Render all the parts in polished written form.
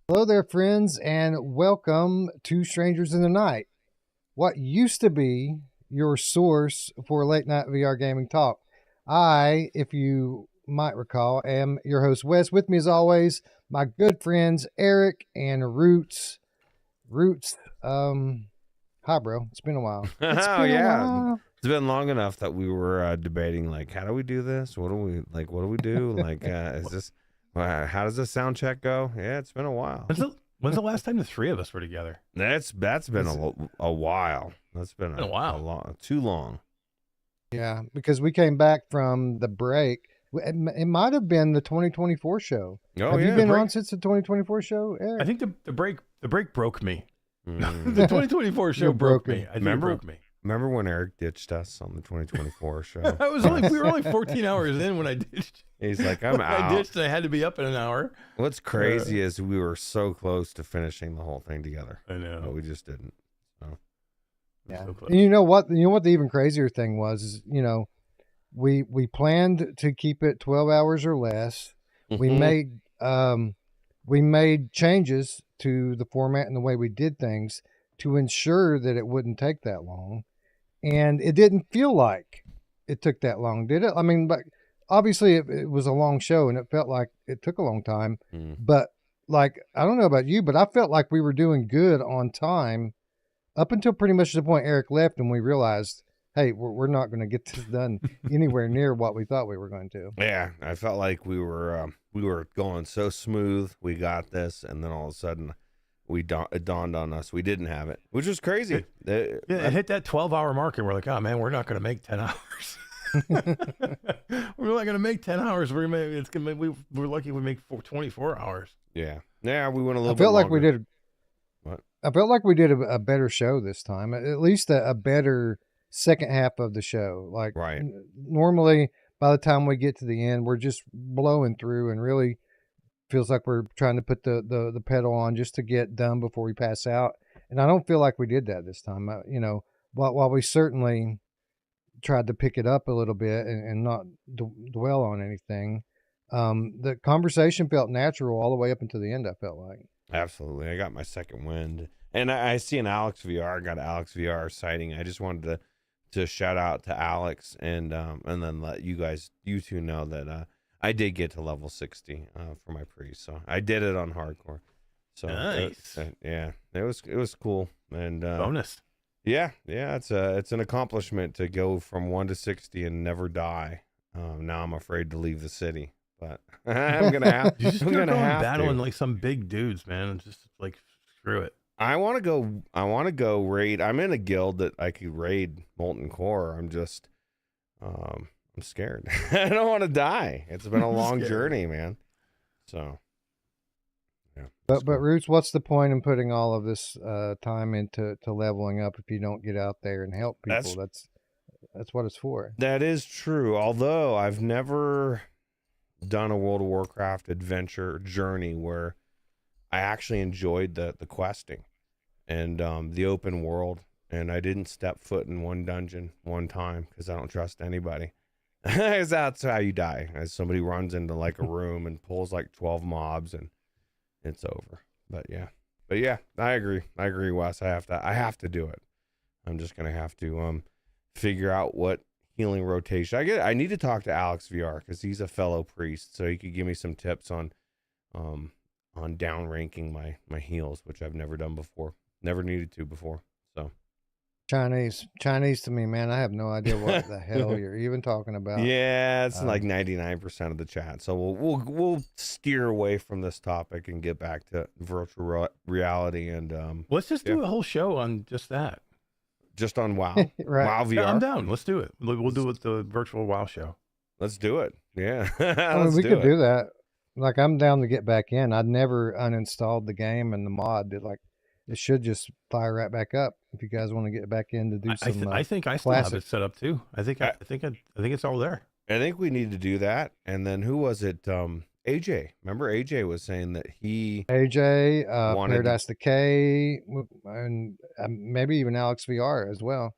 Hello there, friends, and welcome to Strangers in the Night, what used to be your source for late night VR gaming talk. I, if you might recall, am your host, Wes. With me, as always, my good friends, Eric and Ruuts. Ruuts, hi, bro. It's been a while. It's Oh been a yeah, while. it's been long enough that we were debating like, how do we do this? What do we like? What do we do? Like, is this? How does the sound check go? Yeah, it's been a while. When's the last time the three of us were together? That's been a while. That's been Been a while. too long. Yeah, because we came back from the break. It might have been the 2024 show. Oh Have yeah, you been on since the 2024 show, Eric? I think the break broke me. Mm. The 2024 show You're broke broken. me. I think Remember? it broke me. Remember when Eric ditched us on the 2024 show? We were only 14 hours in when I ditched. He's like, I'm I out. ditched and I had to be up in an hour. What's crazy is we were so close to finishing the whole thing together, I know. but we just didn't. Yeah. So close. And you know what? You know what the even crazier thing was is, we planned to keep it 12 hours or less. We Mhm. made changes to the format and the way we did things to ensure that it wouldn't take that long. And it didn't feel like it took that long, did it? I mean, but obviously it was a long show and it felt like it took a long time. Mm. But like, I don't know about you, but I felt like we were doing good on time up until pretty much the point Eric left and we realized, hey, we're not going to get this done anywhere near what we thought we were going to. Yeah, I felt like we were going so smooth. We got this, and then all of a sudden, it dawned on us we didn't have it, which was crazy. It hit that 12-hour mark, and we're like, oh man, we're not going to make 10 hours. We're not going to make 10 hours. We're lucky we make 24 hours. Yeah, we went a little. I felt bit like we longer. did. What? I felt like we did a better show this time. At least a better second half of the show. Like Right. Normally, by the time we get to the end, we're just blowing through, and really feels like we're trying to put the pedal on just to get done before we pass out. And I don't feel like we did that this time. While we certainly tried to pick it up a little bit and not dwell on anything, the conversation felt natural all the way up until the end. I felt like. Absolutely, I got my second wind, and I see an Alex VR. Got an Alex VR sighting. I just wanted to shout out to Alex and then let you two know that I did get to level 60 for my priest. So I did it on hardcore. So Nice. It was cool, and Bonus. yeah, it's an accomplishment to go from 1 to 60 and never die. Now I'm afraid to leave the city, but I'm gonna have. You just I'm start gonna going have battling to. like some big dudes, man. And just like screw it. I want to go raid. I'm in a guild that I could raid Molten Core. I'm just, I'm scared. I don't want to die. It's been a long Scared. journey, man. So, yeah. But Roots, what's the point in putting all of this time into leveling up if you don't get out there and help people? That's what it's for. That is true. Although I've never done a World of Warcraft adventure journey where I actually enjoyed the questing and the open world, and I didn't step foot in one dungeon one time because I don't trust anybody. That's how you die. As somebody runs into like a room and pulls like 12 mobs and it's over. But yeah, I agree, Wes. I have to do it. I'm just gonna have to figure out what healing rotation I need to talk to Alex VR because he's a fellow priest, so he could give me some tips on down ranking my heals, which I've never done before, never needed to before. So Chinese to me, man. I have no idea what the hell you're even talking about. yeah, it's like 99% of the chat. So we'll steer away from this topic and get back to virtual reality and Let's just do a whole show on just that. just on WoW. Right. WoW VR. Yeah, I'm down. Let's do it. We'll do it the virtual WoW show. Let's do it. Yeah. I mean, we could do that. Like, I'm down to get back in. I'd never uninstalled the game and the mod. It should just fire right back up if you guys want to get back in to do some. I think I still have it set up too. I think it's all there. I think we need to do that. And then who was it? AJ. Remember AJ was saying that AJ, wanted Paradise Decay, and maybe even Alex VR as well.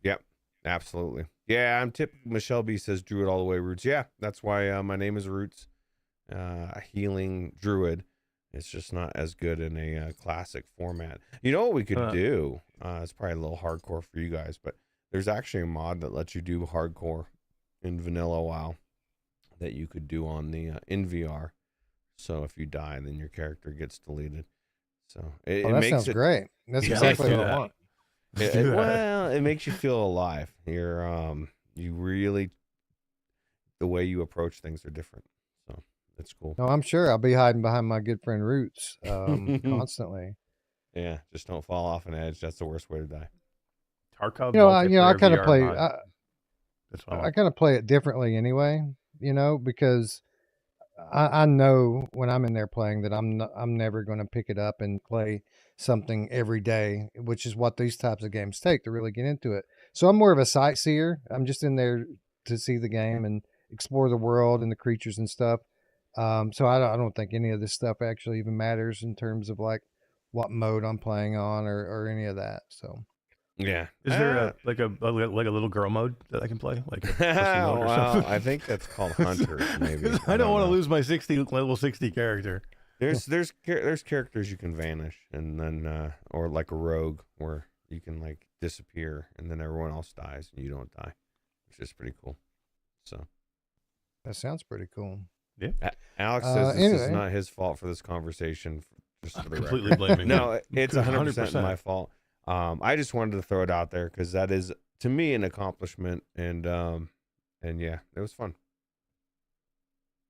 Yep, absolutely. Yeah, Michelle B says Druid all the way, Roots. Yeah, that's why my name is Roots, a healing druid. It's just not as good in a classic format. You know what we could do? It's probably a little hardcore for you guys, but there's actually a mod that lets you do hardcore in vanilla WoW that you could do on the in VR. So if you die, then your character gets deleted. So it that makes sounds it great. That's Yeah, exactly let's what do I that. want. Let's do that. well, it makes you feel alive. You really, the way you approach things are different. So it's cool. No, I'm sure I'll be hiding behind my good friend Ruuts constantly. Yeah, just don't fall off an edge. That's the worst way to die. Tarkov I kind of multiplayer play. VR mod. That's what I I want. kind of play it differently anyway. Because I know when I'm in there playing that I'm never going to pick it up and play something every day, which is what these types of games take to really get into it. So I'm more of a sightseer. I'm just in there to see the game and explore the world and the creatures and stuff. So I don't think any of this stuff actually even matters in terms of like what mode I'm playing on or any of that. So Yeah. Is there like a little girl mode that I can play, like a pussy mode or well, something? I think that's called Hunter. Maybe I don't want to know. lose my level 60 character. There's characters you can vanish, and then or like a rogue where you can like disappear, and then everyone else dies and you don't die, which is pretty cool. So that sounds pretty cool. Yeah. Alex says this is Anyway. not his fault for this conversation. Just for the Completely record. blaming No, him. it's 100% 100%. my fault. I just wanted to throw it out there because that is to me an accomplishment, and yeah, it was fun.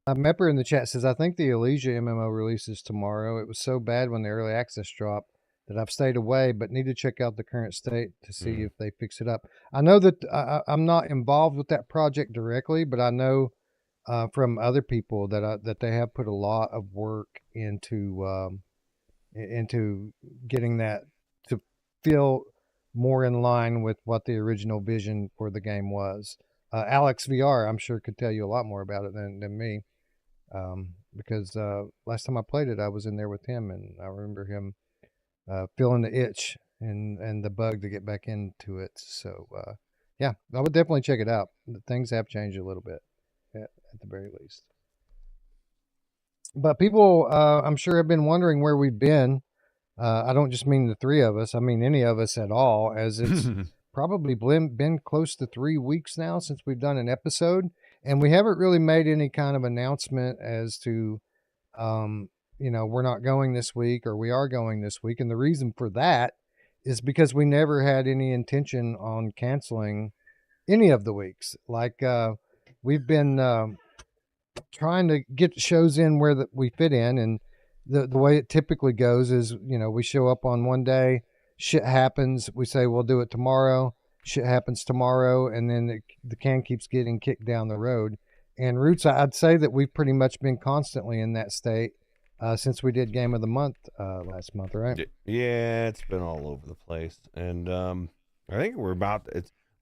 Mepper in the chat says, I think the Elysia MMO releases tomorrow. It was so bad when the early access dropped that I've stayed away, but need to check out the current state to see if they fix it up. I know that I'm not involved with that project directly, but I know from other people that they have put a lot of work into getting that to feel more in line with what the original vision for the game was. Alex VR, I'm sure, could tell you a lot more about it than me. Because last time I played it, I was in there with him, and I remember him feeling the itch and the bug to get back into it. So, yeah, I would definitely check it out. Things have changed a little bit, at the very least. But people, I'm sure, have been wondering where we've been. I don't just mean the three of us. I mean any of us at all, as it's probably been close to 3 weeks now since we've done an episode. And we haven't really made any kind of announcement as to, we're not going this week or we are going this week. And the reason for that is because we never had any intention on canceling any of the weeks. Like we've been trying to get shows in where we fit in. And the way it typically goes is, we show up on one day, shit happens. We say we'll do it tomorrow. Shit happens tomorrow, and then the can keeps getting kicked down the road. And Ruuts, I'd say that we've pretty much been constantly in that state since we did Game of the Month last month, right? Yeah, it's been all over the place, and I think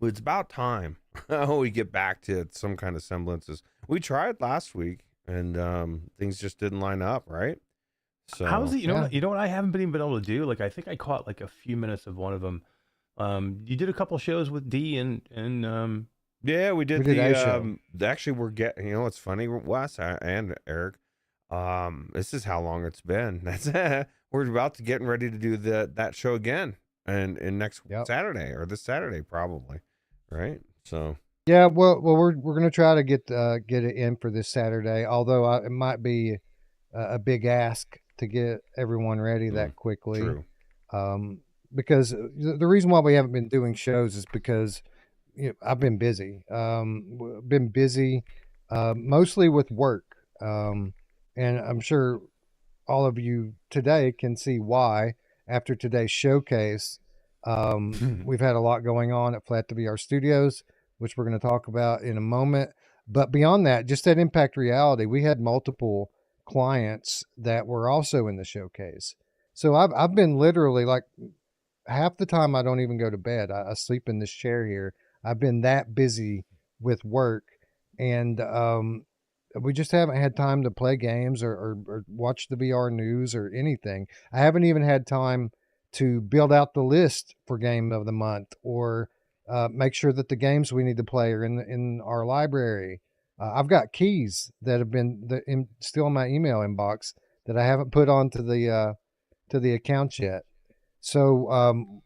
it's about time we get back to some kind of semblances. We tried last week, and things just didn't line up, right? So How's it? You know what I haven't been able to do? Like I think I caught like a few minutes of one of them. You did a couple shows with D and yeah, we did a show. Actually, we're getting. It's funny, Wes and Eric. This is how long it's been. We're about to getting ready to do that show again, and next Saturday or this Saturday probably, right? So yeah, well, we're gonna try to get it in for this Saturday. Although it might be a big ask to get everyone ready that quickly. True. Because the reason why we haven't been doing shows is because I've been busy. Mostly with work. And I'm sure all of you today can see why after today's showcase. We've had a lot going on at Flat2VR Studios, which we're going to talk about in a moment. But beyond that, just at Impact Reality, we had multiple clients that were also in the showcase. So I've been literally like half the time I don't even go to bed. I sleep in this chair here. I've been that busy with work, and we just haven't had time to play games or watch the VR news or anything. I haven't even had time to build out the list for Game of the Month or make sure that the games we need to play are in our library. I've got keys that have been still in my email inbox that I haven't put onto the account yet. So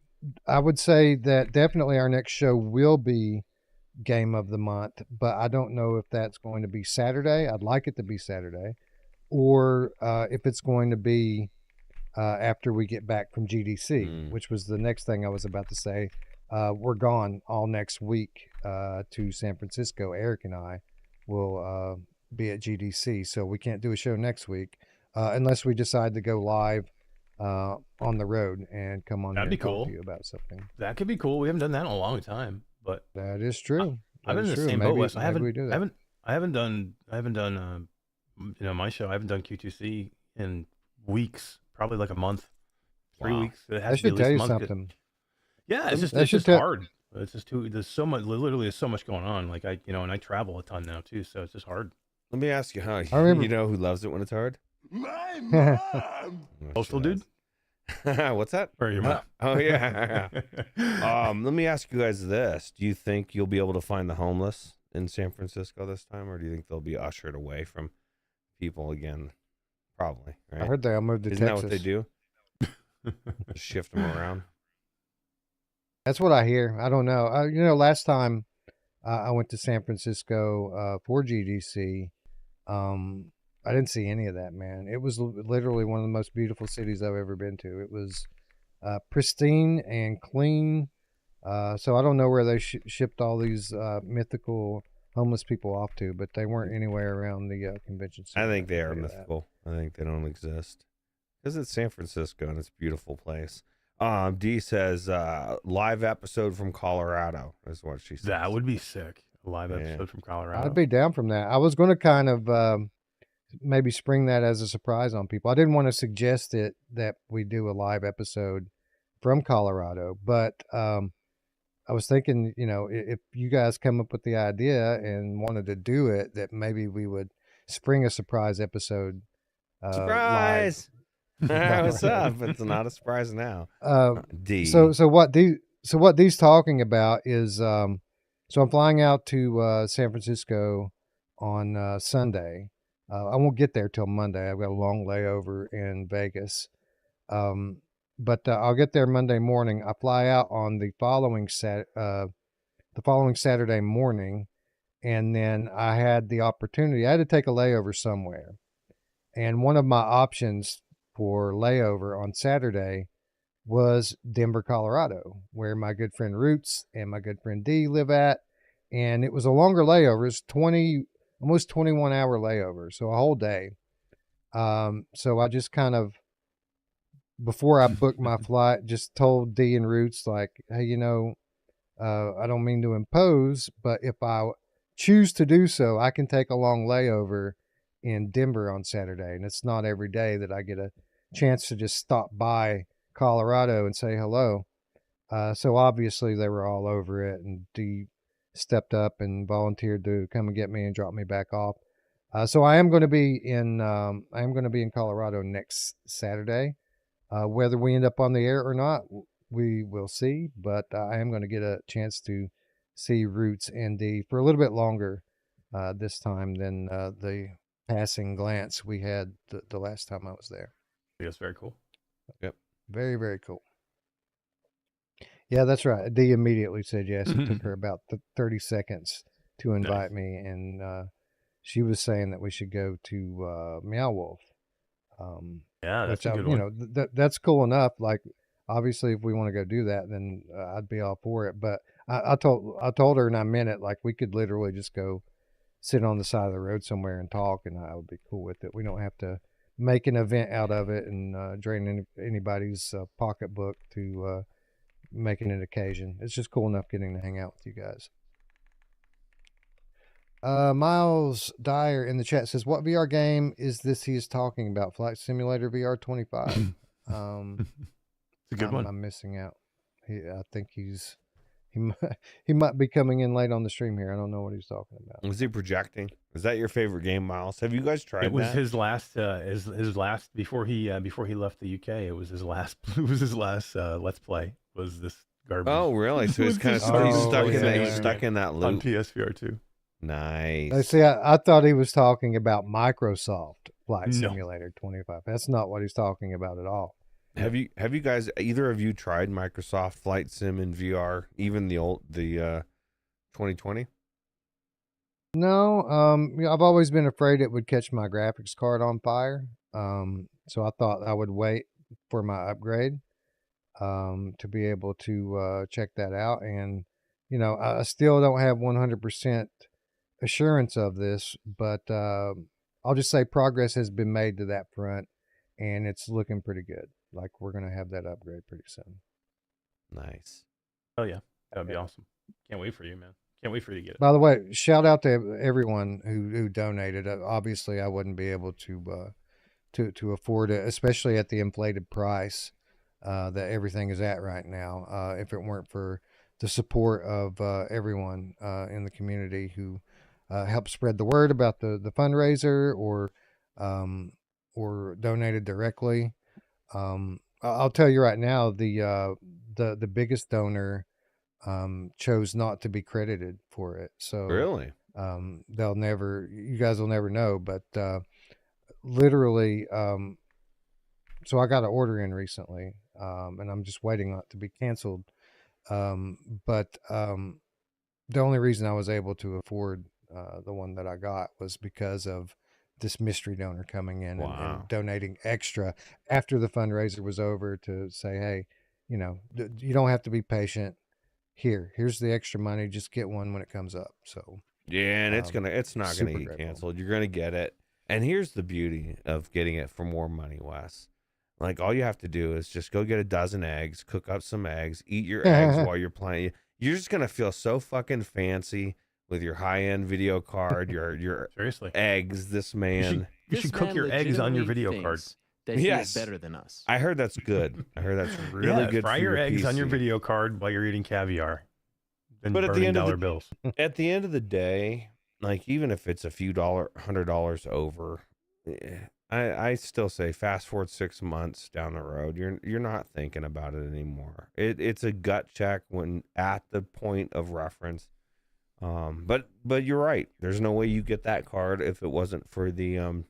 I would say that definitely our next show will be Game of the Month, but I don't know if that's going to be Saturday. I'd like it to be Saturday, or if it's going to be after we get back from GDC, which was the next thing I was about to say. We're gone all next week to San Francisco. Eric and I will be at GDC, so we can't do a show next week unless we decide to go live on the road and come on. That'd here be and talk cool. to you about something. That could be cool. We haven't done that in a long time, but That is true. I've been in the true. same boat, Wes. I we do that. haven't done my show. I haven't done Q2C in weeks, probably like a month, 3 weeks. It has I to be should at tell least you a month. something. Yeah, it's just hard. It's just there's so much. Literally, there's so much going on. Like and I travel a ton now too, so it's just hard. Let me ask you, I remember- you know who loves it when it's hard? My mom. Postal dude, What's that? or your mom? Oh yeah. Let me ask you guys this: do you think you'll be able to find the homeless in San Francisco this time, or do you think they'll be ushered away from people again? Probably. Right? I heard they all moved to Isn't Texas. that what they do? Just shift them around. That's what I hear. I don't know. Last time I went to San Francisco for GDC, I didn't see any of that, man. It was literally one of the most beautiful cities I've ever been to. It was pristine and clean. So I don't know where they shipped all these mythical homeless people off to, but they weren't anywhere around the convention center. I think they are I'll tell you mythical. I think they don't exist because it's San Francisco and it's a beautiful place. D says live episode from Colorado is what she says. That would be sick. A live episode from Colorado. I'd be down from that. I was going to kind of maybe spring that as a surprise on people. I didn't want to suggest it that we do a live episode from Colorado, but I was thinking, if you guys come up with the idea and wanted to do it, that maybe we would spring a surprise episode. Surprise! What's up? It's not a surprise now. D. So what D's talking about is so I'm flying out to San Francisco on Sunday. I won't get there till Monday. I've got a long layover in Vegas. But I'll get there Monday morning. I fly out on the following Saturday morning, and then I had the opportunity. I had to take a layover somewhere, and one of my options for layover on Saturday was Denver, Colorado, where my good friend Ruuts and my good friend D live at, and it was a longer layover. It's almost 21-hour layover, so a whole day. So I just kind of, before I booked my flight, just told D and Ruuts, like, hey, I don't mean to impose, but if I choose to do so, I can take a long layover in Denver on Saturday. And it's not every day that I get a chance to just stop by Colorado and say hello. So obviously they were all over it, and D stepped up and volunteered to come and get me and drop me back off. So I am going to be in Colorado next Saturday. Whether we end up on the air or not, we will see. But I am going to get a chance to see Ruuts and D for a little bit longer this time than the passing glance we had the last time I was there. That's very cool. Yep. Very, very cool. Yeah, that's right. Dee immediately said yes. It took her about 30 seconds to invite me, and she was saying that we should go to Meow Wolf. Yeah, that's a good one. That's cool enough. Like, obviously, if we want to go do that, then I'd be all for it. But I told her, and I meant it. Like, we could literally just go sit on the side of the road somewhere and talk, and I would be cool with it. We don't have to make an event out of it and drain anybody's pocketbook to make it an occasion. It's just cool enough getting to hang out with you guys. Miles Dyer in the chat says, what VR game is this he's talking about? Flight Simulator VR 25. It's a good one. I'm missing out. I think he might be coming in late on the stream here. I don't know what he's talking about. Was he projecting? Is that your favorite game, Miles? Have you guys tried It was that? his last his last before he left the UK. It was his last let's play was this garbage. Oh, really? So he's kind of stuck in that loop on PSVR 2. Nice. See, I thought he was talking about Microsoft Flight Simulator 25. That's not what he's talking about at all. Have you guys, either of you, tried Microsoft Flight Sim in VR, even the 2020? No, I've always been afraid it would catch my graphics card on fire. So I thought I would wait for my upgrade to be able to check that out. And, I still don't have 100% assurance of this, but I'll just say progress has been made to that front, and it's looking pretty good. Like, we're going to have that upgrade pretty soon. Nice. Oh, yeah. That'd be awesome. Can't wait for you, man. Can't wait for you to get it. By the way, shout out to everyone who donated. Obviously, I wouldn't be able to afford it, especially at the inflated price that everything is at right now. If it weren't for the support of everyone in the community who helped spread the word about the fundraiser or donated directly. I'll tell you right now, the biggest donor chose not to be credited for it. So Really? you guys will never know, but literally, so I got an order in recently, and I'm just waiting on it to be canceled. But the only reason I was able to afford the one that I got was because of this mystery donor coming in and donating extra after the fundraiser was over to say, hey, you don't have to be patient. Here's the extra money. Just get one when it comes up. So yeah, and it's not gonna get canceled. You're gonna get it. And here's the beauty of getting it for more money, Wes. Like, all you have to do is just go get a dozen eggs, cook up some eggs, eat your eggs while you're playing. You're just gonna feel so fucking fancy with your high-end video card, your seriously eggs. This man, you should cook your eggs on your video card. That he is better than us. I heard that's good. I heard that's really good. Fry for your eggs PC. on your video card while you're eating caviar. But at the end of the bills. At the end of the day, like, even if it's a few $100 over, I still say fast forward 6 months down the road, you're not thinking about it anymore. It's a gut check when at the point of reference. But you're right. There's no way you get that card if it wasn't for the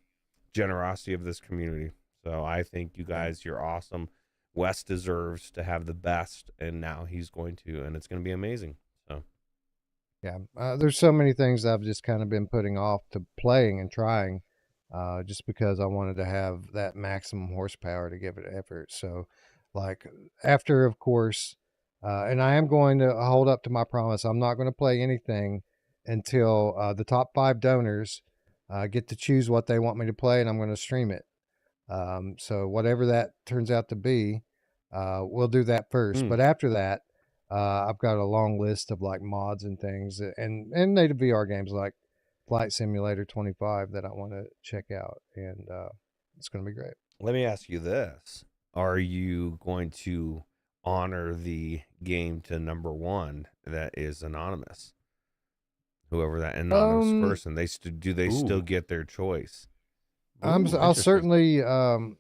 generosity of this community. So I think you guys, you're awesome. Wes deserves to have the best, and now he's going to, and it's going to be amazing. So yeah, there's so many things I've just kind of been putting off to playing and trying, just because I wanted to have that maximum horsepower to give it effort. So, like, after, of course, and I am going to hold up to my promise. I'm not going to play anything until the top 5 donors get to choose what they want me to play, and I'm going to stream it. So whatever that turns out to be, we'll do that first. But after that, I've got a long list of like mods and things and native VR games like Flight Simulator 25 that I want to check out. And it's going to be great. let me ask you this. Are you going to honor the game to number 1 that is anonymous? Whoever that anonymous person, do they still get their choice? I'll certainly offer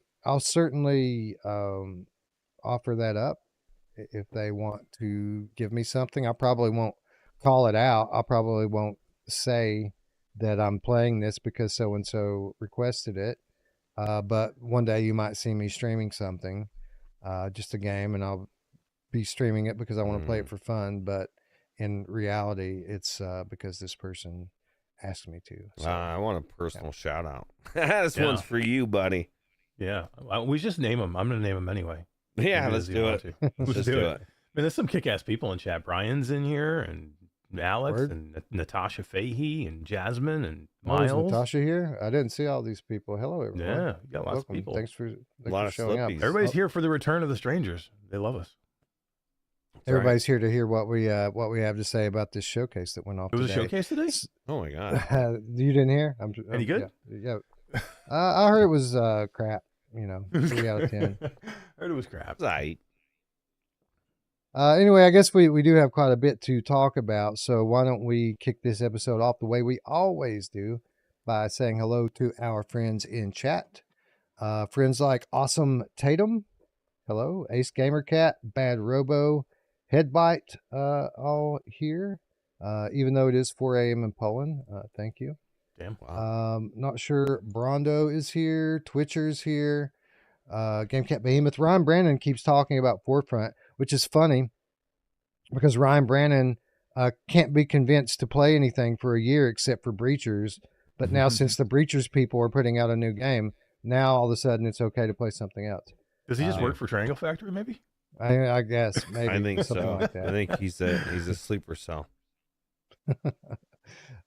that up if they want to give me something. I probably won't call it out. I probably won't say that I'm playing this because so and so requested it. But one day you might see me streaming something, just a game, and I'll be streaming it because I want to play it for fun. But in reality, it's because this person asked me to. So, I want a personal shout out. This one's for you, buddy. Yeah, we just name them. I'm going to name them anyway. Yeah, let's do it. Let's do it. I mean, there's some kick-ass people in chat. Brian's in here, and Alex, and Natasha Fahey, and Jasmine, and Miles. Oh, is Natasha here? I didn't see all these people. Hello, everyone. Yeah, you got lots of people. Thanks for showing up. Everybody's here for the return of the strangers. They love us. Everybody's here to hear what we have to say about this showcase that went off today. It was a showcase today? Oh my god! You didn't hear? Any good? Yeah. I heard it was crap. 3 out of 10. I heard it was crap. Right. Anyway, I guess we do have quite a bit to talk about, so why don't we kick this episode off the way we always do by saying hello to our friends in chat. Friends like Awesome Tatum, hello, Ace Gamer Cat, Bad Robo, Headbite, all here, even though it is 4 a.m. in Poland. Thank you. Damn. Wow. Not sure. Brondo is here. Twitcher's here. GameCat Behemoth. Ryan Brandon keeps talking about Forefront, which is funny because Ryan Brandon can't be convinced to play anything for a year except for Breachers. But now, since the Breachers people are putting out a new game, now all of a sudden it's okay to play something else. Does he just work for Triangle Factory, maybe? I guess maybe I think something so. like that. I think he's a sleeper cell.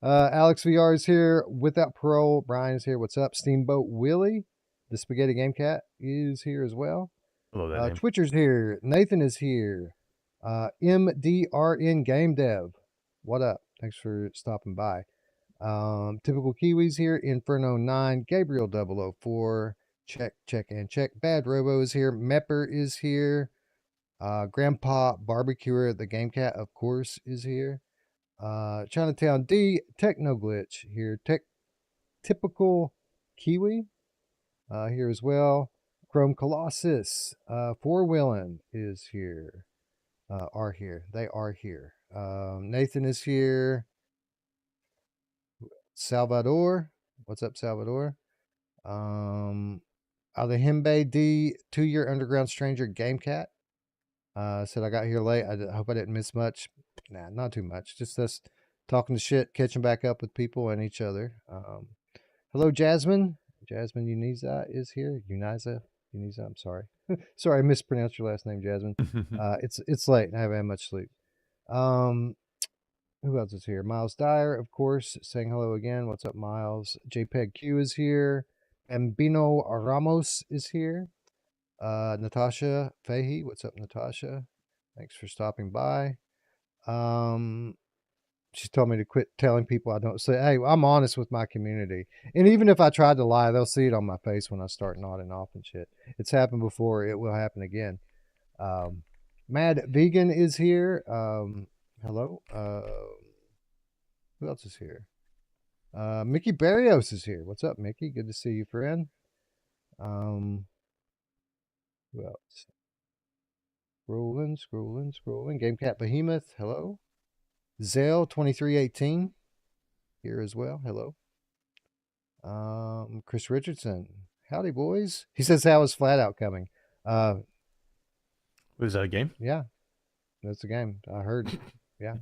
Alex VR is here without parole. Brian is here. What's up? Steamboat Willie, the Spaghetti Game Cat, is here as well. Hello, that name. Twitcher's here. Nathan is here. MDRN Game Dev. What up? Thanks for stopping by. Typical Kiwis here. Inferno 9. Gabriel 004. Check. Bad Robo is here. Mepper is here. Grandpa Barbecuer, the Game Cat, of course, is here. Chinatown D, Techno Glitch here. Typical Kiwi here as well. Chrome Colossus, Four Wheelin is here. They are here. Nathan is here. Salvador, what's up, Salvador? Alejimbe D, 2-year Underground Stranger Game Cat. Said I got here late. I hope I didn't miss much. Nah, not too much. Just us talking to shit, catching back up with people and each other. Hello, Jasmine. Jasmine Uniza is here. Uniza. I'm sorry. Sorry, I mispronounced your last name, Jasmine. It's late and I haven't had much sleep. Who else is here? Miles Dyer, of course, saying hello again. What's up, Miles? JPEG Q is here. Ambino Ramos is here. Natasha Fahey, what's up, Natasha? Thanks for stopping by. She told me to quit telling people I don't say. Hey, I'm honest with my community, and even if I tried to lie, they'll see it on my face when I start nodding off and shit. It's happened before. It will happen again. Mad Vegan is here. Hello. Who else is here? Mickey Barrios is here. What's up, Mickey? Good to see you, friend. Who else? Scrolling. GameCat Behemoth, hello. Zell 2318 here as well. Hello. Chris Richardson. Howdy, boys. He says, how is Flat Out coming? Was that a game? Yeah. That's a game. I heard. Yeah.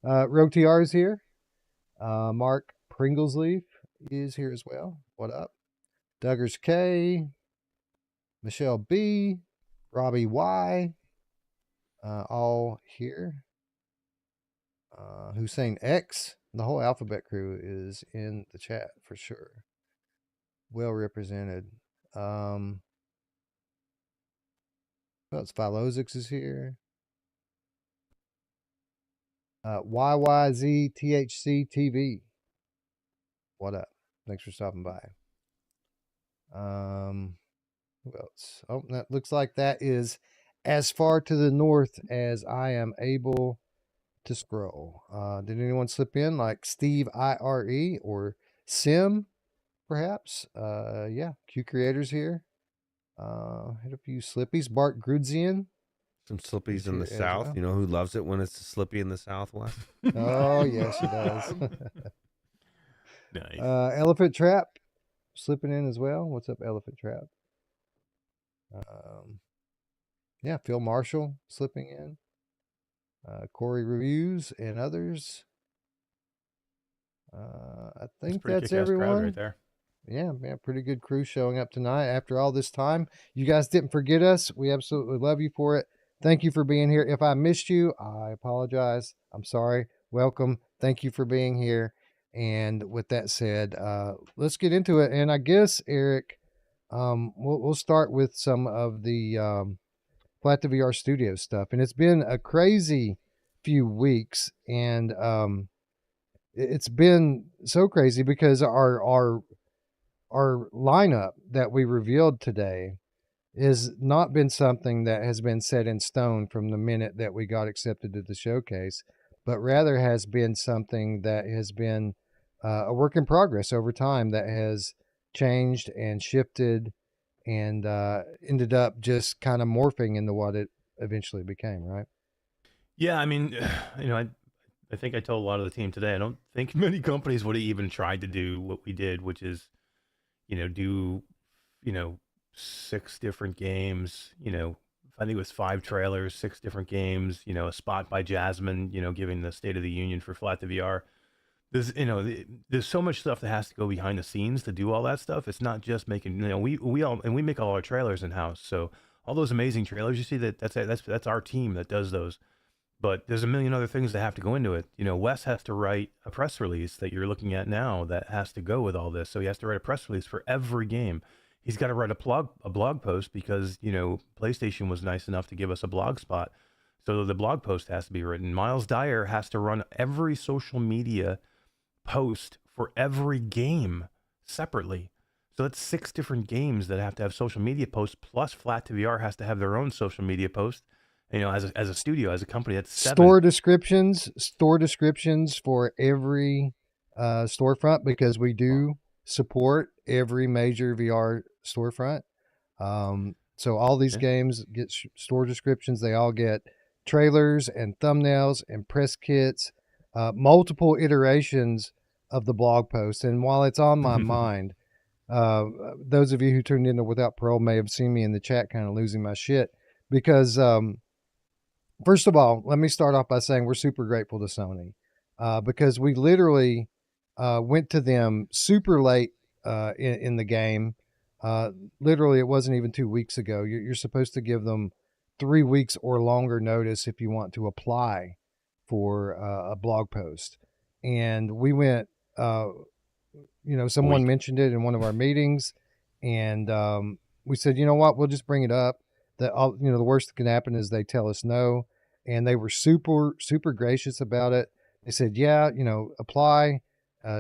Rogue TR is here. Mark Pringlesleaf is here as well. What up? Duggars K. Michelle B. Robbie Y. All here. Hussein X. The whole alphabet crew is in the chat for sure. Well represented. Well, it's Philozix is here. YYZTHC TV. What up? Thanks for stopping by. Who else? Oh, that looks like that is as far to the north as I am able to scroll. Did anyone slip in like Steve IRE or Sim, perhaps? Yeah, Q Creators here. Had a few slippies. Bart Grudzian. Some slippies in the south. Well. You know who loves it when it's slippy in the southwest? Oh, yes, he does. Nice. Elephant Trap slipping in as well. What's up, Elephant Trap? Yeah, Phil Marshall slipping in. Corey Reviews and others. I think that's everyone right there. Yeah, pretty good crew showing up tonight after all this time. You guys didn't forget us. We absolutely love you for it. Thank you for being here. If I missed you, I apologize. I'm sorry. Welcome. Thank you for being here. And with that said, let's get into it. And I guess, Eric, we'll start with some of the Flat2VR Studios stuff. And it's been a crazy few weeks. And it's been so crazy because our lineup that we revealed today has not been something that has been set in stone from the minute that we got accepted to the showcase, but rather has been something that has been a work in progress over time that has changed and shifted and ended up just kind of morphing into what it eventually became, right? Yeah, I mean, I think I told a lot of the team today, I don't think many companies would have even tried to do what we did, which is, do, 6 different games, I think it was 5 trailers, 6 different games, a spot by Jasmine, giving the State of the Union for Flat2VR. There's so much stuff that has to go behind the scenes to do all that stuff. It's not just making, we make all our trailers in house. So all those amazing trailers you see, that's our team that does those. But there's a million other things that have to go into it. Wes has to write a press release that you're looking at now that has to go with all this. So he has to write a press release for every game. He's got to write a blog post because, PlayStation was nice enough to give us a blog spot. So the blog post has to be written. Miles Dyer has to run every social media post for every game separately. So that's 6 different games that have to have social media posts, plus Flat2VR has to have their own social media post. As a studio, as a company, that's 7. Store descriptions for every storefront, because we do support every major VR storefront. So all these games get store descriptions. They all get trailers and thumbnails and press kits, multiple iterations of the blog post. And while it's on my mind, those of you who tuned in to Without Parole may have seen me in the chat kind of losing my shit because, first of all, let me start off by saying we're super grateful to Sony because we literally went to them super late in the game. Literally, it wasn't even 2 weeks ago. You're supposed to give them 3 weeks or longer notice if you want to apply for a blog post. And we went, someone mentioned it in one of our meetings, and we said, you know what, we'll just bring it up. The worst that can happen is they tell us no. And they were super, super gracious about it. They said, yeah, apply,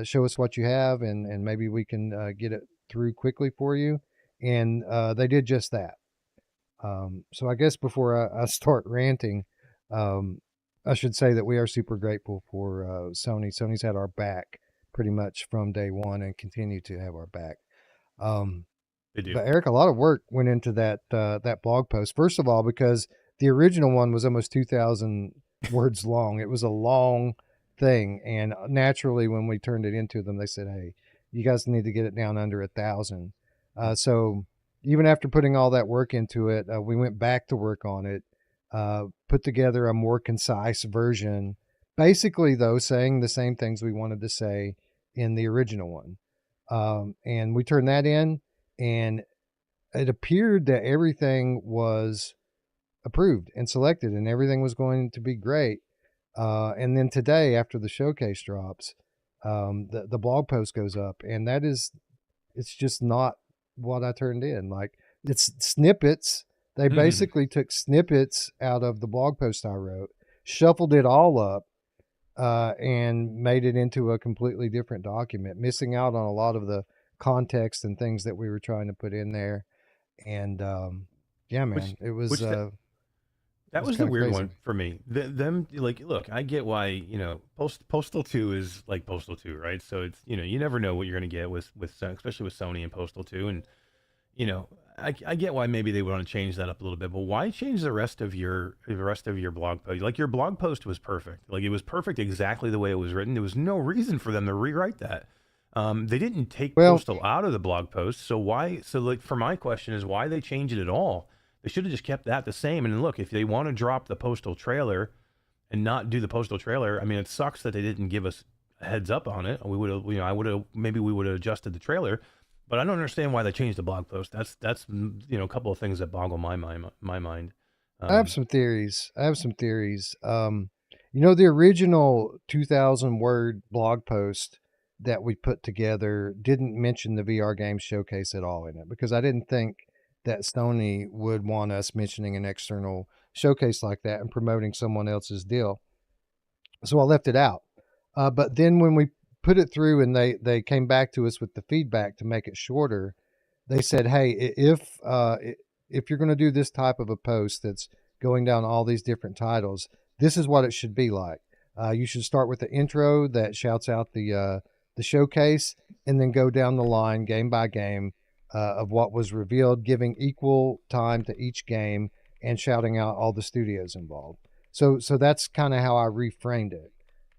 show us what you have, and maybe we can get it through quickly for you. And they did just that. So I guess before I start ranting, I should say that we are super grateful for Sony. Sony's had our back pretty much from day one and continue to have our back. They do. But Eric, a lot of work went into that blog post. First of all, because the original one was almost 2,000 words long. It was a long thing. And naturally, when we turned it into them, they said, hey, you guys need to get it down under 1,000. So even after putting all that work into it, we went back to work on it, put together a more concise version, basically, though, saying the same things we wanted to say in the original one. And we turned that in, and it appeared that everything was approved and selected and everything was going to be great. And then today, after the showcase drops, the blog post goes up, and it's just not what I turned in. Like, it's snippets. They basically took snippets out of the blog post I wrote, shuffled it all up, and made it into a completely different document, missing out on a lot of the context and things that we were trying to put in there. And yeah, man, it was that was the weird one for me. Look, I get why, Postal 2 is like Postal 2, right? So it's, you never know what you're going to get with especially with Sony and Postal 2. And, I get why maybe they want to change that up a little bit, but why change the rest of your blog post? Like, your blog post was perfect. Like, it was perfect exactly the way it was written. There was no reason for them to rewrite that. They didn't take Postal out of the blog post. So why? So, like, for my question is why they change it at all? They should have just kept that the same. And look, if they want to drop the Postal trailer and not do the Postal trailer, I mean, it sucks that they didn't give us a heads up on it. We would have, maybe we would have adjusted the trailer, but I don't understand why they changed the blog post. That's a couple of things that boggle my mind. I have some theories. The original 2,000 word blog post that we put together didn't mention the VR game showcase at all in it, because I didn't think that Sony would want us mentioning an external showcase like that and promoting someone else's deal. So I left it out. But then when we put it through and they came back to us with the feedback to make it shorter, they said, hey, if you're going to do this type of a post that's going down all these different titles, this is what it should be like. You should start with the intro that shouts out the showcase, and then go down the line game by game of what was revealed, giving equal time to each game and shouting out all the studios involved. So that's kind of how I reframed it.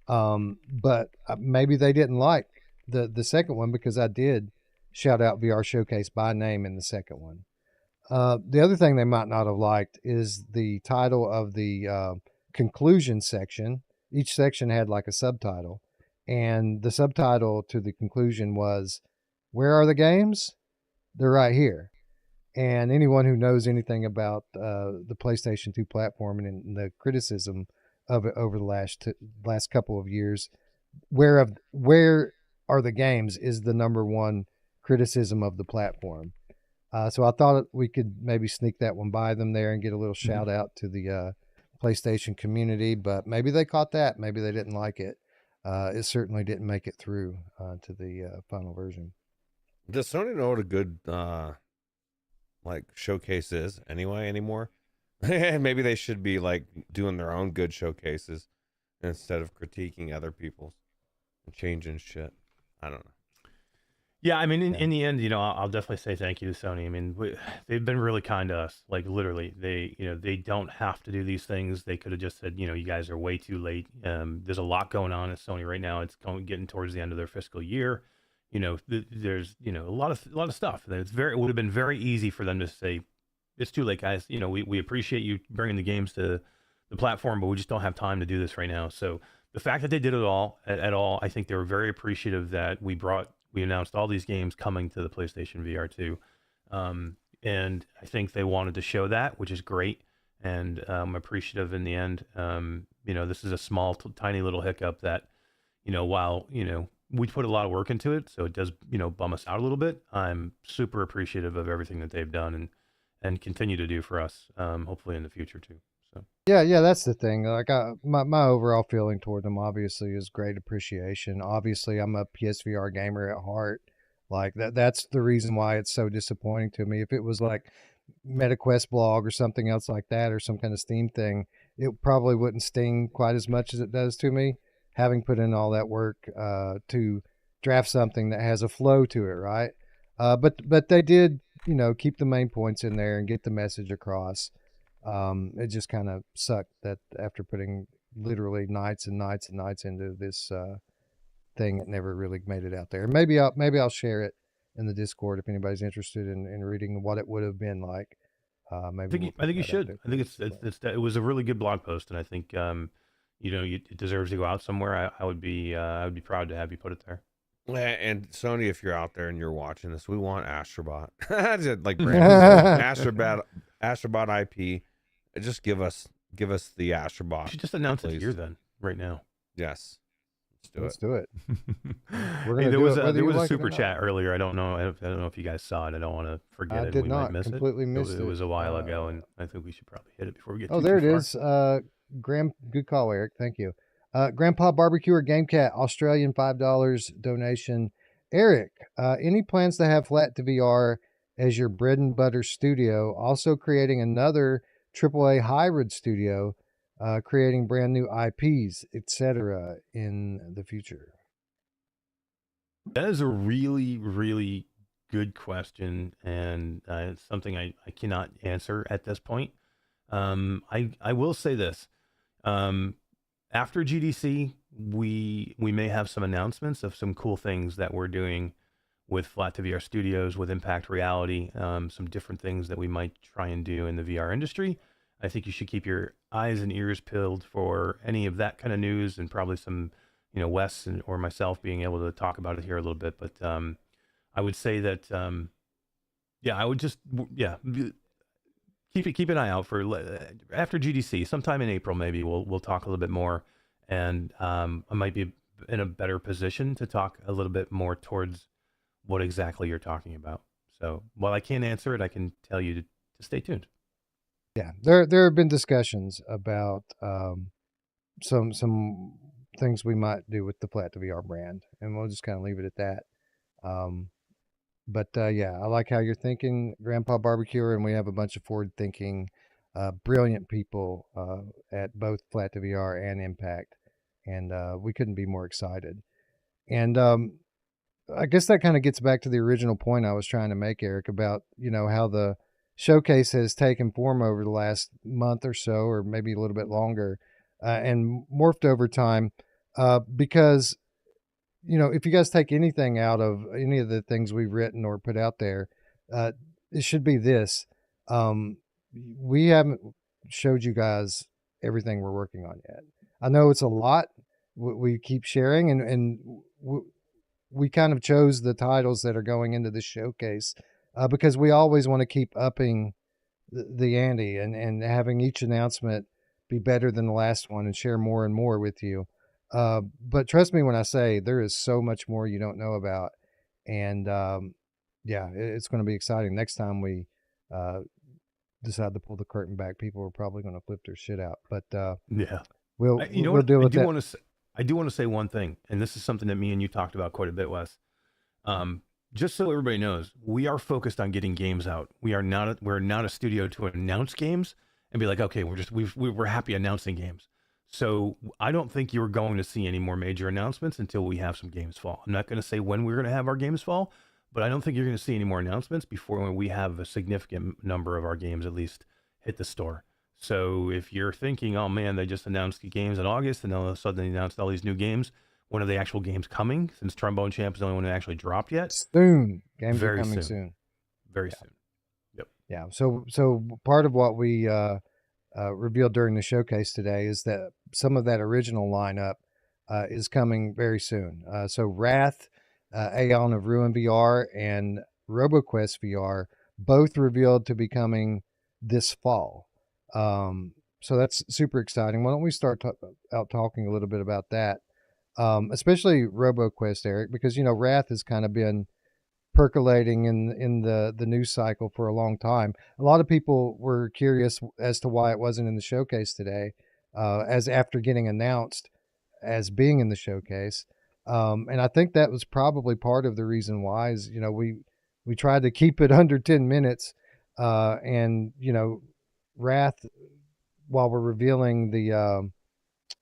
But maybe they didn't like the second one because I did shout out VR Showcase by name in the second one. The other thing they might not have liked is the title of the conclusion section. Each section had like a subtitle, and the subtitle to the conclusion was, "Where are the games? They're right here." And anyone who knows anything about the PlayStation 2 platform and the criticism of it over the last couple of years, where are the games is the number one criticism of the platform. So I thought we could maybe sneak that one by them there and get a little shout out to the PlayStation community, but maybe they caught that. Maybe they didn't like it. It certainly didn't make it through to the final version. Does Sony know what a good like showcase is anymore? Maybe they should be like doing their own good showcases instead of critiquing other people's and changing shit. I don't know. Yeah, I mean, in the end, I'll definitely say thank you to Sony. I mean, they've been really kind to us. Like literally, they don't have to do these things. They could have just said, you guys are way too late. There's a lot going on at Sony right now. It's getting towards the end of their fiscal year. There's a lot of stuff. It would have been very easy for them to say, it's too late, guys. We appreciate you bringing the games to the platform, but we just don't have time to do this right now. So the fact that they did it at all, I think they were very appreciative that we announced all these games coming to the PlayStation VR 2. And I think they wanted to show that, which is great. And I'm appreciative in the end. This is a small, tiny little hiccup that, while, we put a lot of work into it, so it does, bum us out a little bit. I'm super appreciative of everything that they've done and continue to do for us, hopefully in the future too. So yeah, that's the thing. Like my overall feeling toward them obviously is great appreciation. Obviously, I'm a PSVR gamer at heart. Like that's the reason why it's so disappointing to me. If it was like MetaQuest blog or something else like that, or some kind of Steam thing, it probably wouldn't sting quite as much as it does to me, having put in all that work to draft something that has a flow to it, right? But they did, keep the main points in there and get the message across. It just kind of sucked that after putting literally nights and nights and nights into this thing, it never really made it out there. Maybe I'll share it in the Discord if anybody's interested in reading what it would have been like. Maybe I think you should. I think it was a really good blog post, and I think it deserves to go out somewhere. I would be proud to have you put it there. And Sony, if you're out there and you're watching this, we want Astrobot. Like Brandon Astrobot IP. Just give us the Astrobot. You should just announce it here then, right now. Yes. Let's do it. There was a super chat earlier. I don't know if you guys saw it. I don't want to forget it. I did not. Completely missed it. It was a while ago, and I think we should probably hit it before we get too there it is. Graham, good call, Eric. Thank you. Grandpa Barbecue or Game Cat, Australian $5 donation. Eric, any plans to have Flat2VR as your bread and butter studio? Also creating another AAA hybrid studio, creating brand new IPs, etc. in the future? That is a really, really good question, and it's something I cannot answer at this point. I will say this. After GDC, we may have some announcements of some cool things that we're doing with Flat2VR Studios, with Impact Reality, some different things that we might try and do in the VR industry. I think you should keep your eyes and ears peeled for any of that kind of news, and probably some, Wes or myself being able to talk about it here a little bit. But I would say that, I would just, keep an eye out for after GDC, sometime in April. Maybe we'll talk a little bit more, and I might be in a better position to talk a little bit more towards what exactly you're talking about. So while I can't answer it, I can tell you to stay tuned. Yeah, there have been discussions about some things we might do with the Flat2VR brand, and we'll just kind of leave it at that. But I like how you're thinking, Grandpa Barbecuer, and we have a bunch of forward-thinking, brilliant people at both Flat2VR and Impact, and we couldn't be more excited. And I guess that kind of gets back to the original point I was trying to make, Eric, about how the showcase has taken form over the last month or so, or maybe a little bit longer, and morphed over time. because, if you guys take anything out of any of the things we've written or put out there, it should be this. We haven't showed you guys everything we're working on yet. I know it's a lot. We keep sharing, and we kind of chose the titles that are going into the showcase because we always want to keep upping the ante and having each announcement be better than the last one and share more and more with you. But trust me when I say there is so much more you don't know about. And yeah, it's going to be exciting. Next time we decide to pull the curtain back, people are probably going to flip their shit out. But yeah, we'll deal with that. I do want to say one thing, and this is something that me and you talked about quite a bit, Wes. Just so everybody knows, we are focused on getting games out. We're not a studio to announce games and be like, okay, we're happy announcing games. So I don't think you're going to see any more major announcements until we have some games fall. I'm not going to say when we're going to have our games fall, but I don't think you're going to see any more announcements before we have a significant number of our games at least hit the store. So if you're thinking, oh man, they just announced the games in August and all of a sudden they announced all these new games, when are the actual games coming? Since Trombone Champ is the only one that actually dropped yet. Soon. Games are coming soon. Very soon. Yep. Yeah. So part of what we revealed during the showcase today is that some of that original lineup is coming very soon. So Wrath, Aeon of Ruin VR, and Roboquest VR both revealed to be coming this fall. So that's super exciting. Why don't we start out talking a little bit about that? Especially Roboquest, Eric, because Wrath has kind of been percolating in the news cycle for a long time. A lot of people were curious as to why it wasn't in the showcase today, as after getting announced as being in the showcase. And I think that was probably part of the reason why is, we tried to keep it under 10 minutes, and Wrath, while we're revealing the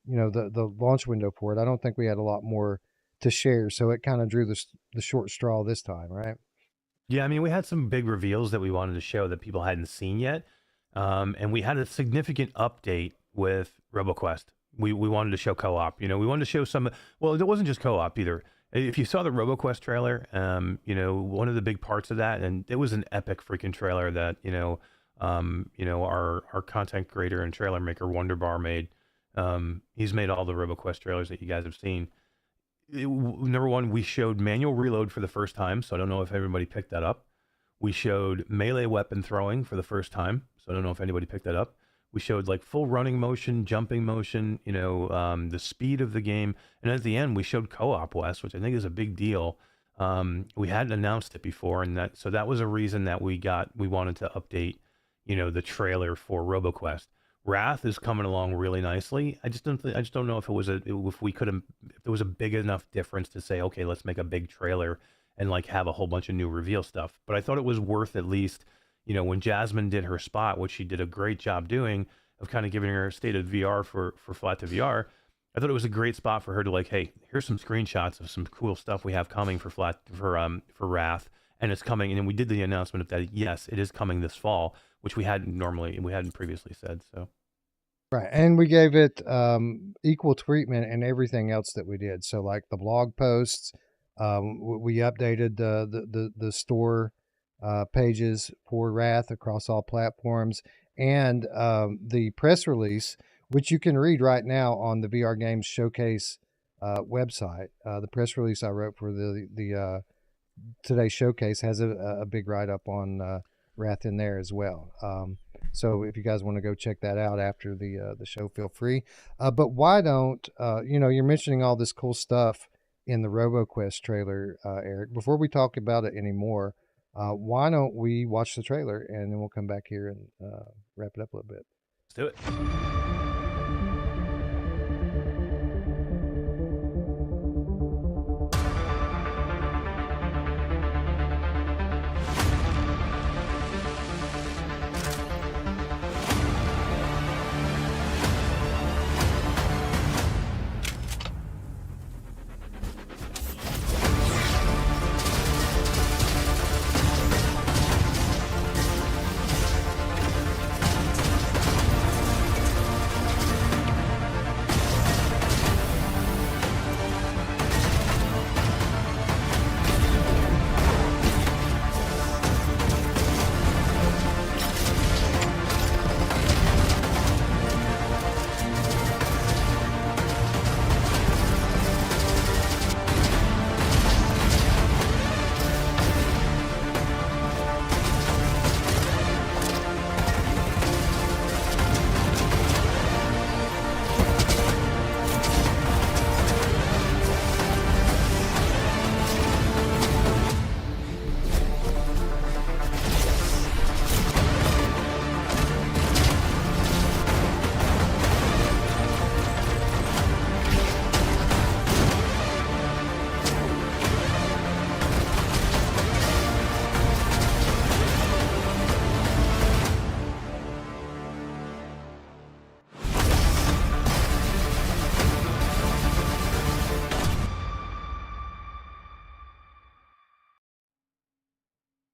the launch window for it, I don't think we had a lot more to share, so it kind of drew the short straw this time, right? Yeah, I mean, we had some big reveals that we wanted to show that people hadn't seen yet, and we had a significant update with RoboQuest. We wanted to show co-op. We wanted to show some. Well, it wasn't just co-op either. If you saw the RoboQuest trailer, one of the big parts of that, and it was an epic freaking trailer that our content creator and trailer maker Wonderbar made. He's made all the RoboQuest trailers that you guys have seen. Number one, we showed manual reload for the first time, so I don't know if everybody picked that up. We showed melee weapon throwing for the first time, so I don't know if anybody picked that up. We showed like full running motion, jumping motion, the speed of the game, and at the end we showed co-op, Wes, which I think is a big deal. We hadn't announced it before, and that was a reason that we wanted to update, the trailer for RoboQuest. Wrath is coming along really nicely. I just don't know if there was a big enough difference to say, okay, let's make a big trailer and like have a whole bunch of new reveal stuff. But I thought it was worth at least, when Jasmine did her spot, which she did a great job doing of kind of giving her a state of VR for Flat2VR. I thought it was a great spot for her to like, hey, here's some screenshots of some cool stuff we have coming for Wrath, and it's coming. And then we did the announcement of that. Yes, it is coming this fall, which we hadn't previously said. So. Right, and we gave it equal treatment in everything else that we did. So, like the blog posts, we updated the store pages for Wrath across all platforms, and the press release, which you can read right now on the VR Games Showcase website. The press release I wrote for the today's showcase has a big write up on Wrath in there as well. So if you guys want to go check that out after the show, feel free. But why don't you're mentioning all this cool stuff in the RoboQuest trailer, Eric? Before we talk about it anymore, why don't we watch the trailer and then we'll come back here and wrap it up a little bit. Let's do it.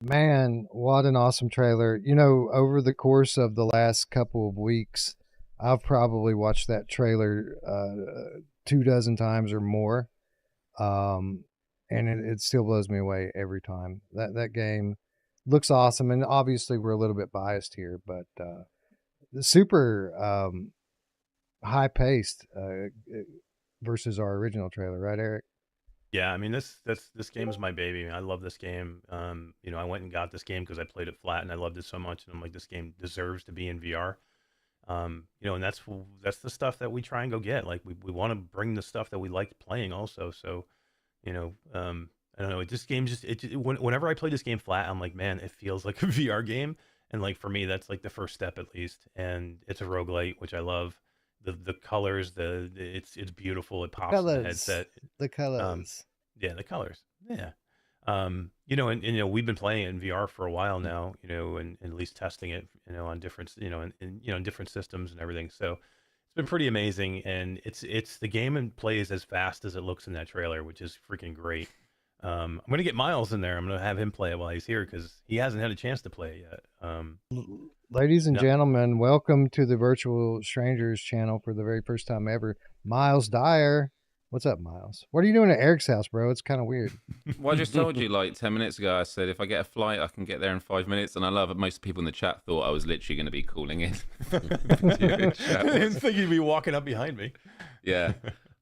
Man, what an awesome trailer. You know, over the course of the last couple of weeks, I've probably watched that trailer 2 dozen times or more. And it still blows me away every time. That game looks awesome. And obviously, we're a little bit biased here, but the super high paced versus our original trailer, right, Eric? Yeah, I mean this game is my baby. I love this game. You know, I went and got this game because I played it flat and I loved it so much, and I'm like, this game deserves to be in VR. You know, and that's the stuff that we try and go get. Like we want to bring the stuff that we like playing also. So, you know, I don't know. This game whenever I play this game flat, I'm like, man, it feels like a VR game. And like for me, that's like the first step at least. And it's a roguelite, which I love. The colors, it's beautiful. It pops in the headset. The Um, colors. yeah, the colors. Yeah. You know, and you know, we've been playing it in VR for a while now, you know, and at least testing it, you know, on different, you know, in different systems and everything. So it's been pretty amazing, and it's the game and plays as fast as it looks in that trailer, which is freaking great. I'm gonna get Miles in there. I'm gonna have him play it while he's here because he hasn't had a chance to play it yet. Ladies and No, gentlemen, welcome to the Virtual Strangers channel for the very first time ever. Miles Dyer. What's up, Miles? What are you doing at Eric's house, bro? It's kind of weird. Well, I just told you like 10 minutes ago, I said if I get a flight, I can get there in 5 minutes. And I love it. Most people in the chat thought I was literally going to be calling in. I didn't think you'd be walking up behind me. Yeah.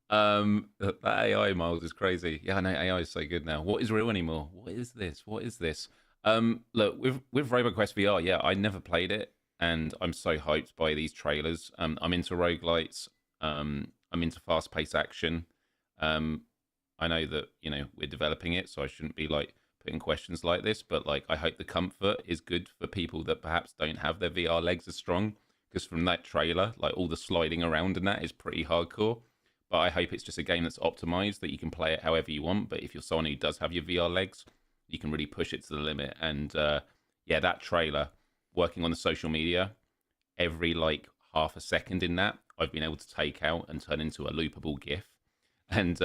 That AI, Miles, is crazy. Yeah, I know AI is so good now. What is real anymore? What is this? What is this? Look, with Roboquest VR, yeah, I never played it. And I'm so hyped by these trailers. I'm into roguelites. I'm into fast-paced action. I know that, you know, we're developing it, so I shouldn't be like putting questions like this, but like I hope the comfort is good for people that perhaps don't have their VR legs as strong, because from that trailer, like all the sliding around and that is pretty hardcore. But I hope it's just a game that's optimized, that you can play it however you want, but if you're someone who does have your VR legs, you can really push it to the limit. And yeah, that trailer, working on the social media, every like half a second in that, I've been able to take out and turn into a loopable GIF. And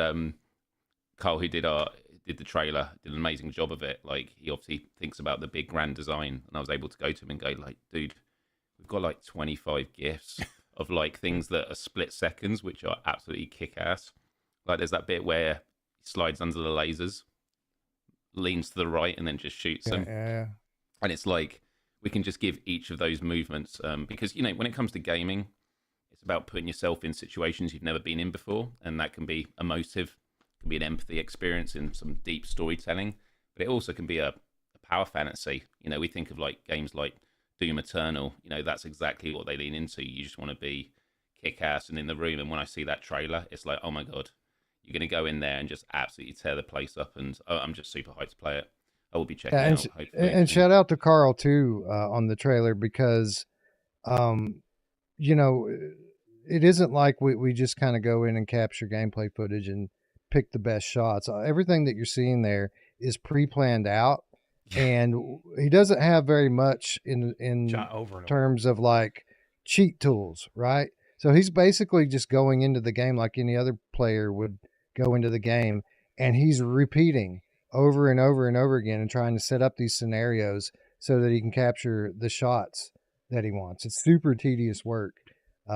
Carl, who did the trailer, did an amazing job of it. Like, he obviously thinks about the big grand design, and I was able to go to him and go like, dude, we've got like 25 GIFs of like things that are split seconds, which are absolutely kick-ass. Like, there's that bit where he slides under the lasers, leans to the right, and then just shoots them. Yeah. And it's like, we can just give each of those movements, because, you know, when it comes to gaming, it's about putting yourself in situations you've never been in before, and that can be emotive, can be an empathy experience in some deep storytelling, but it also can be a power fantasy. You know, we think of like games like Doom Eternal, you know, that's exactly what they lean into. You just want to be kick-ass and in the room, and when I see that trailer, it's like, oh my god, you're going to go in there and just absolutely tear the place up, and I'm just super hyped to play it. I will be checking it out. And shout out to Carl too on the trailer, because you know, it isn't like we just kind of go in and capture gameplay footage and pick the best shots. Everything that you're seeing there is pre-planned out, and he doesn't have very much in terms of like cheat tools, right? So he's basically just going into the game like any other player would go into the game, and he's repeating over and over and over again and trying to set up these scenarios so that he can capture the shots that he wants. It's super tedious work.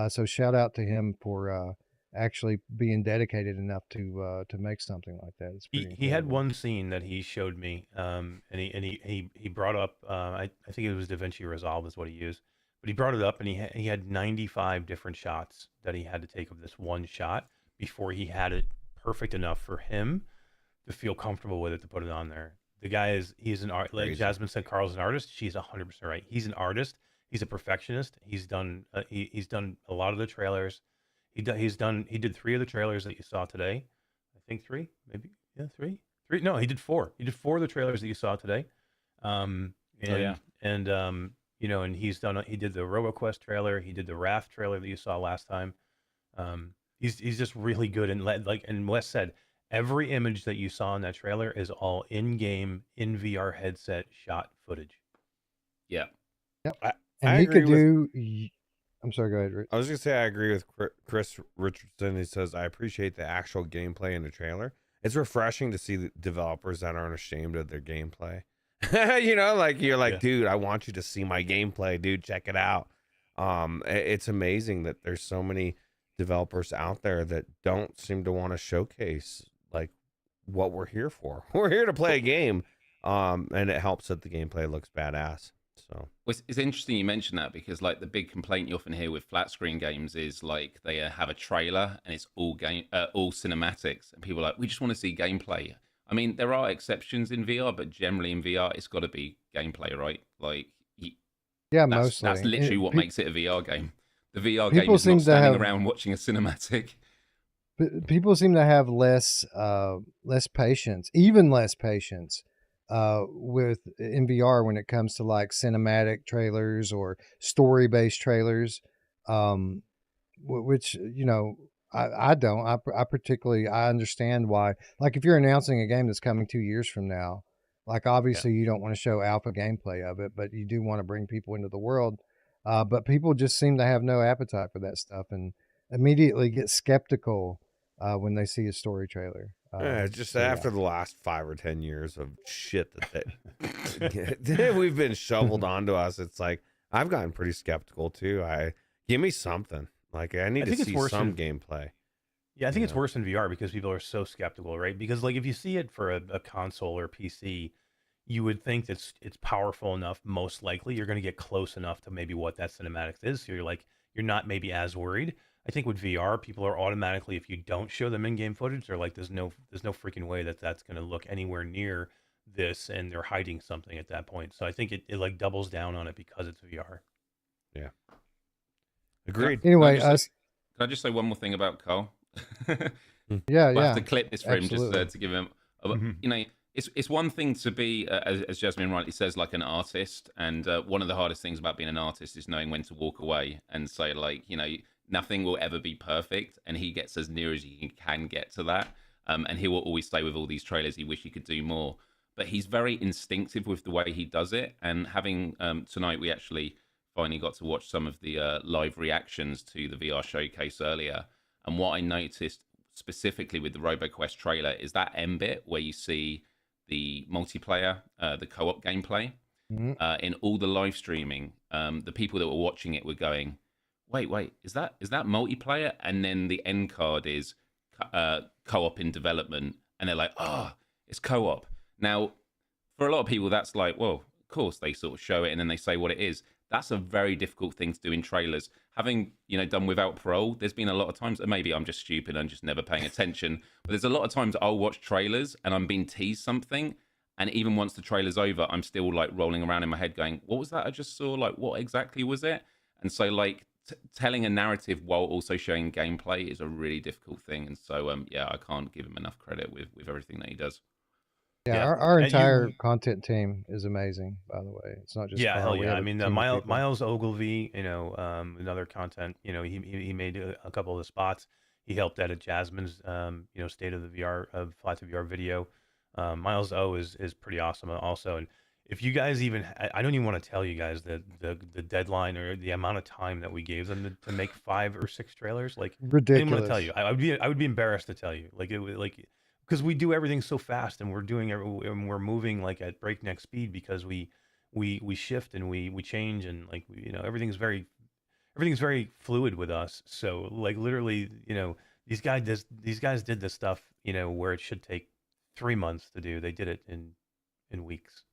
So shout out to him for actually being dedicated enough to make something like that. It's pretty he had one scene that he showed me, and he brought up, I think it was DaVinci Resolve is what he used, but he brought it up, and he had 95 different shots that he had to take of this one shot before he had it perfect enough for him to feel comfortable with it to put it on there. The guy he's an art, like Jasmine said, Carl's an artist. She's 100% right. He's an artist. He's a perfectionist. He's done he's done a lot of the trailers. He did 3 of the trailers that you saw today. I think 3, maybe. Yeah, 3. No, he did 4. He did 4 of the trailers that you saw today. And you know, and he did the Roboquest trailer. He did the Raft trailer that you saw last time. He's just really good. And like, and Wes said, every image that you saw in that trailer is all in-game, in VR headset shot footage. Yeah. Yep. And he could do... I'm sorry, go ahead, Rich. I was going to say I agree with Chris Richardson. He says, I appreciate the actual gameplay in the trailer. It's refreshing to see the developers that aren't ashamed of their gameplay You know, like you're like, Yeah. dude, I want you to see my gameplay, dude. Check it out. It's amazing that there's so many developers out there that don't seem to want to showcase like what we're here for. We're here to play a game, and it helps that the gameplay looks badass. So It's interesting you mention that, because like the big complaint you often hear with flat screen games is like they have a trailer and it's all cinematics, and people are like, we just want to see gameplay. I mean, there are exceptions in VR, but generally in VR, it's got to be gameplay, right? Like, Yeah, that's mostly. literally what makes it a VR game. The VR People game is seem not to standing have- around watching a cinematic. People seem to have less patience, even less patience with in VR when it comes to like cinematic trailers or story based trailers, which I don't. I particularly I understand why. Like if you're announcing a game that's coming 2 years from now, like obviously you don't want to show alpha gameplay of it, but you do want to bring people into the world. But people just seem to have no appetite for that stuff and immediately get skeptical when they see a story trailer. just so, yeah. after the last 5 or 10 years of shit that we've been shoveled onto us, it's like I've gotten pretty skeptical too. Give me something. Like I need to see some gameplay. Yeah, I think it's worse in VR because people are so skeptical, right? Because like if you see it for a console or PC, you would think that it's powerful enough. Most likely, you're going to get close enough to maybe what that cinematics is. So you're not maybe as worried. I think with VR, people are automatically, if you don't show them in-game footage, they're like, there's no freaking way that's going to look anywhere near this, and they're hiding something at that point. So I think it like doubles down on it because it's VR. Yeah. Agreed. Anyway, Can I just say one more thing about Carl? Yeah, We'll have to clip this for him absolutely. just to give him. You know, it's one thing to be, as Jasmine rightly says, like an artist, and one of the hardest things about being an artist is knowing when to walk away and say, like, nothing will ever be perfect, and he gets as near as he can get to that. And he will always say with all these trailers, he wish he could do more. But he's very instinctive with the way he does it. And having tonight, we actually finally got to watch some of the live reactions to the VR showcase earlier. And what I noticed specifically with the Roboquest trailer is that end bit where you see the multiplayer, the co-op gameplay. In all the live streaming, the people that were watching it were going, wait, is that multiplayer? And then the end card is co-op in development, and they're like, it's co-op. Now, for a lot of people, that's like, well, of course they sort of show it and then they say what it is. That's a very difficult thing to do in trailers. Having done Without Parole, there's been a lot of times, and maybe I'm just stupid and just never paying attention, but there's a lot of times I'll watch trailers and I'm being teased something, and even once the trailer's over, I'm still like rolling around in my head going, what was that I just saw? Like, what exactly was it? And so like telling a narrative while also showing gameplay is a really difficult thing. And so I can't give him enough credit with everything that he does. Yeah, our entire content team is amazing, by the way. It's not just hell yeah. I mean, Miles people. Ogilvy, another content, he made a couple of the spots. He helped edit Jasmine's, State of the VR of Flat2VR video. Miles O is pretty awesome also. And if you guys I don't even want to tell you guys the deadline or the amount of time that we gave them to make 5 or 6 trailers. Like, Ridiculous. I didn't want to tell you. I would be embarrassed to tell you. Like, it was like, because we do everything so fast, and we're moving like at breakneck speed because we shift and we change, and like everything's very fluid with us. So like literally, these guys did this stuff where it should take 3 months to do. They did it in weeks.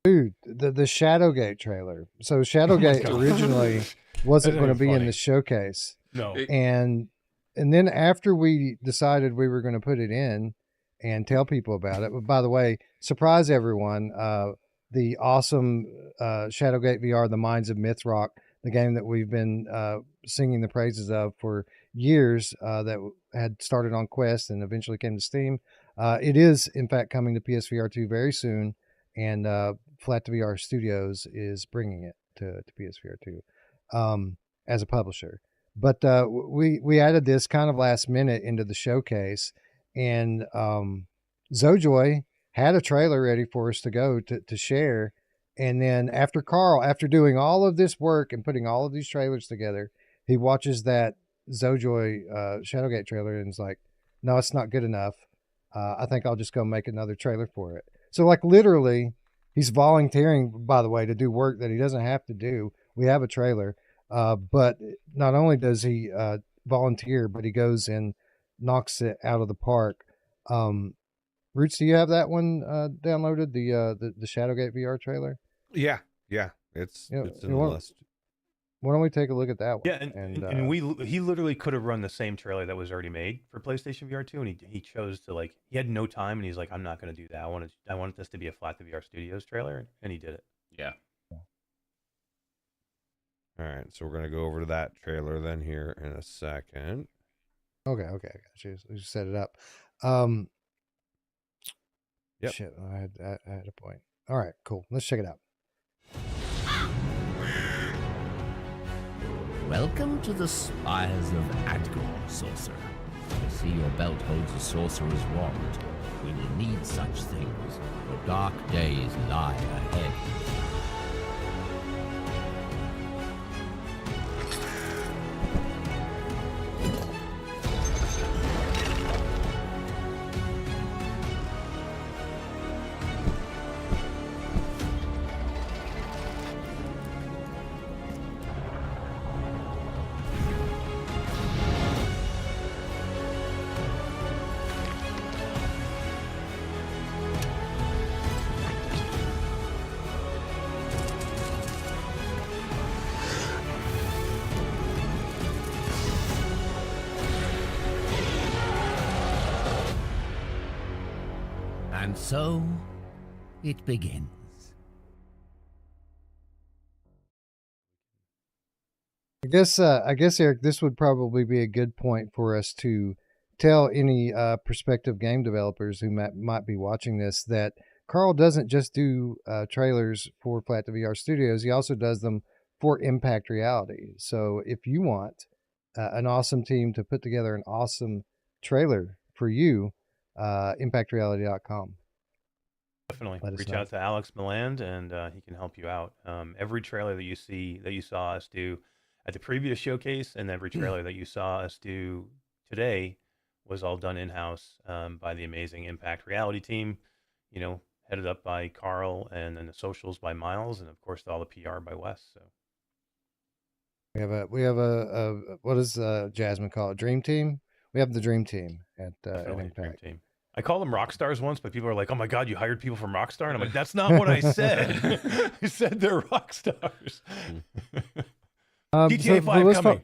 Dude, the Shadowgate trailer. So Shadowgate originally wasn't going to be in the showcase. No. And then after we decided we were going to put it in and tell people about it. But by the way, surprise everyone, the awesome Shadowgate VR, The Minds of Mythrok, the game that we've been singing the praises of for years, that had started on Quest and eventually came to Steam. It is, in fact, coming to PSVR 2 very soon, and Flat2VR Studios is bringing it to PSVR 2 as a publisher. But we added this kind of last minute into the showcase, and Zojoy had a trailer ready for us to go to share. And then after doing all of this work and putting all of these trailers together, he watches that Zojoy Shadowgate trailer and is like, no, it's not good enough. I think I'll just go make another trailer for it. So like literally He's volunteering, by the way, to do work that he doesn't have to do. We have a trailer, but not only does he volunteer, but he goes and knocks it out of the park. Roots, do you have that one downloaded? The Shadowgate VR trailer? Yeah, it's in the list. Why don't we take a look at that one? Yeah, and he literally could have run the same trailer that was already made for PlayStation VR 2, and he chose to, like, he had no time, and he's like, I'm not going to do that. I wanted this to be a Flat2VR Studios trailer, and he did it. Yeah. All right, so we're gonna go over to that trailer then here in a second. Okay, I got you. We just set it up. Yep. Shit, I had a point. All right, cool. Let's check it out. Welcome to the spires of Adgor, sorcerer. I see your belt holds a sorcerer's wand. We will need such things, for dark days lie ahead. And so, it begins. I guess, Eric, this would probably be a good point for us to tell any prospective game developers who might be watching this that Carl doesn't just do trailers for Flat2VR Studios. He also does them for Impact Reality. So if you want an awesome team to put together an awesome trailer for you, impactreality.com. Definitely reach out to Alex Milland, and he can help you out. Every trailer that you saw us do at the previous showcase, and every trailer that you saw us do today was all done in-house by the amazing Impact Reality team, headed up by Carl, and then the socials by Miles, and of course all the PR by Wes. So we have a what does Jasmine call it? Dream team? We have the dream team at Impact. Dream team. I called them rock stars once, but people are like, "Oh my god, you hired people from Rockstar?" And I'm like, "That's not what I said. I said they're rock stars." GTA 5 coming.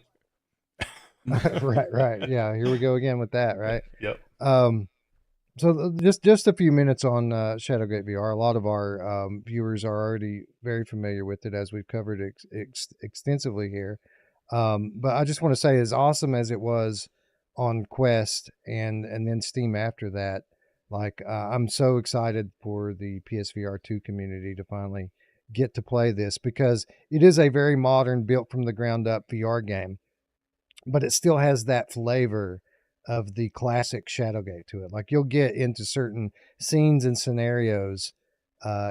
Right. Yeah, here we go again with that, right? Yep. So just a few minutes on Shadowgate VR. A lot of our viewers are already very familiar with it, as we've covered extensively here. But I just want to say, as awesome as it was on Quest and then Steam after that, like I'm so excited for the PSVR 2 community to finally get to play this, because it is a very modern, built from the ground up VR game, but it still has that flavor of the classic Shadowgate to it. Like, you'll get into certain scenes and scenarios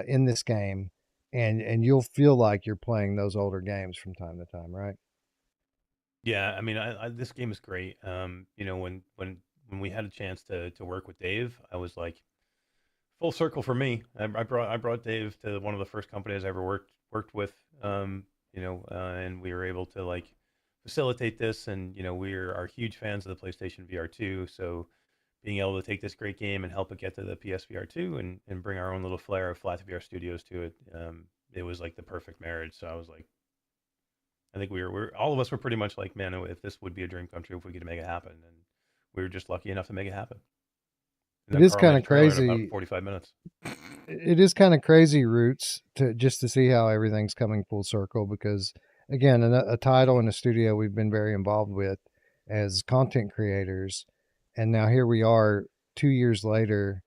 in this game, and you'll feel like you're playing those older games from time to time, right? Yeah, I mean, this game is great. When we had a chance to work with Dave, I was like, full circle for me. I brought Dave to one of the first companies I ever worked with, and we were able to, like, facilitate this, and we are huge fans of the PlayStation VR 2, so being able to take this great game and help it get to the PSVR 2 and bring our own little flair of Flat2VR Studios to it, it was like the perfect marriage. So I was like, I think we're all of us were pretty much like, man, if this would be a dream come true if we could make it happen, and we were just lucky enough to make it happen. It is kind of crazy. About 45 minutes. It is kind of crazy, Roots, to see how everything's coming full circle, because again, a title and a studio we've been very involved with as content creators, and now here we are 2 years later.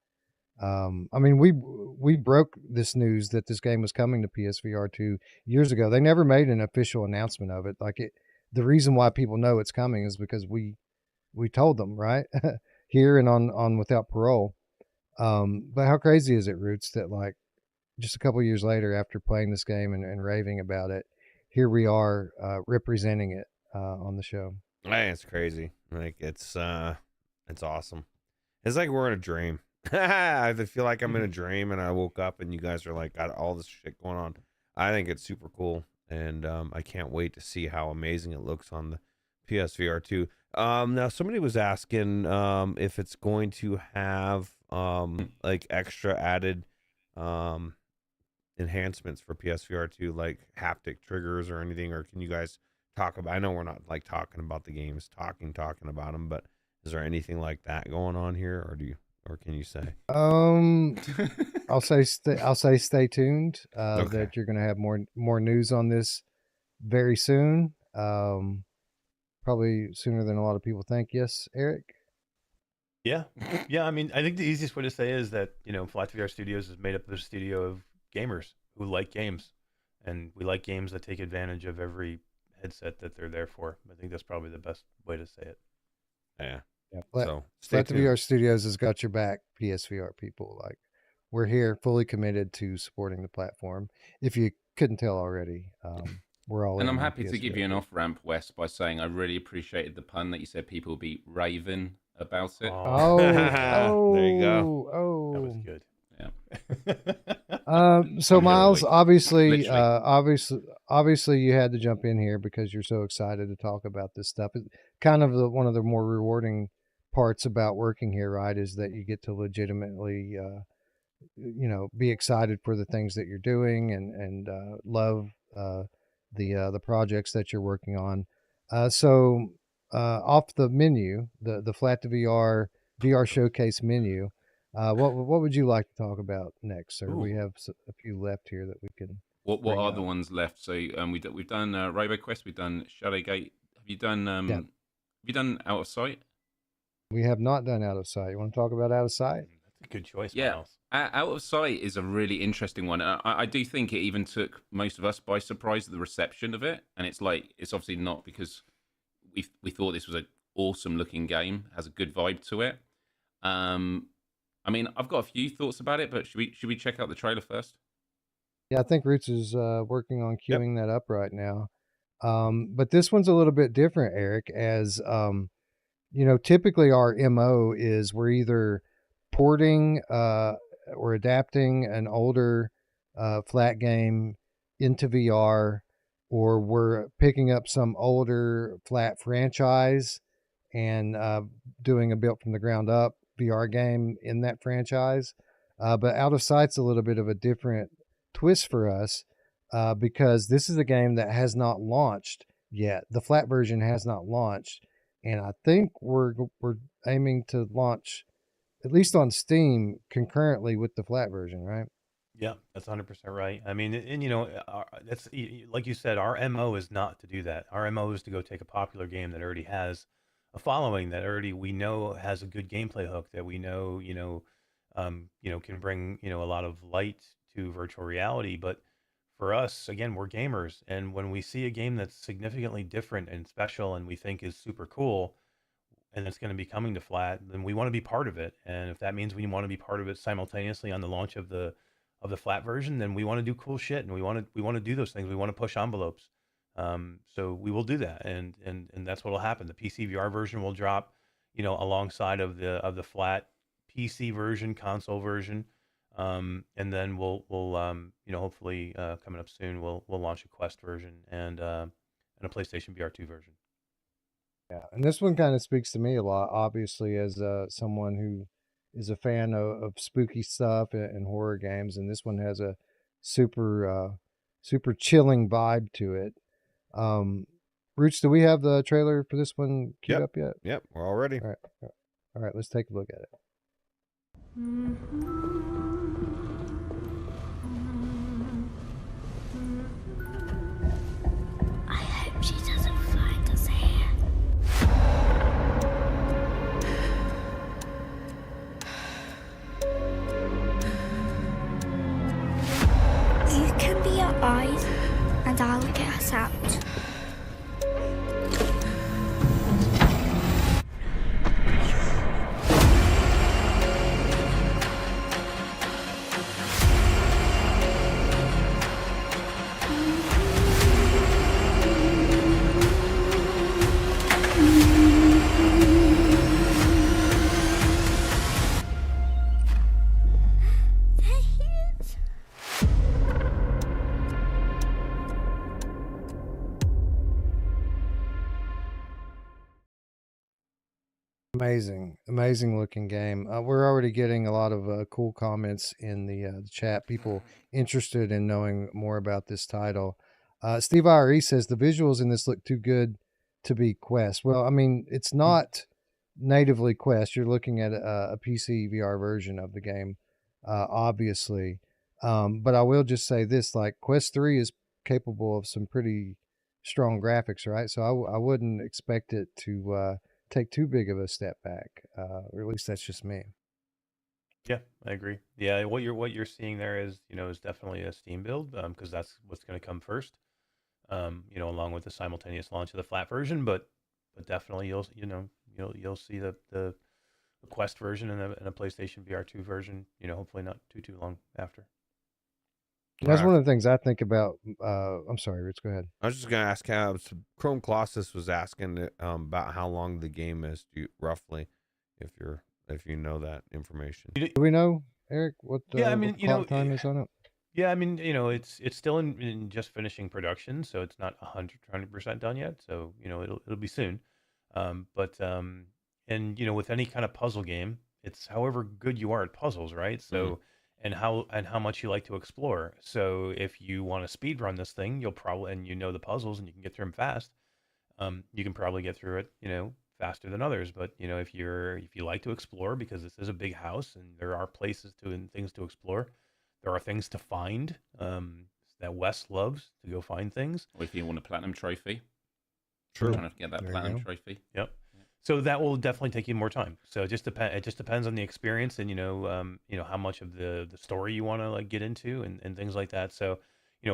I mean, we broke this news that this game was coming to PSVR 2 years ago. They never made an official announcement of it. Like, the reason why people know it's coming is because we told them, right? Here and on Without Parole. But how crazy is it, Roots, that like just a couple years later, after playing this game and raving about it, here we are representing it on the show. Man, it's crazy. Like, it's awesome. It's like we're in a dream. I feel like I'm in a dream and I woke up and you guys are like got all this shit going on. I think it's super cool, and I can't wait to see how amazing it looks on the PSVR 2. Now somebody was asking if it's going to have like extra added enhancements for PSVR 2, like haptic triggers or anything, or can you guys talk about? I know we're not like talking about the games, talking about them, but is there anything like that going on here, or can you say? I'll say stay tuned. Okay. That you're going to have more news on this very soon. Probably sooner than a lot of people think. Yes, Eric. Yeah. I mean, I think the easiest way to say is that, Flat2VR Studios is made up of a studio of gamers who like games, and we like games that take advantage of every headset that they're there for. I think that's probably the best way to say it. Yeah. So stay tuned. Flat2VR Studios has got your back, PSVR people. Like, we're here fully committed to supporting the platform. If you couldn't tell already, we're all in. And I'm on happy to give PSVR. you an off ramp, Wes, by saying I really appreciated the pun that you said people will be raving about it. Oh, There you go. Oh, That was good. Yeah. So Miles, Literally. obviously, you had to jump in here because you're so excited to talk about this stuff. It's kind of one of the more rewarding parts about working here, right? Is that you get to legitimately, be excited for the things that you're doing and love the projects that you're working on. So off the menu, the Flat2VR VR showcase menu. What would you like to talk about next, sir? Ooh. We have a few left here that we can. What bring are up. the ones left? So we've done Roboquest, we've done Shadowgate. Have you done Have you done Out of Sight? We have not done Out of Sight. You want to talk about Out of Sight? That's a good choice, Yeah. Miles. Out of Sight is a really interesting one. I do think it even took most of us by surprise, the reception of it. And it's obviously not because we thought this was an awesome looking game, has a good vibe to it. I mean, I've got a few thoughts about it, but should we check out the trailer first? Yeah, I think Ruuts is working on queuing that up right now. But this one's a little bit different, Eric, as typically our MO is we're either porting or adapting an older flat game into VR, or we're picking up some older flat franchise and doing a built from the ground up VR game in that franchise. But Out of Sight's a little bit of a different twist for us because this is a game that has not launched yet. The flat version has not launched, and I think we're aiming to launch at least on Steam concurrently with the flat version, right? Yeah, that's 100% right. I mean, and that's like you said, our MO is not to do that. Our MO is to go take a popular game that already has a following, that already we know has a good gameplay hook, that we know, can bring, a lot of light to virtual reality. But for us, again, we're gamers, and when we see a game that's significantly different and special and we think is super cool, and it's going to be coming to flat, then we want to be part of it. And if that means we want to be part of it simultaneously on the launch of the flat version, then we want to do cool shit, and we want to do those things. We want to push envelopes. So we will do that, and that's what will happen. The PC VR version will drop, alongside of the flat PC version, console version, and then we'll hopefully coming up soon we'll launch a Quest version and a PlayStation VR 2 version. Yeah, and this one kind of speaks to me a lot, obviously, as someone who is a fan of spooky stuff and horror games, and this one has a super chilling vibe to it. Ruuts, do we have the trailer for this one queued up yet? Yep, we're all ready. All right, let's take a look at it. I hope she doesn't find us here. You can be our eyes, and I'll get us out. amazing looking game. We're already getting a lot of cool comments in the chat. People interested in knowing more about this title. Steve IRE says the visuals in this look too good to be Quest. Well, I mean, it's not natively Quest. You're looking at a PC VR version of the game, obviously. But I will just say this: like Quest 3 is capable of some pretty strong graphics, right? So I wouldn't expect it to take too big of a step back, or at least that's just me. Yeah, I agree. Yeah, what you're seeing there is is definitely a Steam build, because that's what's going to come first. Along with the simultaneous launch of the flat version, but definitely you'll see the Quest version and a PlayStation VR 2 version. Hopefully not too long after. That's one of the things I think about. I'm sorry, Rich, go ahead. I was just gonna ask how Chrome Colossus was asking about how long the game is, roughly, if you know that information. Do we know, Eric, what the clock time is on it? Yeah, I mean, it's still in just finishing production, so it's not 100% done yet. So it'll be soon. And with any kind of puzzle game, it's however good you are at puzzles, right? So and how much you like to explore. So if you want to speed run this thing, you'll probably the puzzles and you can get through them fast. You can probably get through it, faster than others. But if you like to explore, because this is a big house and there are places and things to explore. There are things to find that Wes loves to go find things. Or if you want a platinum trophy. True. Trying to get that platinum trophy. Yep. So that will definitely take you more time. So it just depends on the experience and how much of the story you want to like get into and things like that. So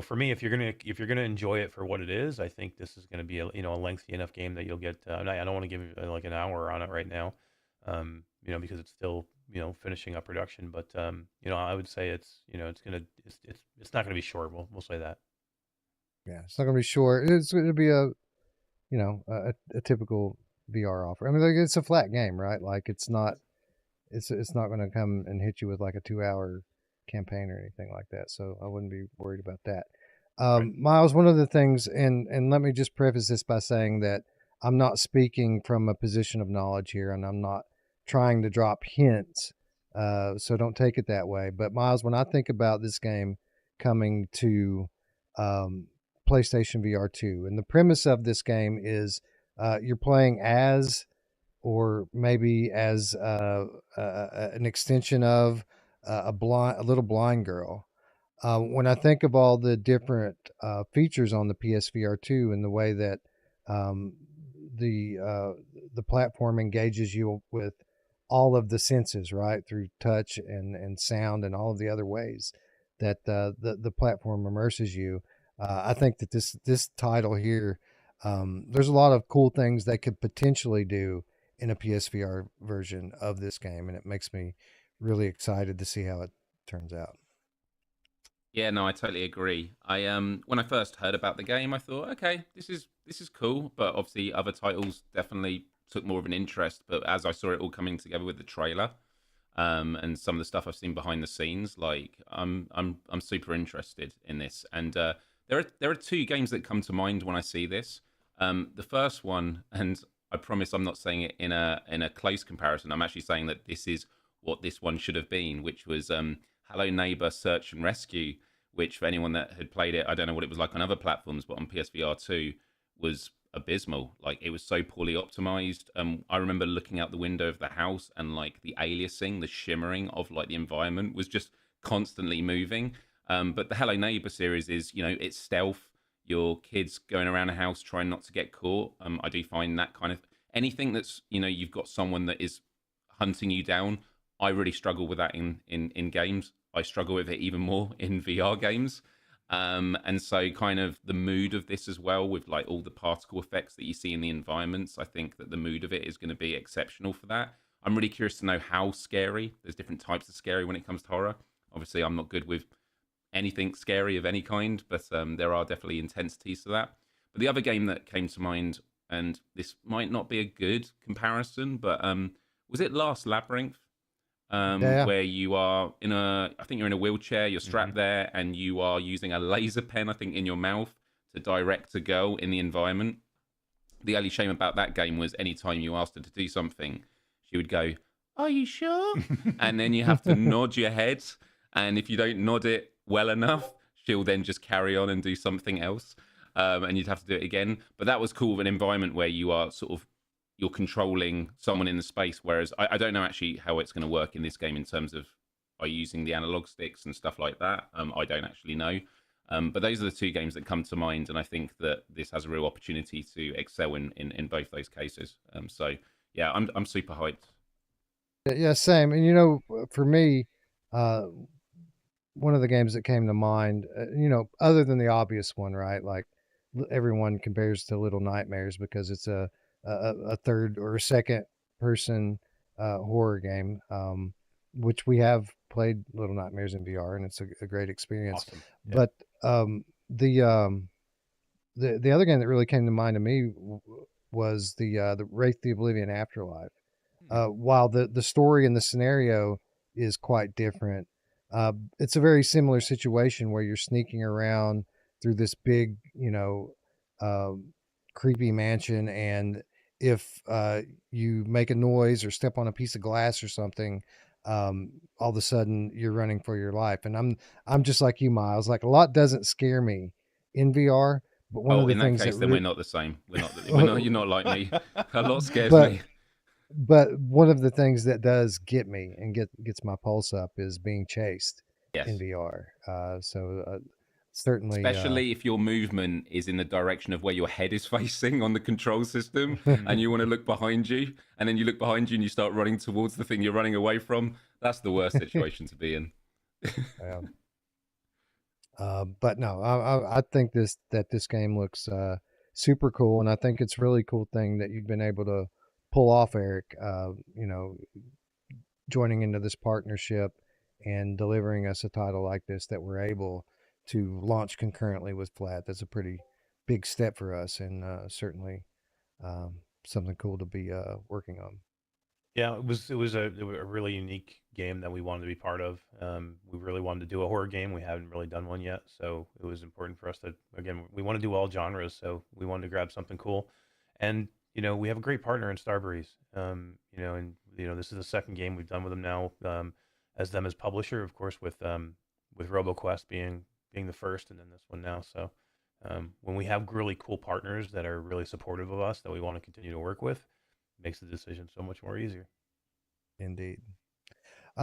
for me, if you're gonna enjoy it for what it is, I think this is gonna be a lengthy enough game that you'll get. I don't want to give you like an hour on it right now, because it's still finishing up production. But I would say it's not gonna be short. We'll say that. Yeah, it's not gonna be short. It's gonna be a typical VR offer. I mean, like, it's a flat game, right? Like it's not going to come and hit you with like a 2-hour campaign or anything like that. So I wouldn't be worried about that. Right. Miles, one of the things, and let me just preface this by saying that I'm not speaking from a position of knowledge here, and I'm not trying to drop hints. So don't take it that way. But Miles, when I think about this game coming to PlayStation VR 2, and the premise of this game is you're playing as, or maybe as an extension of a little blind girl. When I think of all the different features on the PSVR 2 and the way that the platform engages you with all of the senses, right, through touch and sound and all of the other ways that the platform immerses you, I think that this title here. There's a lot of cool things they could potentially do in a PSVR version of this game, and it makes me really excited to see how it turns out. Yeah, no, I totally agree. I when I first heard about the game, I thought, okay, this is cool, but obviously other titles definitely took more of an interest. But as I saw it all coming together with the trailer, and some of the stuff I've seen behind the scenes, like I'm super interested in this. And there are two games that come to mind when I see this. The first one, and I promise I'm not saying it in a close comparison. I'm actually saying that this is what this one should have been, which was Hello Neighbor Search and Rescue, which for anyone that had played it, I don't know what it was like on other platforms, but on PSVR 2 was abysmal. Like, it was so poorly optimized. I remember looking out the window of the house and like the aliasing, the shimmering of like the environment was just constantly moving. But the Hello Neighbor series is, it's stealth. Your kids going around a house trying not to get caught. I do find that kind of anything that's, you've got someone that is hunting you down. I really struggle with that in games. I struggle with it even more in VR games. And so kind of the mood of this as well, with like all the particle effects that you see in the environments, I think that the mood of it is going to be exceptional for that. I'm really curious to know how scary. There's different types of scary when it comes to horror. Obviously, I'm not good with anything scary of any kind, but there are definitely intensities to that. But the other game that came to mind, and this might not be a good comparison, but was it Last Labyrinth? Where you are I think you're in a wheelchair, you're strapped there, and you are using a laser pen, I think, in your mouth to direct a girl in the environment. The only shame about that game was anytime you asked her to do something, she would go, "Are you sure?" And then you have to nod your head, and if you don't nod it well enough, she'll then just carry on and do something else, and you'd have to do it again. But that was cool, of an environment where you are you're controlling someone in the space. Whereas I don't know actually how it's going to work in this game in terms of are you using the analog sticks and stuff like that. I don't actually know. But those are the two games that come to mind, and I think that this has a real opportunity to excel in both those cases. So yeah, I'm super hyped. Yeah, same. And you know, for me, one of the games that came to mind, you know, other than the obvious one, right? Like everyone compares to Little Nightmares because it's a third or a second person horror game, which we have played Little Nightmares in VR, and it's a great experience. Awesome. Yeah. But the other game that really came to mind to me was the Wraith the Oblivion Afterlife. While the story and the scenario is quite different, it's a very similar situation where you're sneaking around through this big, you know, creepy mansion, and if you make a noise or step on a piece of glass or something, all of a sudden you're running for your life. And I'm just like you, Miles. Like, a lot doesn't scare me in VR, but one of the in that things case, that then we're not the same. We're not. You're not like me. A lot scares me. But one of the things that does get me and gets my pulse up is being chased in VR. Certainly, especially if your movement is in the direction of where your head is facing on the control system, and you want to look behind you, and then you look behind you and you start running towards the thing you're running away from. That's the worst situation to be in. But no, I think this game looks super cool, and I think it's really cool thing that you've been able to pull off, Eric. You know, joining into this partnership and delivering us a title like this that we're able to launch concurrently with Flat. That's a pretty big step for us, and certainly something cool to be working on. Yeah, it was a really unique game that we wanted to be part of. We really wanted to do a horror game. We haven't really done one yet, so it was important for us to, again, we want to do all genres, so we wanted to grab something cool. And you know, we have a great partner in Starbreeze. You know, and you know, this is the second game we've done with them now, as them as publisher, of course, with Roboquest being the first, and then this one now. So when we have really cool partners that are really supportive of us, that we want to continue to work with, it makes the decision so much more easier. Indeed.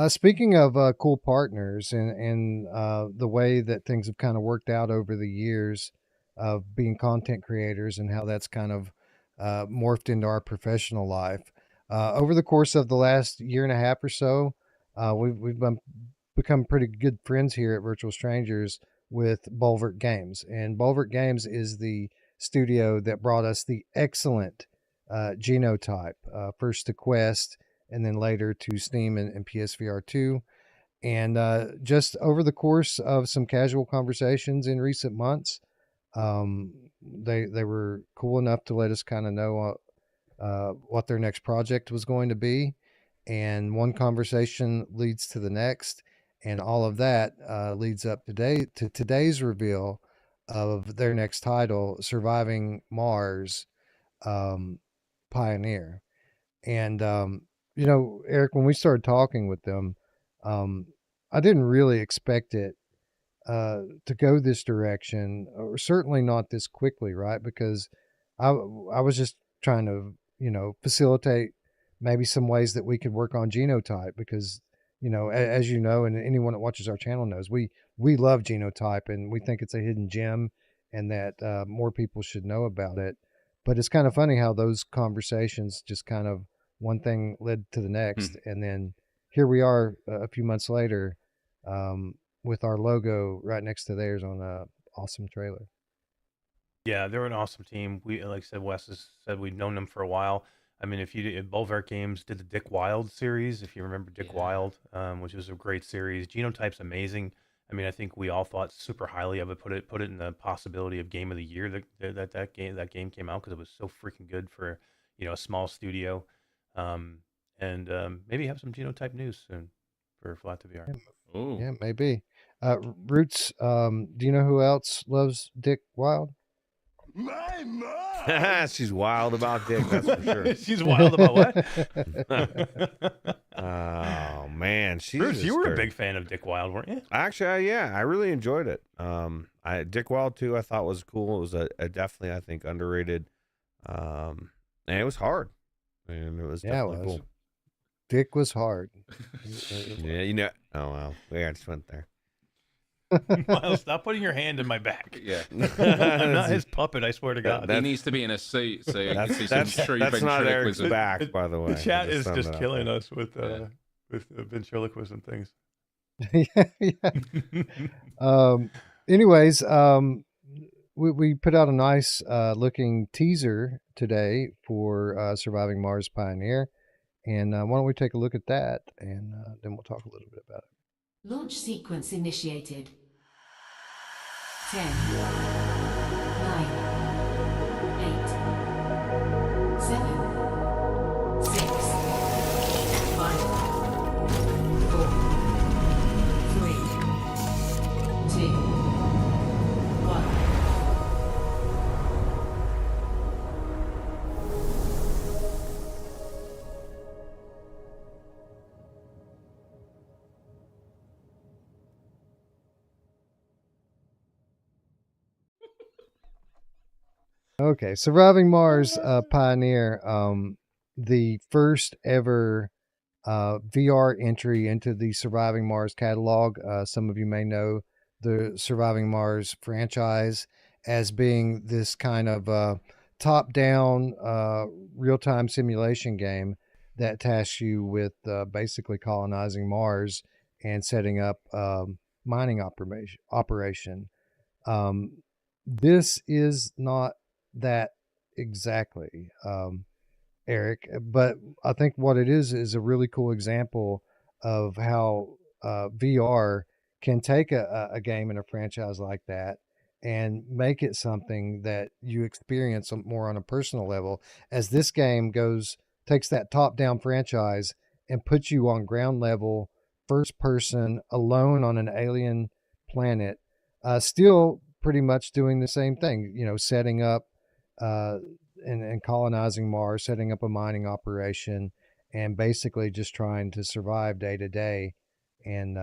Speaking of cool partners and the way that things have kind of worked out over the years of being content creators and how that's kind of morphed into our professional life. Over the course of the last year and a half or so, we've become pretty good friends here at Virtual Strangers with Bulwark Games. And Bulwark Games is the studio that brought us the excellent Genotype, first to Quest and then later to Steam and PSVR 2. And just over the course of some casual conversations in recent months, they were cool enough to let us kind of know what their next project was going to be. And one conversation leads to the next. And all of that leads up to today's reveal of their next title, Surviving Mars Pioneer. And, you know, Eric, when we started talking with them, I didn't really expect it to go this direction, or certainly not this quickly, right? Because I was just trying to, you know, facilitate maybe some ways that we could work on Genotype, because, you know, as you know, and anyone that watches our channel knows, we love Genotype, and we think it's a hidden gem, and that more people should know about it. But it's kind of funny how those conversations just kind of one thing led to the next, and then here we are a few months later, with our logo right next to theirs on a awesome trailer. Yeah, they're an awesome team. We, like I said, Wes has said we've known them for a while. I mean, if Bulwark Games did the Dick Wilde series, if you remember Dick Wilde, which was a great series. Genotype's amazing. I mean, I think we all thought super highly of it. Put it in the possibility of Game of the Year that game came out, because it was so freaking good for, you know, a small studio. And maybe have some Genotype news soon for Flat2VR. Oh yeah, maybe. Ruuts, do you know who else loves Dick Wilde? My mom! She's wild about dick, that's for sure. She's wild about what? Oh man, she's Bruce, just you were a dirty. big fan of Dick Wilde, weren't you? Actually, yeah, I really enjoyed it. Dick Wild 2 I thought was cool. It was a definitely, I think, underrated. And it was hard. And it was definitely cool. Dick was hard. Yeah, you know. Oh wow, I just went there. Miles, stop putting your hand in my back. Yeah. I'm not his puppet, I swear to God. He needs to be in a suit so you can see some true that's not Eric's ventriloquism. back, by the way. The chat is sum just it up. killing us with ventriloquism things. yeah. Anyways, we put out a nice looking teaser today for Surviving Mars Pioneer. And why don't we take a look at that, and then we'll talk a little bit about it. Launch sequence initiated. 10, 9, 8, 7, 6, 5, 4, 3, 2, 1. Okay, Surviving Mars Pioneer, the first ever VR entry into the Surviving Mars catalog. Some of you may know the Surviving Mars franchise as being this kind of top-down real-time simulation game that tasks you with basically colonizing Mars and setting up mining operation. This is not that exactly, Eric, but I think what it is a really cool example of how VR can take a game in a franchise like that and make it something that you experience more on a personal level, as this game takes that top-down franchise and puts you on ground level, first person, alone on an alien planet, still pretty much doing the same thing, setting up and colonizing Mars, setting up a mining operation, and basically just trying to survive day to day and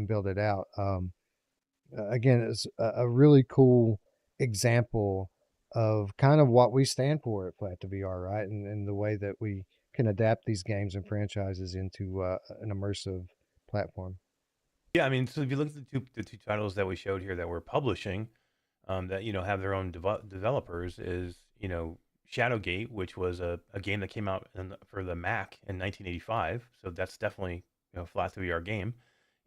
build it out. Again, it's a really cool example of kind of what we stand for at Flat2VR, right? And the way that we can adapt these games and franchises into an immersive platform. Yeah, I mean, so if you look at the two titles that we showed here that we're publishing, that have their own developers, is Shadowgate, which was a game that came out for the Mac in 1985. So that's definitely Flat2VR game.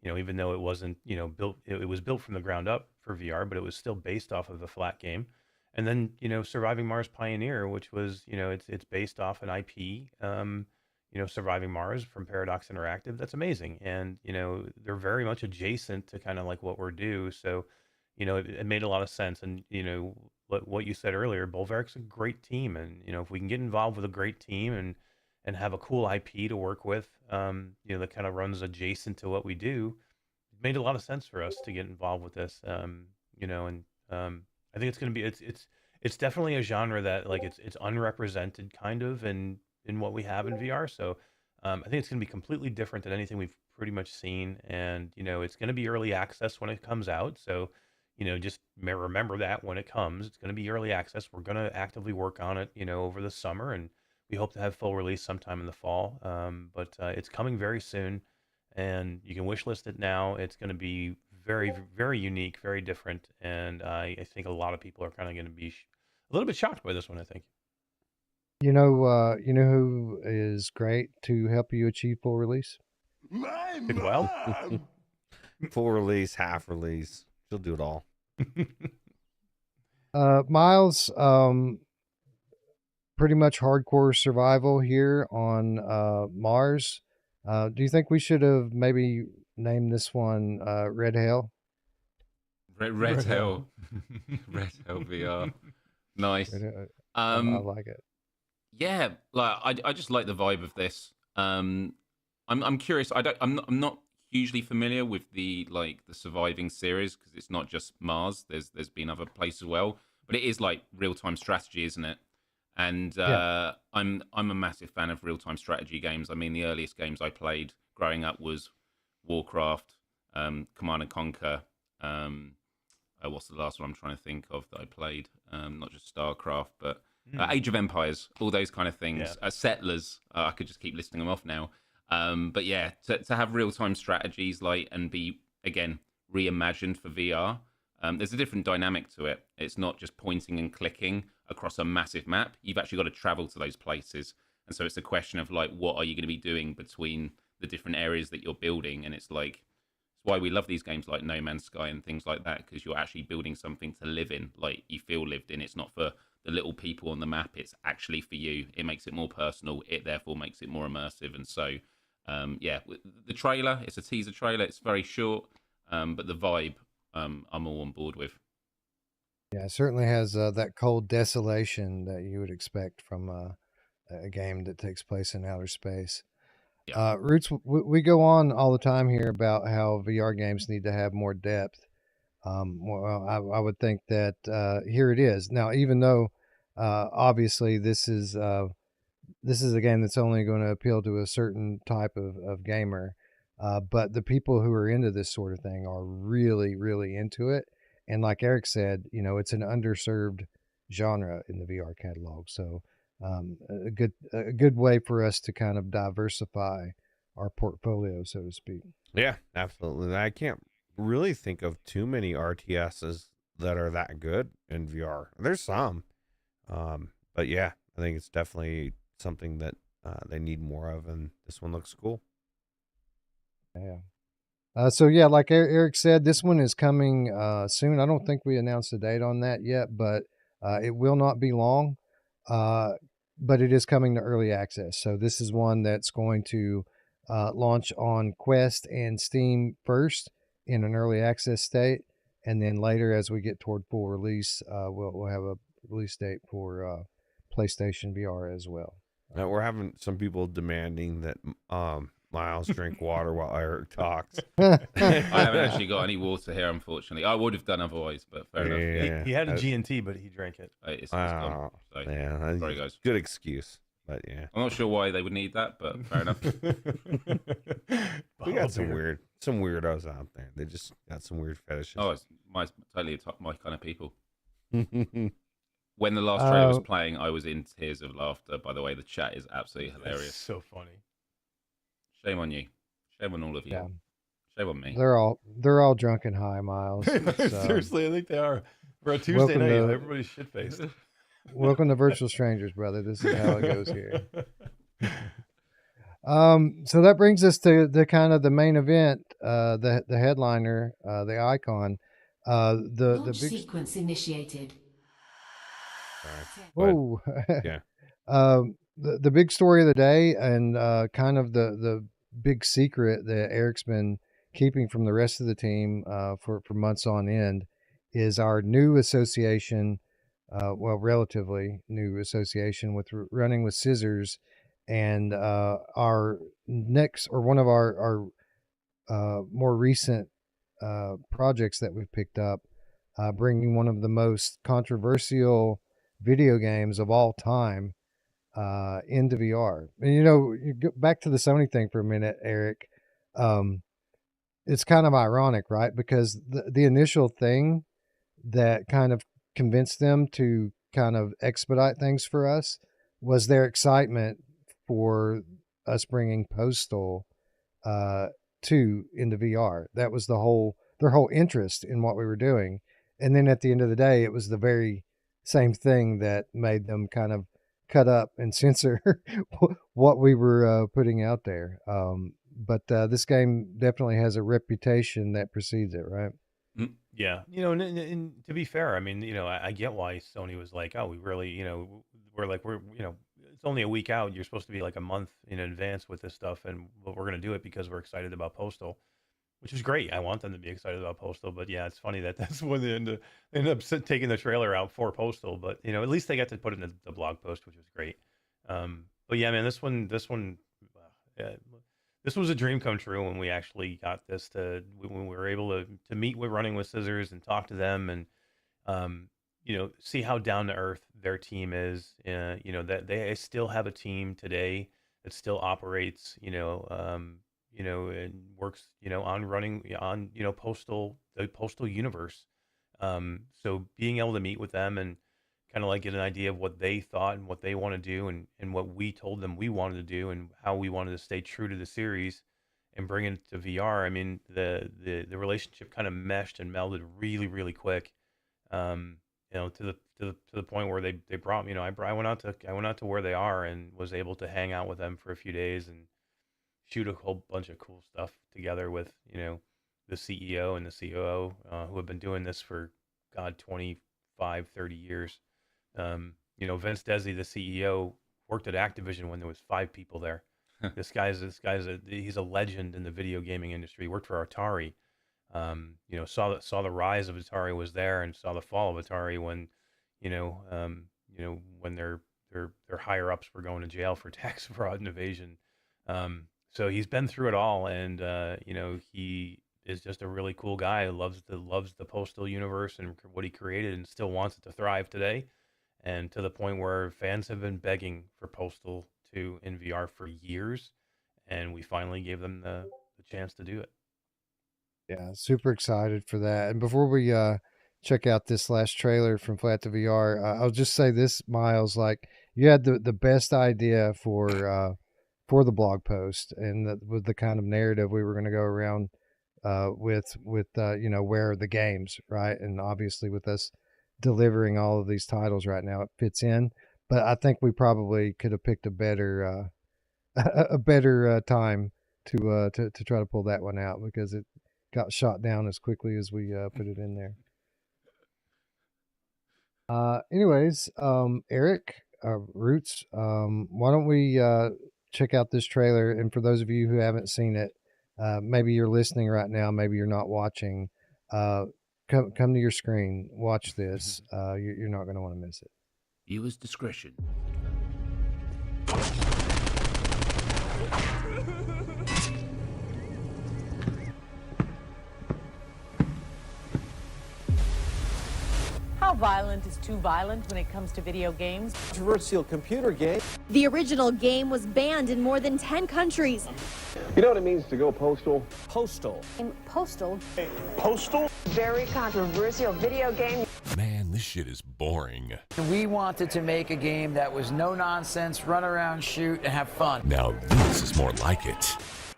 Even though it wasn't built, it was built from the ground up for VR, but it was still based off of a flat game. And then Surviving Mars Pioneer, which was it's based off an IP. Surviving Mars from Paradox Interactive. That's amazing, and they're very much adjacent to kind of like what we're due. So it made a lot of sense. And what you said earlier, Bolveric's a great team, and if we can get involved with a great team and have a cool IP to work with, that kind of runs adjacent to what we do, it made a lot of sense for us to get involved with this. I think it's going to be it's definitely a genre that it's unrepresented kind of in what we have in VR. So I think it's going to be completely different than anything we've pretty much seen, and it's going to be early access when it comes out. So just remember that when it comes, it's going to be early access. We're going to actively work on it, over the summer, and we hope to have full release sometime in the fall. But it's coming very soon, and you can wishlist it now. It's going to be very, very unique, very different, and I think a lot of people are kind of going to be a little bit shocked by this one, I think. You know who is great to help you achieve full release? My Well, mom! Full release, half release. She'll do it all. Miles, pretty much hardcore survival here on Mars. Do you think we should have maybe named this one Red Hell? Red Hell. Red Hell VR. Nice. I like it. Yeah, I just like the vibe of this. I'm curious. I'm not hugely familiar with the Surviving series, because it's not just Mars. There's been other places as well. but it is like real-time strategy, isn't it? And I'm a massive fan of real-time strategy games. I mean, the earliest games I played growing up was Warcraft, Command and Conquer. What's the last one I'm trying to think of that I played? Not just StarCraft, but Age of Empires, all those kind of things. Settlers, I could just keep listing them off now. But yeah, to have real-time strategies and be, again, reimagined for VR, there's a different dynamic to it. It's not just pointing and clicking across a massive map. You've actually got to travel to those places. And so it's a question of what are you going to be doing between the different areas that you're building? And it's why we love these games like No Man's Sky and things like that, because you're actually building something to live in, like you feel lived in. It's not for the little people on the map. It's actually for you. It makes it more personal. It therefore makes it more immersive. And so, the trailer, it's a teaser trailer. It's very short, but the vibe, I'm all on board with. Yeah, it certainly has that cold desolation that you would expect from a game that takes place in outer space. Yeah. Roots, we go on all the time here about how VR games need to have more depth. Well, I would think that here it is. Now, even though obviously this is a game that's only going to appeal to a certain type of gamer, but the people who are into this sort of thing are really, really into it. And like Eric said, it's an underserved genre in the VR catalog. So a good way for us to kind of diversify our portfolio, so to speak. Yeah, absolutely. I can't really think of too many RTSs that are that good in VR. There's some, but yeah, I think it's definitely something that they need more of, and this one looks cool. Yeah. So yeah, like Eric said, this one is coming soon. I don't think we announced a date on that yet, but it will not be long. But it is coming to early access. So this is one that's going to launch on Quest and Steam first in an early access state, and then later, as we get toward full release, we'll have a release date for PlayStation VR as well. We're having some people demanding that Miles drink water while Eric talks. I haven't actually got any water here, unfortunately. I would have done otherwise, but fair enough. Yeah. He had a G&T, but he drank it. It's gone. So, yeah, sorry, guys. Good excuse, but yeah. I'm not sure why they would need that, but fair enough. We got some weirdos out there. They just got some weird fetishes. Oh, it's totally my kind of people. When the last trailer was playing, I was in tears of laughter. By the way, the chat is absolutely hilarious. It's so funny. Shame on you. Shame on all of you. Yeah. Shame on me. They're all drunk and high, Miles. Seriously, I think they are. For a Tuesday night, everybody's shit-faced. Welcome to Virtual Strangers, brother. This is how it goes here. So that brings us to the kind of the main event, the headliner, the icon, the big sequence initiated. Oh, yeah. The big story of the day, and kind of the big secret that Eric's been keeping from the rest of the team for months on end, is our new association, relatively new association with Running with Scissors, and our next, or one of our more recent projects that we've picked up, bringing one of the most controversial video games of all time into VR. And you go back to the Sony thing for a minute, Eric. It's kind of ironic, right? Because the initial thing that kind of convinced them to kind of expedite things for us was their excitement for us bringing POSTAL 2 into VR. That was their whole interest in what we were doing. And then at the end of the day, it was the very same thing that made them kind of cut up and censor what we were putting out there. But this game definitely has a reputation that precedes it, right? Yeah. And to be fair, I mean, I get why Sony was like, oh, we really, we're it's only a week out. You're supposed to be like a month in advance with this stuff. And we're going to do it because we're excited about POSTAL, which is great. I want them to be excited about POSTAL. But yeah, it's funny that that's when they end up taking the trailer out for POSTAL. But, at least they got to put it in the blog post, which was great. But yeah, man, this one, this was a dream come true when we actually got this when we were able to meet with Running with Scissors and talk to them. And, see how down to earth their team is. That they still have a team today that still operates, and works, on running on, the postal universe. So being able to meet with them and kind of like get an idea of what they thought and what they want to do, and what we told them we wanted to do, and how we wanted to stay true to the series and bring it to VR. I mean, the relationship kind of meshed and melded really, really quick. To the point where they brought me. I went out to where they are and was able to hang out with them for a few days and shoot a whole bunch of cool stuff together with the CEO and the COO, who have been doing this for 25, 30 years. Vince Desi, the CEO, worked at Activision when there was 5 people there. He's a legend in the video gaming industry. He worked for Atari. Saw the rise of Atari was there, and saw the fall of Atari when, when their higher ups were going to jail for tax fraud and evasion. So he's been through it all, and he is just a really cool guy who loves the postal universe and what he created, and still wants it to thrive today, and to the point where fans have been begging for Postal 2 in VR for years, and we finally gave them the chance to do it. Yeah, super excited for that. And before we check out this last trailer from Flat2VR, I'll just say this, Miles, like you had the best idea for the blog post, and with the kind of narrative we were going to go around with where are the games, right? And obviously with us delivering all of these titles right now, it fits in. But I think we probably could have picked a better time to try to pull that one out, because it got shot down as quickly as we put it in there. Anyways, Eric, Ruuts, why don't we check out this trailer? And for those of you who haven't seen it, maybe you're listening right now, maybe you're not watching, come to your screen, watch this. You're not going to want to miss it. Viewer's discretion. How violent is too violent when it comes to video games? Controversial computer game. The original game was banned in more than 10 countries. You know what it means to go postal? Postal. Postal. Postal? Very controversial video game. Man, this shit is boring. We wanted to make a game that was no nonsense, run around, shoot, and have fun. Now this is more like it.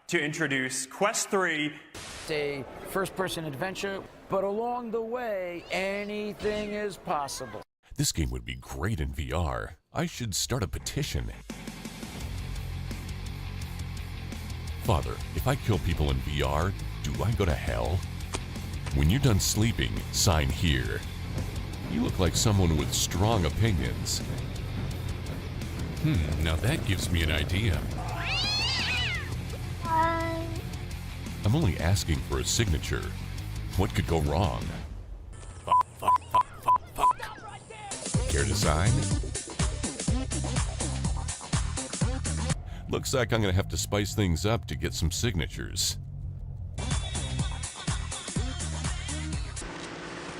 To introduce Quest 3. It's a first-person adventure, but along the way, anything is possible. This game would be great in VR. I should start a petition. Father, if I kill people in VR, do I go to hell? When you're done sleeping, sign here. You look like someone with strong opinions. Now that gives me an idea. I'm only asking for a signature. What could go wrong? Fuck. Care to sign? Looks like I'm gonna have to spice things up to get some signatures.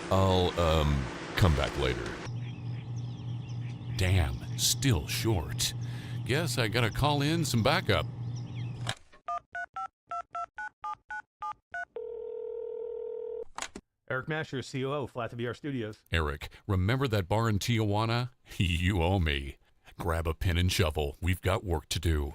I'll, come back later. Damn, still short. Guess I gotta call in some backup. Eric Masher, COO, Flat2VR Studios. Eric, remember that bar in Tijuana? You owe me. Grab a pen and shovel. We've got work to do.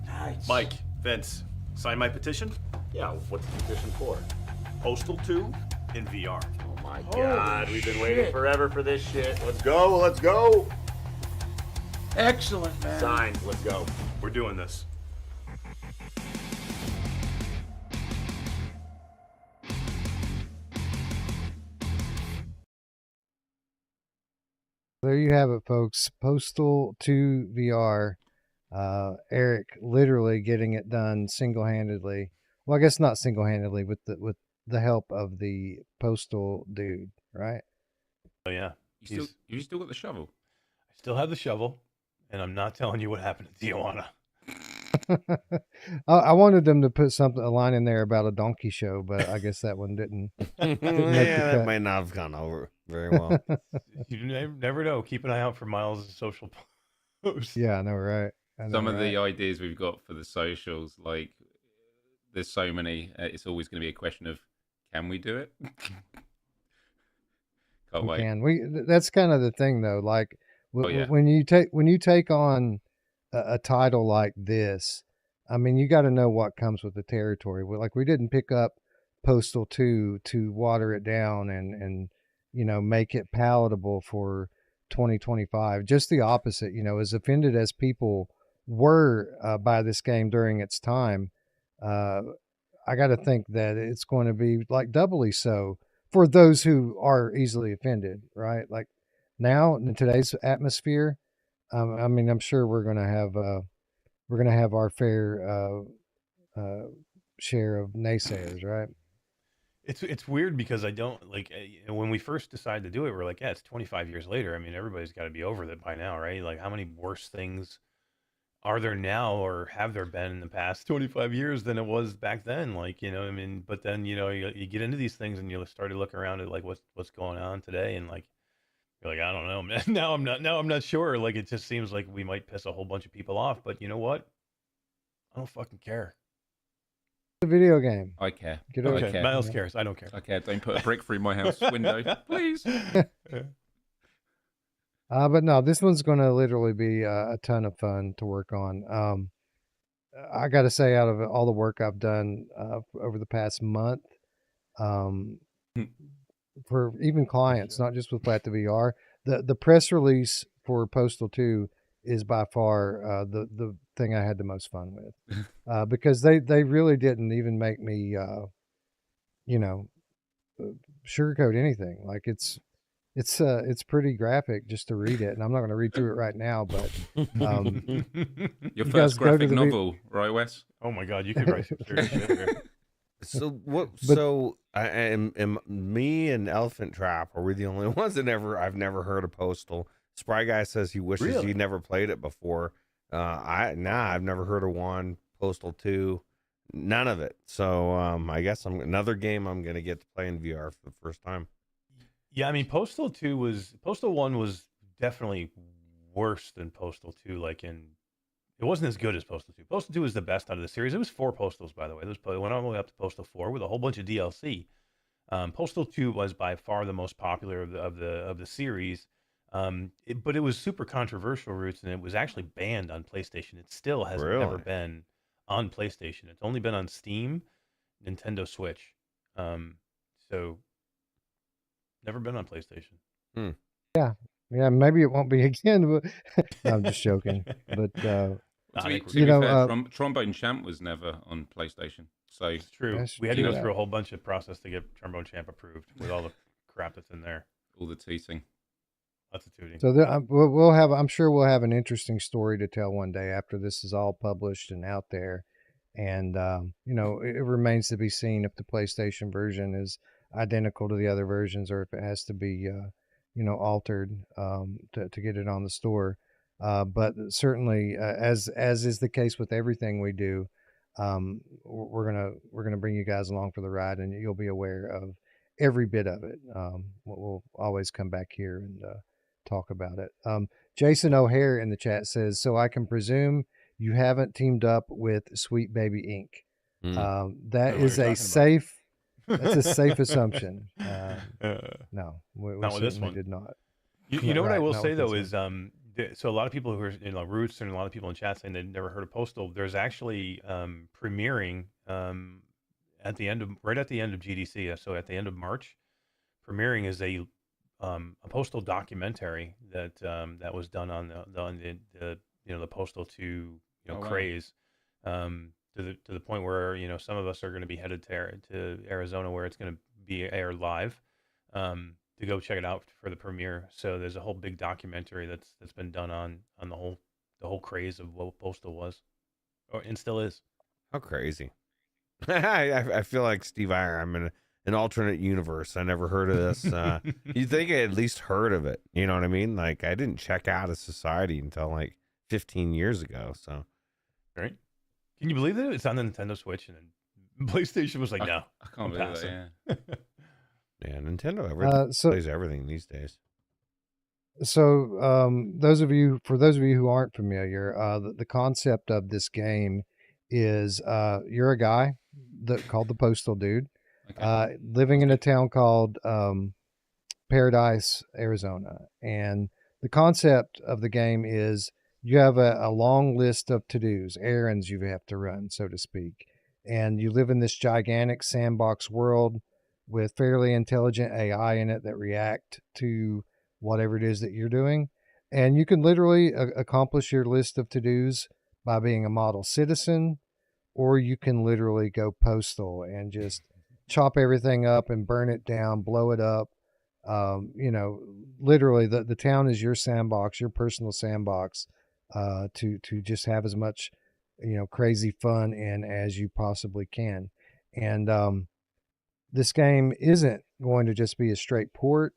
Nice. Mike, Vince, sign my petition? Yeah, what's the petition for? Postal 2 in VR. Oh my God, we've been waiting forever for this shit. Let's go. Excellent, man. Signed, let's go. We're doing this. There you have it, folks. Postal 2 VR. Eric literally getting it done single-handedly. Well, I guess not single-handedly, with the help of the postal dude, right? Oh yeah. You still got the shovel? I still have the shovel, and I'm not telling you what happened to Tijuana. I wanted them to put a line in there about a donkey show, but I guess that one didn't make the Yeah, that cut. might not have gone over very well. You never know. Keep an eye out for Miles' social posts. Yeah, I know, right? I know, Some of right? the ideas we've got for the socials, like there's so many. It's always going to be a question of, can we do it? Can't wait. That's kind of the thing, though. Like yeah. when you take on a title like this, I mean, you got to know what comes with the territory. Like we didn't pick up Postal 2 to water it down and make it palatable for 2025. Just the opposite. As offended as people were by this game during its time, I got to think that it's going to be like doubly so for those who are easily offended, right? Like now in today's atmosphere, I mean, I'm sure we're going to have our fair share of naysayers, right? It's weird because I don't like when we first decided to do it, we're like, yeah, it's 25 years later. I mean, everybody's got to be over that by now, right? Like, how many worse things are there now or have there been in the past 25 years than it was back then? Like, I mean, but then, you get into these things and you start to look around at like what's going on today. And like, you're like, I don't know, man. Now I'm not sure. Like, it just seems like we might piss a whole bunch of people off, but you know what? I don't fucking care. It's a video game. I care. Okay, I care. Miles cares. I don't care. I care. Don't put a brick through my house window, please. But no, this one's going to literally be a ton of fun to work on. I got to say, out of all the work I've done over the past month, for even clients, not just with Flat2VR, the press release for Postal 2 is by far the thing I had the most fun with, because they really didn't even make me, sugarcoat anything. Like it's pretty graphic just to read it, and I'm not going to read through it right now. But your first graphic novel, right, Wes? Oh my God, you could write some serious shit here. So what? So I am me and Elephant Trap. Are we the only ones that I've never heard of Postal? SpryGuy says he wishes he'd never played it before. I've never heard of one. Postal 2, none of it. So I guess another game I'm gonna get to play in VR for the first time. Yeah, I mean, Postal 1 was definitely worse than Postal 2. It wasn't as good as Postal 2. Postal 2 was the best out of the series. It was 4 Postals, by the way. It went all the way up to Postal 4 with a whole bunch of DLC. Postal 2 was by far the most popular of the series, but it was super controversial, Ruuts, and it was actually banned on PlayStation. It still has never been on PlayStation. It's only been on Steam, Nintendo Switch. So never been on PlayStation. Yeah, maybe it won't be again. But no, I'm just joking. But Trombone Champ was never on PlayStation, so it's true. We had to go through a whole bunch of process to get Trombone Champ approved with all the crap that's in there. All the tooting. Lots of tooting. So we'll have. I'm sure we'll have an interesting story to tell one day after this is all published and out there. And it remains to be seen if the PlayStation version is identical to the other versions or if it has to be altered to get it on the store. But certainly, as is the case with everything we do, we're gonna bring you guys along for the ride, and you'll be aware of every bit of it. We'll always come back here and talk about it. Jason O'Hare in the chat says, "So I can presume you haven't teamed up with Sweet Baby Inc." That is a safe. That's a safe assumption. No, we not with this one. Did not. You know what I will say though is so a lot of people who are Ruuts and a lot of people in chat saying they've never heard of Postal. There's actually premiering right at the end of GDC. So at the end of March, premiering is a Postal documentary that was done on the Postal 2 craze. To the point where some of us are going to be headed to Arizona where it's going to be aired live to go check it out for the premiere. So there's a whole big documentary that's been done on the whole craze of what Postal was, and still is. How crazy! I feel like Steve Iyer. I'm in an alternate universe. I never heard of this. You'd think I at least heard of it. You know what I mean? Like I didn't check out of society until like 15 years ago. So right. Can you believe that it's on the Nintendo Switch and then PlayStation was like, no, I can't believe that. Yeah. Yeah, Nintendo plays everything these days. So, those of you who aren't familiar, the concept of this game is you're a guy called the Postal Dude, living in a town called Paradise, Arizona. And the concept of the game is you have a long list of to-dos, errands you have to run, so to speak. And you live in this gigantic sandbox world with fairly intelligent AI in it that react to whatever it is that you're doing. And you can literally accomplish your list of to-dos by being a model citizen, or you can literally go postal and just chop everything up and burn it down, blow it up. Literally the town is your sandbox, your personal sandbox, to just have as much, crazy fun in as you possibly can. And this game isn't going to just be a straight port.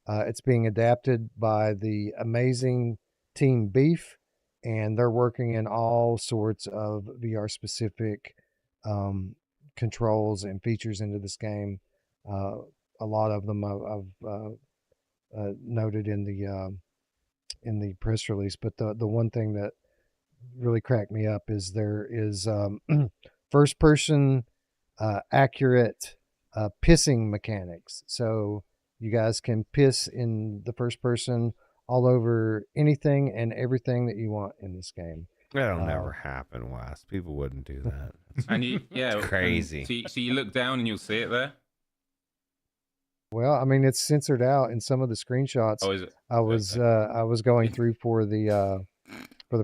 It's being adapted by the amazing Team Beef, and they're working in all sorts of VR specific controls and features into this game. A lot of them I've noted in the press release, but the one thing that really cracked me up is there is first person accurate pissing mechanics. So you guys can piss in the first person all over anything and everything that you want in this game. That'll never happen, Wes. People wouldn't do that. It's crazy. So you look down and you'll see it there. Well, I mean, it's censored out in some of the screenshots. Oh, is it? I was going through for the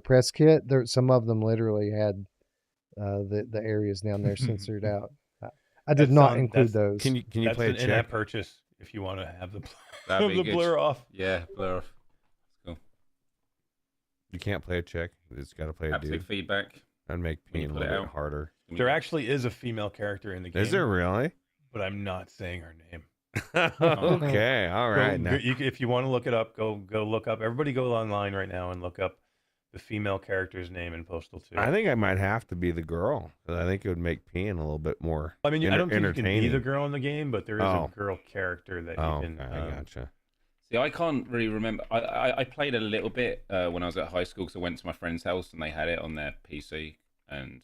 press kit. There, some of them literally had the areas down there censored out. I did not include those. Can you play a check? In-app purchase if you want to have the blur off. Yeah, blur off. Cool. You can't play a chick. It's got to play a dude. Feedback. That'd make me a little bit harder. There actually is a female character in the game. Is there really? But I'm not saying her name. Okay, all right. If you want to look it up, go look up. Everybody go online right now and look up the female character's name in Postal 2. I think I might have to be the girl. I think it would make peeing a little bit more. I mean, I don't think you can be the girl in the game, but there is a girl character that you can. I gotcha. See, I can't really remember. I played a little bit when I was at high school because I went to my friend's house and they had it on their PC, and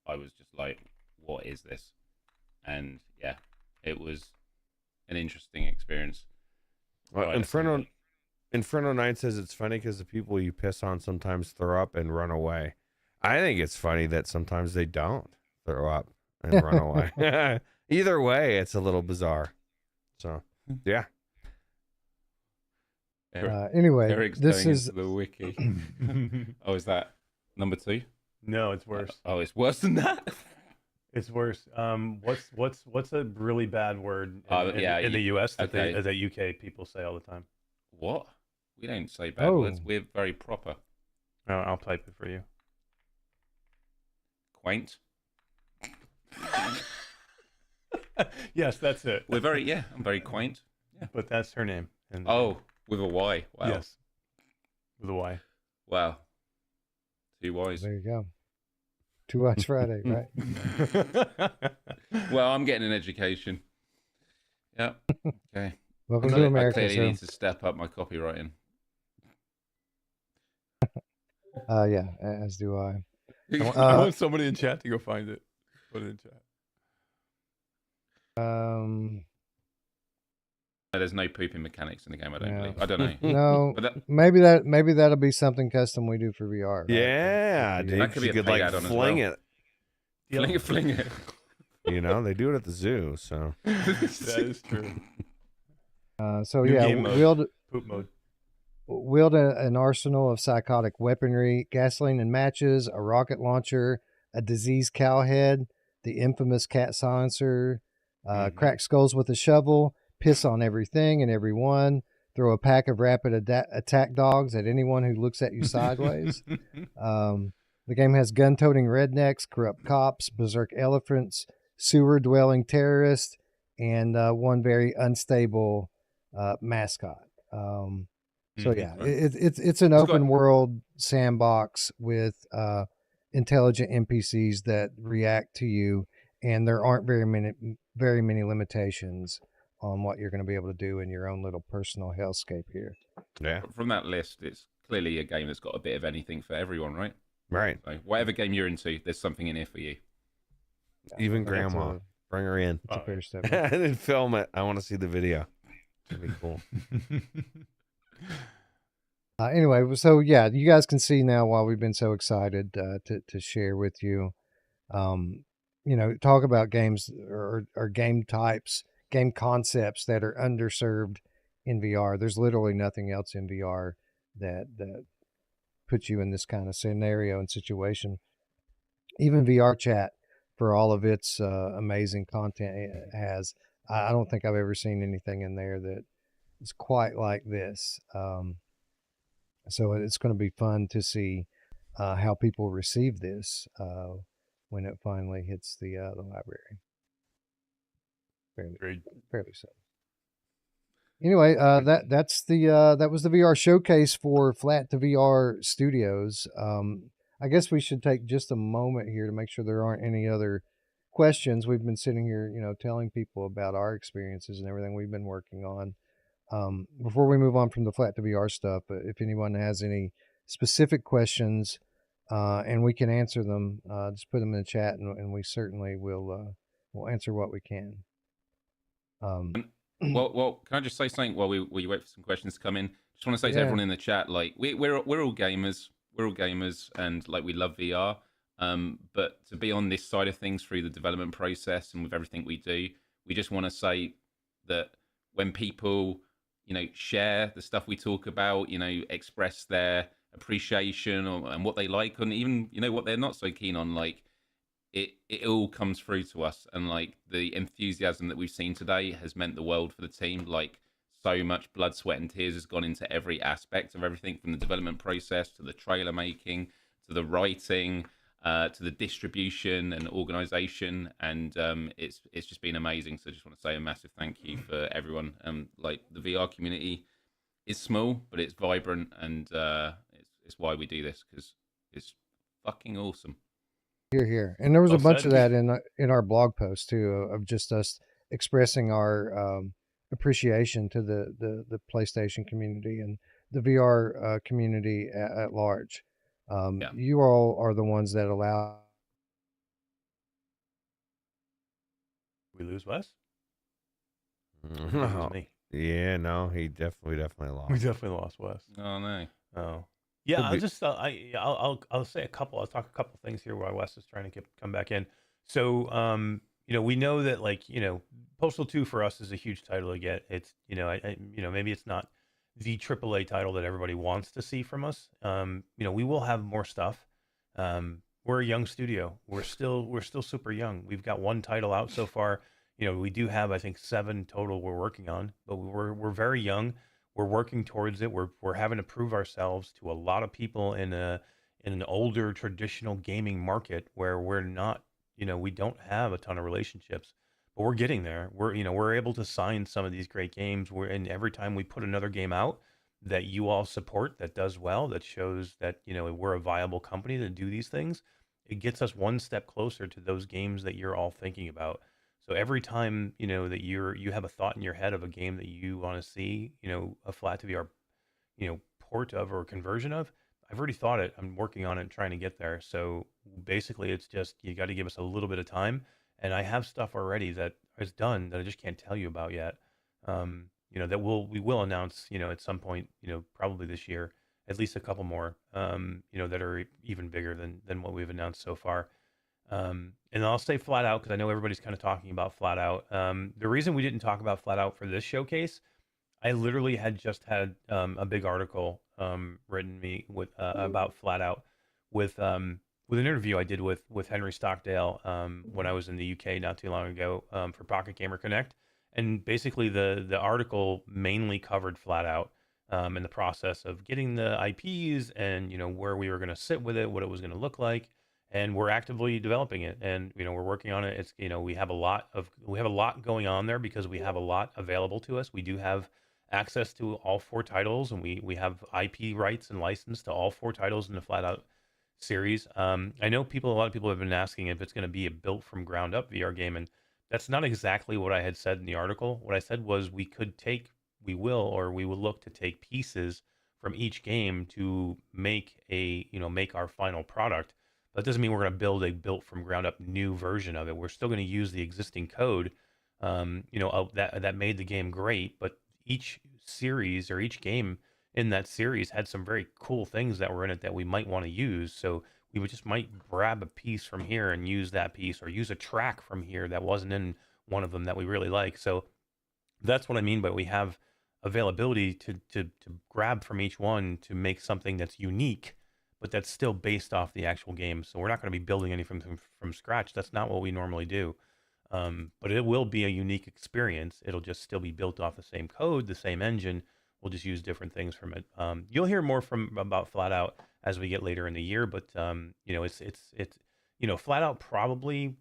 I was just like, "What is this?" And yeah, it was an interesting experience. Well, Inferno 9 says it's funny because the people you piss on sometimes throw up and run away. I think it's funny that sometimes they don't throw up and run away. Either way, it's a little bizarre. So, yeah. Anyway, Eric's this going is into the wiki. Oh, is that number 2? No, it's worse. Oh, it's worse than that. It's worse. What's a really bad word in the US that that UK people say all the time? What? We don't say bad words. We're very proper. Oh, I'll type it for you. Quaint. Yes, that's it. I'm very quaint. Yeah. But that's her name. With a Y. Wow. Yes. With a Y. Wow. 2 Ys. There you go. 2 Eyes Friday, right? Well, I'm getting an education. Yeah. Okay. Welcome to America. I clearly need to step up my copywriting. Yeah, as do I. I want somebody in chat to go find it. Put it in chat. There's no pooping mechanics in the game. I don't believe. I don't know. No, but maybe that'll be something custom we do for VR. Right? Yeah, dude. That could be you a could paid like add-on fling as well. it. Fling it. You know, they do it at the zoo. So that is true. So New yeah, game mode. Poop mode. Wield an arsenal of psychotic weaponry, gasoline and matches, a rocket launcher, a diseased cow head, the infamous cat silencer, crack skulls with a shovel, piss on everything and everyone, throw a pack of rapid attack dogs at anyone who looks at you sideways. The game has gun-toting rednecks, corrupt cops, berserk elephants, sewer-dwelling terrorists, and one very unstable mascot. So yeah, it's an open world sandbox with intelligent NPCs that react to you, and there aren't very many limitations on what you're going to be able to do in your own little personal hellscape here. Yeah. From that list, it's clearly a game that's got a bit of anything for everyone, right? Right. So whatever game you're into, there's something in here for you. Even grandma. Bring her in. It's a fair step. And then film it. I want to see the video. It'd be cool. Anyway, so yeah, you guys can see now why we've been so excited to share with you. Talk about games or game types, game concepts that are underserved in VR. There's literally nothing else in VR that puts you in this kind of scenario and situation. Even VR chat, for all of its amazing content it has, I don't think I've ever seen anything in there that is quite like this. So it's going to be fun to see how people receive this when it finally hits the library. Fairly soon. Anyway, that was the VR showcase for Flat2VR Studios. I guess we should take just a moment here to make sure there aren't any other questions. We've been sitting here, telling people about our experiences and everything we've been working on. Before we move on from the Flat2VR stuff, if anyone has any specific questions, and we can answer them, just put them in the chat, and we certainly will answer what we can. Well, can I just say something while we wait for some questions to come in? Just want to say to everyone in the chat, like we're all gamers. We're all gamers, and like we love VR. But to be on this side of things through the development process and with everything we do, we just want to say that when people, share the stuff we talk about, express their appreciation and what they like, and even what they're not so keen on, like it all comes through to us, and like the enthusiasm that we've seen today has meant the world for the team. Like so much blood, sweat, and tears has gone into every aspect of everything, from the development process to the trailer making to the writing to the distribution and organization, and it's just been amazing. So I just want to say a massive thank you for everyone. Like the VR community is small, but it's vibrant, and it's why we do this, because it's fucking awesome. Here, and there was a bunch of that in our blog post too, of just us expressing our appreciation to the PlayStation community and the VR community at large. You all are the ones that allow. We lose Wes? No. Me. Yeah, no, we definitely lost. We definitely lost Wes. Oh no. Oh. Yeah, I'll just I'll say I'll talk a couple things here while Wes is trying to come back in. So we know that Postal 2 for us is a huge title to get. It's maybe it's not the AAA title that everybody wants to see from us. We will have more stuff. We're a young studio. We're still super young. We've got one title out so far. We do have, I think, 7 total we're working on, but we're very young. We're working towards it. We're having to prove ourselves to a lot of people in an older traditional gaming market where we're not, we don't have a ton of relationships, but we're getting there. We're able to sign some of these great games. And every time we put another game out that you all support, that does well, that shows that, we're a viable company to do these things, it gets us one step closer to those games that you're all thinking about. So every time, that you have a thought in your head of a game that you want to see, a Flat2VR, port of or conversion of, I've already thought it. I'm working on it, trying to get there. So basically it's just, you got to give us a little bit of time. And I have stuff already that is done that I just can't tell you about yet. That we will announce, at some point, probably this year, at least a couple more, that are even bigger than what we've announced so far. And I'll say Flat Out, because I know everybody's kind of talking about Flat Out. The reason we didn't talk about Flat Out for this showcase, I literally had just had a big article written me with about Flat Out with an interview I did with Henry Stockdale when I was in the UK not too long ago for Pocket Gamer Connect. And basically the article mainly covered Flat Out and the process of getting the IPs and, where we were going to sit with it, what it was going to look like. And we're actively developing it, and we're working on it. It's we have a lot going on there because we have a lot available to us. We do have access to all 4 titles, and we have IP rights and license to all 4 titles in the Flat Out series. I know a lot of people have been asking if it's going to be a built from ground up VR game, and that's not exactly what I had said in the article. What I said was we will look to take pieces from each game to make make our final product. That doesn't mean we're going to build a built from ground up new version of it. We're still going to use the existing code, that made the game great. But each series or each game in that series had some very cool things that were in it that we might want to use. So we just might grab a piece from here and use that piece, or use a track from here that wasn't in one of them that we really like. So that's what I mean by we have availability to grab from each one to make something that's unique, but that's still based off the actual game. So we're not going to be building anything from scratch. That's not what we normally do. But it will be a unique experience. It'll just still be built off the same code, the same engine. We'll just use different things from it. You'll hear more about Flat Out as we get later in the year, but it's Flat Out probably.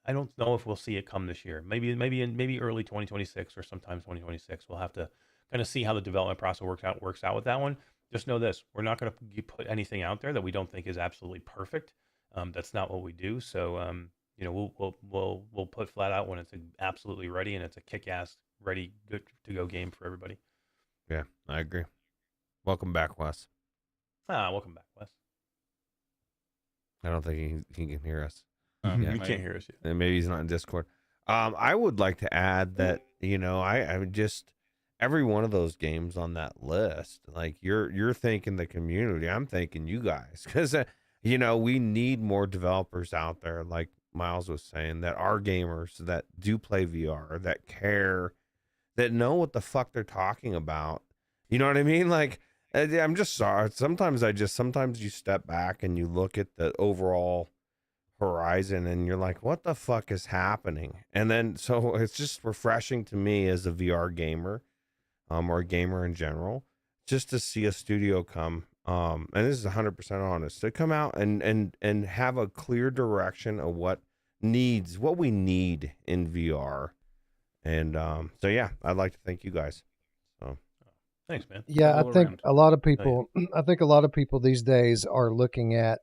I don't know if we'll see it come this year. Maybe early 2026 or sometime 2026. We'll have to kind of see how the development process works out with that one. Just know this: we're not going to put anything out there that we don't think is absolutely perfect. That's not what we do. So we'll put Flat Out when it's absolutely ready and it's a kick-ass, ready, good to go game for everybody. Yeah, I agree. Welcome back, Wes. Welcome back, Wes. I don't think he can hear us. He can't hear us yet. And maybe he's not in Discord. I would like to add that, I would just, every one of those games on that list, like you're thanking the community. I'm thanking you guys, because, we need more developers out there, like Miles was saying, that are gamers, that do play VR, that care, that know what the fuck they're talking about. You know what I mean? Like, I'm just sorry. Sometimes you step back and you look at the overall horizon and you're like, what the fuck is happening? And then, so it's just refreshing to me as a VR gamer, or a gamer in general, just to see a studio come, and this is 100% honest, to come out and have a clear direction of what we need in VR. And so yeah, I'd like to thank you guys. So thanks, man. Yeah, I think a lot of people these days are looking at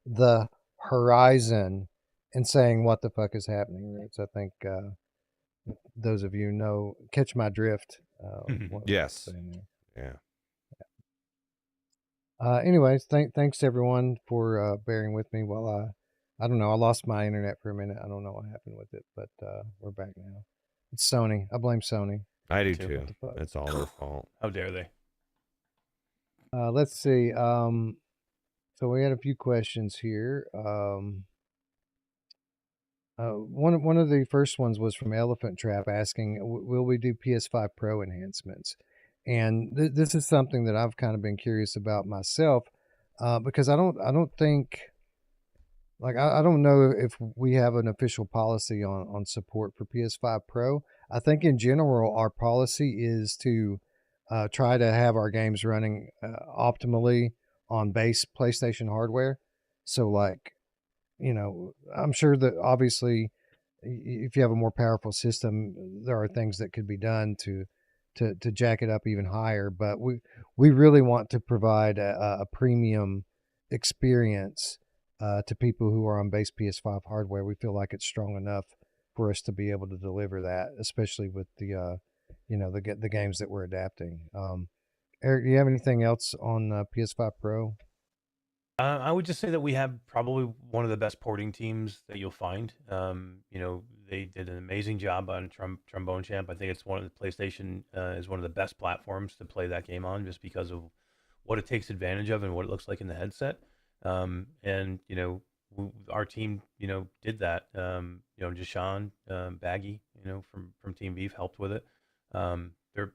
the horizon and saying, what the fuck is happening? Right? So I think those of you catch my drift. Yes. Yeah. Anyways, thanks everyone for bearing with me while I don't know, I lost my internet for a minute. I don't know what happened with it, but we're back now. It's Sony. I blame Sony. I do too. It's all their fault. How dare they? Let's see. So we had a few questions here. One of the first ones was from Elephant Trap asking, will we do PS5 Pro enhancements? And this is something that I've kind of been curious about myself, because I don't think, like, I don't know if we have an official policy on support for PS5 Pro. I think in general, our policy is to try to have our games running optimally on base PlayStation hardware. So, like, I'm sure that obviously if you have a more powerful system, there are things that could be done to jack it up even higher. But we really want to provide a premium experience to people who are on base PS5 hardware. We feel like it's strong enough for us to be able to deliver that, especially with the the games that we're adapting. Eric, do you have anything else on PS5 Pro? I would just say that we have probably one of the best porting teams that you'll find. They did an amazing job on Trombone Champ. I think it's one of the PlayStation is one of the best platforms to play that game on, just because of what it takes advantage of and what it looks like in the headset. Our team, did that. Jashawn, Baggy, from Team Beef helped with it. They're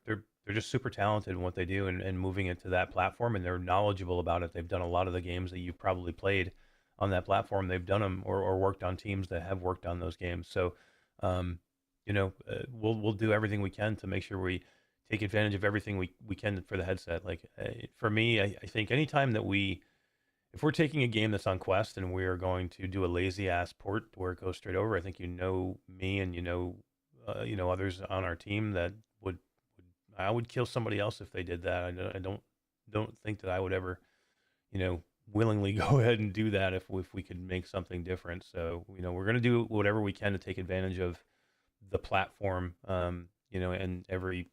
just super talented in what they do and moving it to that platform, and they're knowledgeable about it. They've done a lot of the games that you've probably played on that platform. They've done them or worked on teams that have worked on those games. So, we'll do everything we can to make sure we take advantage of everything we can for the headset. Like, for me, I think anytime that if we're taking a game that's on Quest and we are going to do a lazy ass port where it goes straight over, I think me and others on our team that I would kill somebody else if they did that. I don't think that I would ever, willingly go ahead and do that if we could make something different. So, we're going to do whatever we can to take advantage of the platform, and every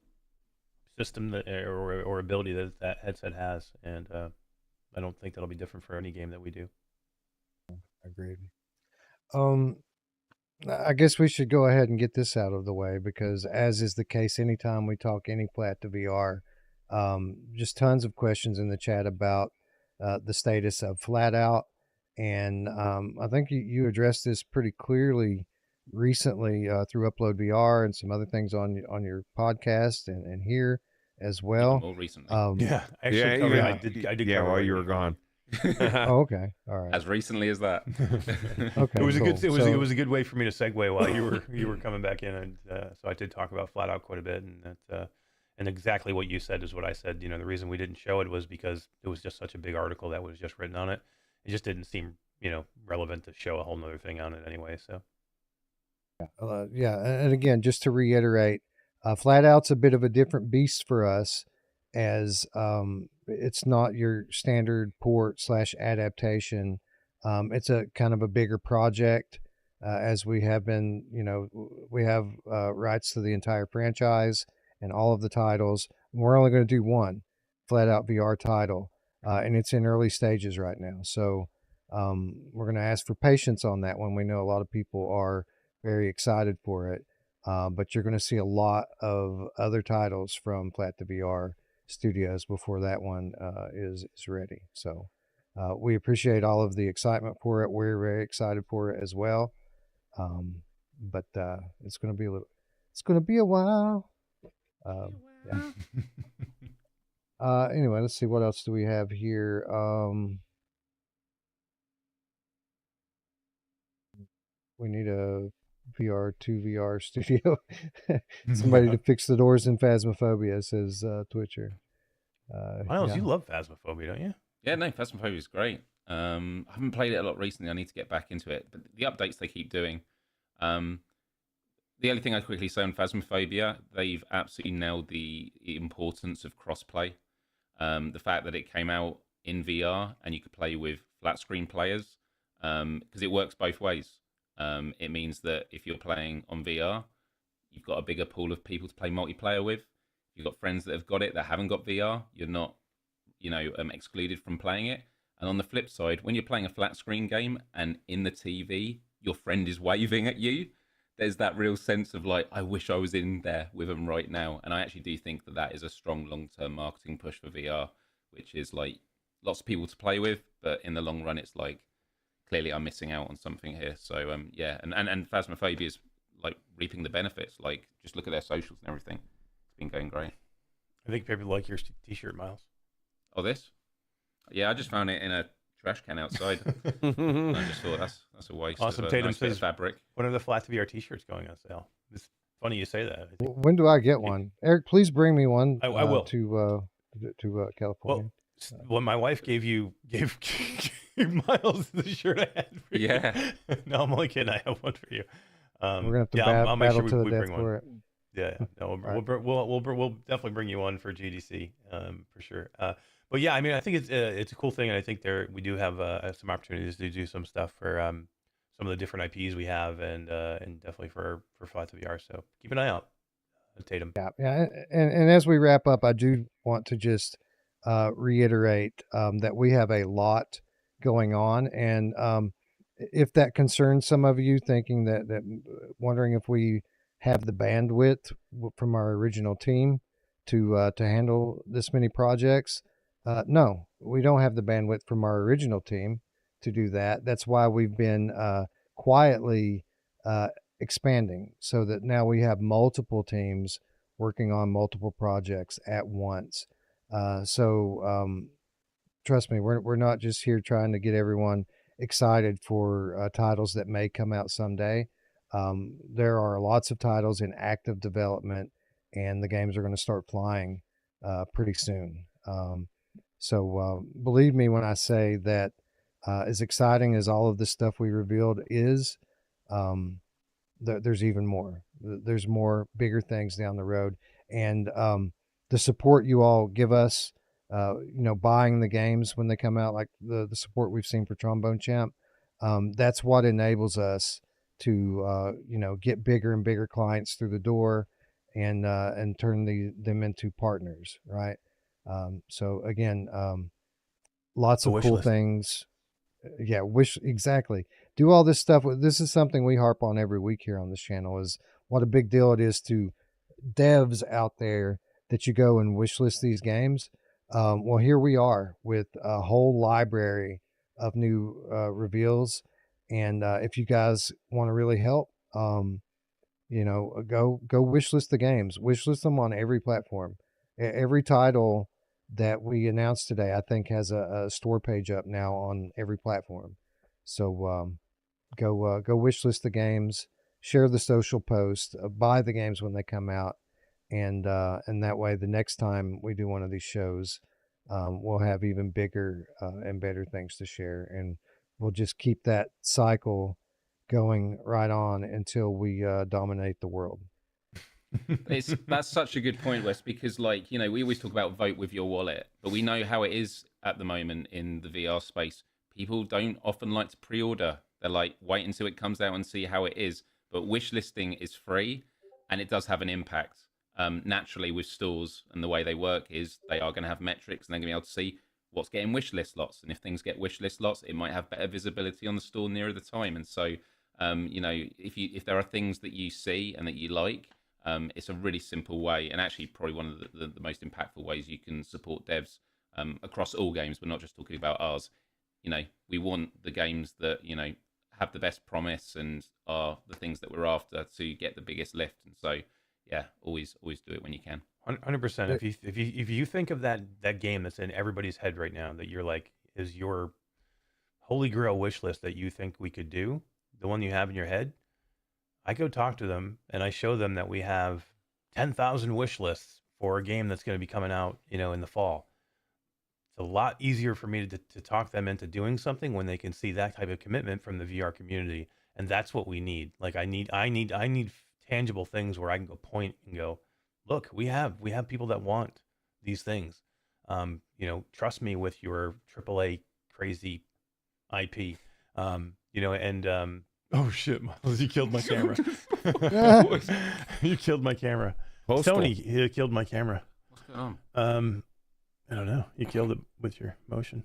system that or ability that headset has. And I don't think that'll be different for any game that we do. Agreed. I guess we should go ahead and get this out of the way, because as is the case anytime we talk any Flat2VR, just tons of questions in the chat about the status of Flat Out. And I think you addressed this pretty clearly recently through Upload VR and some other things on your podcast and here as well. More recently. Yeah, actually, I did. Yeah, cover while it. you were gone. Oh, okay, all right. As recently as that. Okay, It was cool. it was a good way for me to segue while you were coming back in, and so I did talk about Flat Out quite a bit, and that and exactly what you said is what I said. The reason we didn't show it was because it was just such a big article that was just written on it. It just didn't seem relevant to show a whole nother thing on it anyway. So yeah, and again, just to reiterate, Flat Out's a bit of a different beast for us, as it's not your standard port / adaptation. It's a kind of a bigger project, as we have been, we have rights to the entire franchise and all of the titles. We're only going to do one Flat Out VR title, and it's in early stages right now. So we're going to ask for patience on that one. We know a lot of people are very excited for it, but you're going to see a lot of other titles from Flat2VR Studios before that one is ready. So we appreciate all of the excitement for it. We're very excited for it as well. But it's going to be a while. Yeah. Anyway, let's see, what else do we have here? We need a VR2VR studio. Somebody to fix the doors in Phasmophobia, says Twitcher. Miles, yeah. you love Phasmophobia, don't you? Yeah, no, Phasmophobia is great. I haven't played it a lot recently. I need to get back into it. But the updates they keep doing. The only thing I'd quickly say on Phasmophobia, they've absolutely nailed the importance of crossplay. The fact that it came out in VR and you could play with flat screen players, because it works both ways. It means that if you're playing on VR, you've got a bigger pool of people to play multiplayer with. You've got friends that have got it that haven't got VR. You're not, excluded from playing it. And on the flip side, when you're playing a flat screen game and in the TV, your friend is waving at you, there's that real sense of like, I wish I was in there with them right now. And I actually do think that that is a strong long-term marketing push for VR, which is like lots of people to play with, but in the long run, it's like, clearly I'm missing out on something here. So yeah, and Phasmophobia is like reaping the benefits. Like, just look at their socials and everything. It's been going great. I think people like your t-shirt, Miles. Oh, this? Yeah, I just found it in a trash can outside. I just thought that's a waste. Awesome. Of a Tatum nice bit of says, fabric. When are the Flat2VR t-shirts going on sale? It's funny you say that. I think. When do I get one? Eric, please bring me one. I will. To California. Well, when my wife gave Miles the shirt I had for you. Yeah. No, I'm only kidding. I have one for you. We're gonna have to I'll make battle sure to the we death bring one. for it. Yeah, no, Right. we'll definitely bring you one for GDC, for sure. But yeah, I mean, I think it's a cool thing, and I think we do have some opportunities to do some stuff for some of the different IPs we have, and definitely for Flat2VR. So keep an eye out, Tatum. Yeah, and as we wrap up, I do want to just reiterate that we have a lot going on, and if that concerns some of you, thinking that wondering if we have the bandwidth from our original team to handle this many projects, no, we don't have the bandwidth from our original team to do that. That's why we've been quietly expanding, so that now we have multiple teams working on multiple projects at once. So trust me, we're not just here trying to get everyone excited for titles that may come out someday. There are lots of titles in active development, and the games are going to start flying pretty soon. So believe me when I say that as exciting as all of this stuff we revealed is, there's even more. There's more bigger things down the road. And the support you all give us buying the games when they come out, like the support we've seen for Trombone Champ. That's what enables us to get bigger and bigger clients through the door, and turn them into partners, right? So again, lots of cool things. Yeah, exactly. Do all this stuff. This is something we harp on every week here on this channel, is what a big deal it is to devs out there that you go and wish list these games. Well, here we are with a whole library of new reveals, and if you guys want to really help, go wishlist the games. Wishlist them on every platform. Every title that we announced today, I think, has a store page up now on every platform. So go wishlist the games, share the social post, buy the games when they come out, and that way, the next time we do one of these shows, we'll have even bigger and better things to share, and we'll just keep that cycle going right on until we dominate the world. That's such a good point, Wes, because we always talk about vote with your wallet, but we know how it is at the moment in the VR space. People don't often like to pre-order. They're like, wait until it comes out and see how it is. But wish listing is free, and it does have an impact. Naturally, with stores and the way they work is they are going to have metrics, and they're going to be able to see what's getting wish list lots. And if things get wish list lots, it might have better visibility on the store nearer the time. And so, if there are things that you see and that you like, it's a really simple way, and actually probably one of the most impactful ways you can support devs across all games. We're not just talking about ours. We want the games that have the best promise and are the things that we're after to get the biggest lift. And so, yeah, always do it when you can. 100%. If you think of that game that's in everybody's head right now, that you're like is your holy grail wish list that you think we could do, the one you have in your head, I go talk to them and I show them that we have 10,000 wish lists for a game that's going to be coming out, in the fall. It's a lot easier for me to talk them into doing something when they can see that type of commitment from the VR community, and that's what we need. Like I need tangible things where I can go point and go, look, we have people that want these things. Trust me with your AAA crazy IP. Oh shit, Miles, you killed my camera. You killed my camera. Postal. Tony, you killed my camera. What's going on? I don't know. You killed it with your motion.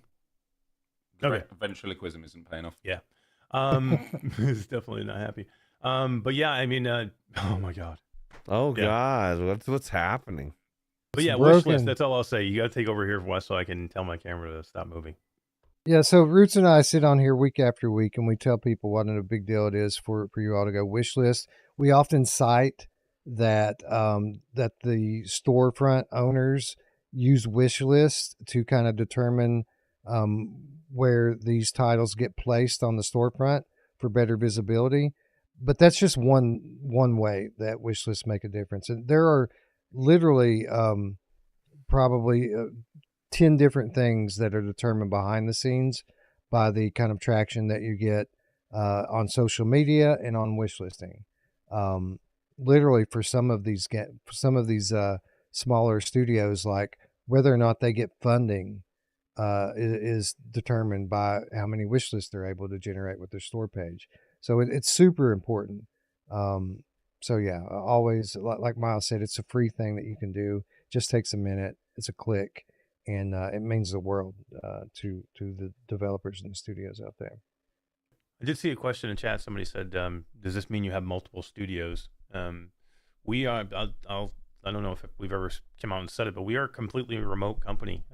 Okay. Ventriloquism isn't paying off. Yeah. He's definitely not happy. But yeah, I mean, oh my God. Oh Yeah. God, what's happening? But yeah, It's wish broken. list. That's all I'll say. You got to take over here, Wes, so I can tell my camera to stop moving. Yeah, so Roots and I sit on here week after week, and we tell people what a big deal it is for you all to go wish list. We often cite that that the storefront owners use wish lists to kind of determine where these titles get placed on the storefront for better visibility. But that's just one way that wish lists make a difference. And there are literally probably 10 different things that are determined behind the scenes by the kind of traction that you get on social media and on wish listing. Literally for some of these smaller studios, like whether or not they get funding is determined by how many wish lists they're able to generate with their store page. So it's super important. So yeah, always, like Miles said, it's a free thing that you can do. Just takes a minute. It's a click, and it means the world to the developers and the studios out there. I did see a question in chat. Somebody said, "Does this mean you have multiple studios?" We are. I don't know if we've ever come out and said it, but we are a completely remote company.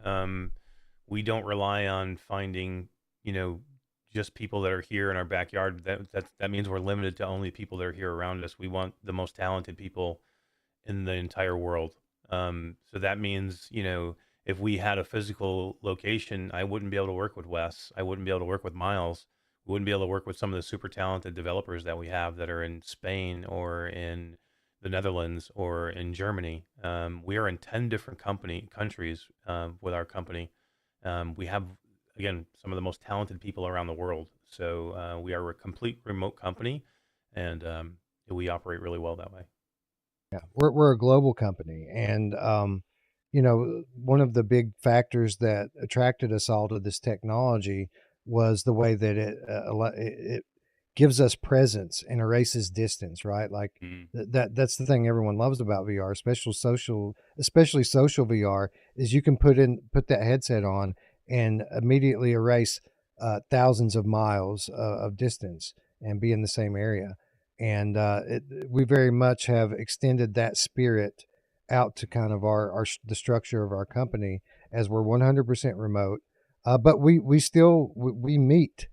We don't rely on finding, just people that are here in our backyard. That means we're limited to only people that are here around us. We want the most talented people in the entire world. So that means, if we had a physical location, I wouldn't be able to work with Wes. I wouldn't be able to work with Miles. We wouldn't be able to work with some of the super talented developers that we have that are in Spain or in the Netherlands or in Germany. We are in 10 different countries with our company. We have, again, some of the most talented people around the world. So we are a complete remote company, and we operate really well that way. Yeah, we're a global company, and one of the big factors that attracted us all to this technology was the way that it gives us presence and erases distance, right? Like that's the thing everyone loves about VR, especially social VR, is you can put that headset on and immediately erase thousands of miles of distance and be in the same area. And we very much have extended that spirit out to kind of the structure of our company, as we're 100% remote. But we still meet.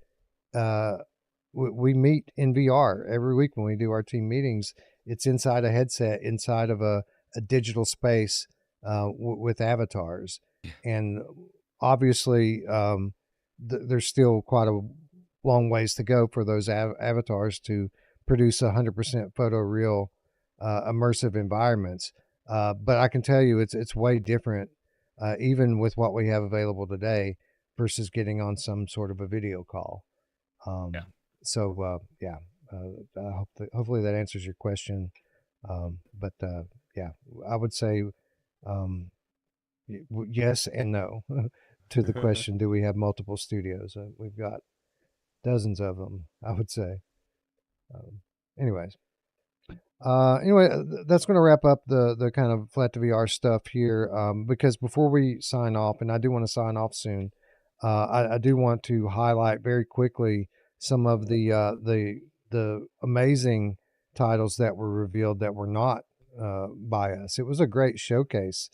We meet in VR every week when we do our team meetings. It's inside a headset, inside of a digital space with avatars. And obviously, there's still quite a long ways to go for those avatars to produce 100% photoreal immersive environments. But I can tell you it's way different, even with what we have available today versus getting on some sort of a video call. So hopefully that answers your question. But I would say yes and no to the question, do we have multiple studios? We've got dozens of them, I would say. Anyway, that's going to wrap up the kind of Flat2VR stuff here, because before we sign off, and I do want to sign off soon, I do want to highlight very quickly some of the amazing titles that were revealed that were not by us. It was a great showcase.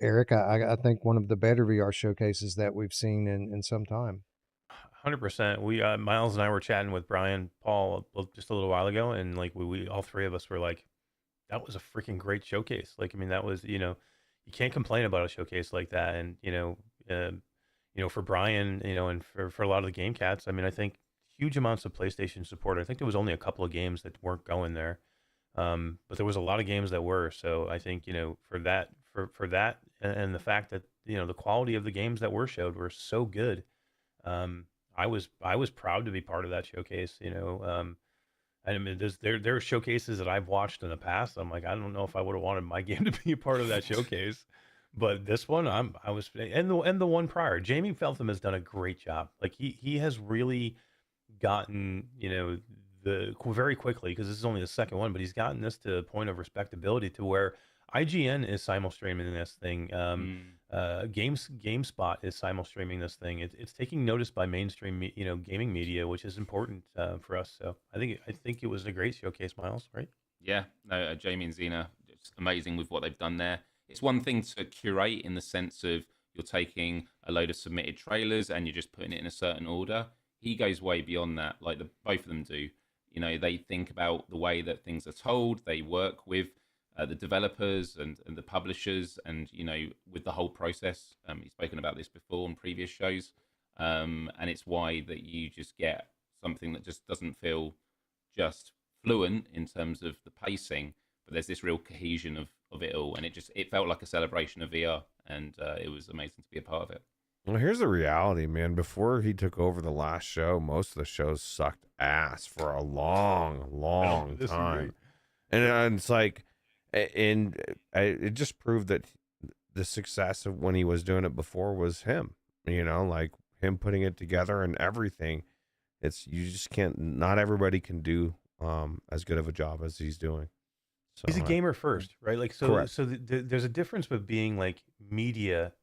Eric, I think one of the better VR showcases that we've seen in some time. 100%. We Miles and I were chatting with Brian Paul just a little while ago, and like we all three of us were like, that was a freaking great showcase. Like, I mean, that was, you can't complain about a showcase like that. And for Brian, and for a lot of the game cats, I mean, I think huge amounts of PlayStation support. I think there was only a couple of games that weren't going there, but there was a lot of games that were. So I think for that and the fact that the quality of the games that were showed were so good. I was proud to be part of that showcase. I mean, there are showcases that I've watched in the past. I'm like, I don't know if I would have wanted my game to be a part of that showcase, but this one, and the one prior, Jamie Feltham has done a great job. Like he has really gotten very quickly, because this is only the second one, but he's gotten this to a point of respectability to where IGN is simul-streaming this thing. GameSpot is simul-streaming this thing. It's taking notice by mainstream, gaming media, which is important for us. So I think it was a great showcase, Miles, right? Yeah, no, Jamie and Xena, it's amazing with what they've done there. It's one thing to curate in the sense of you're taking a load of submitted trailers and you're just putting it in a certain order. He goes way beyond that, like both of them do. They think about the way that things are told. They work with the developers and the publishers, and with the whole process. He's spoken about this before on previous shows, and it's why that you just get something that just doesn't feel just fluent in terms of the pacing, but there's this real cohesion of it all, and it felt like a celebration of VR, and it was amazing to be a part of it. Well, here's the reality, man. Before he took over the last show, most of the shows sucked ass for a long time, and it's like. And it just proved that the success of when he was doing it before was him, like him putting it together and everything. You just can't, not everybody can do as good of a job as he's doing. So he's a gamer first, right? Like, correct. So there's a difference with being like media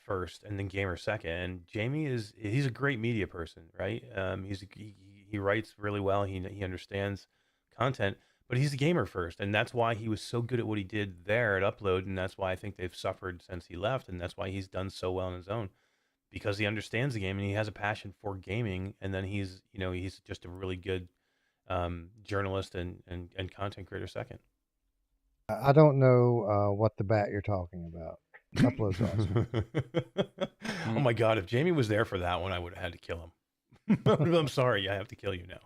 first and then gamer second. And Jamie he's a great media person, right? He writes really well. He understands content. But he's a gamer first, and that's why he was so good at what he did there at Upload, and that's why I think they've suffered since he left, and that's why he's done so well on his own, because he understands the game and he has a passion for gaming, and then he's just a really good journalist and content creator second. I don't know what the bat you're talking about. Upload's awesome. Oh my God, if Jamie was there for that one, I would have had to kill him. I'm sorry, I have to kill you now.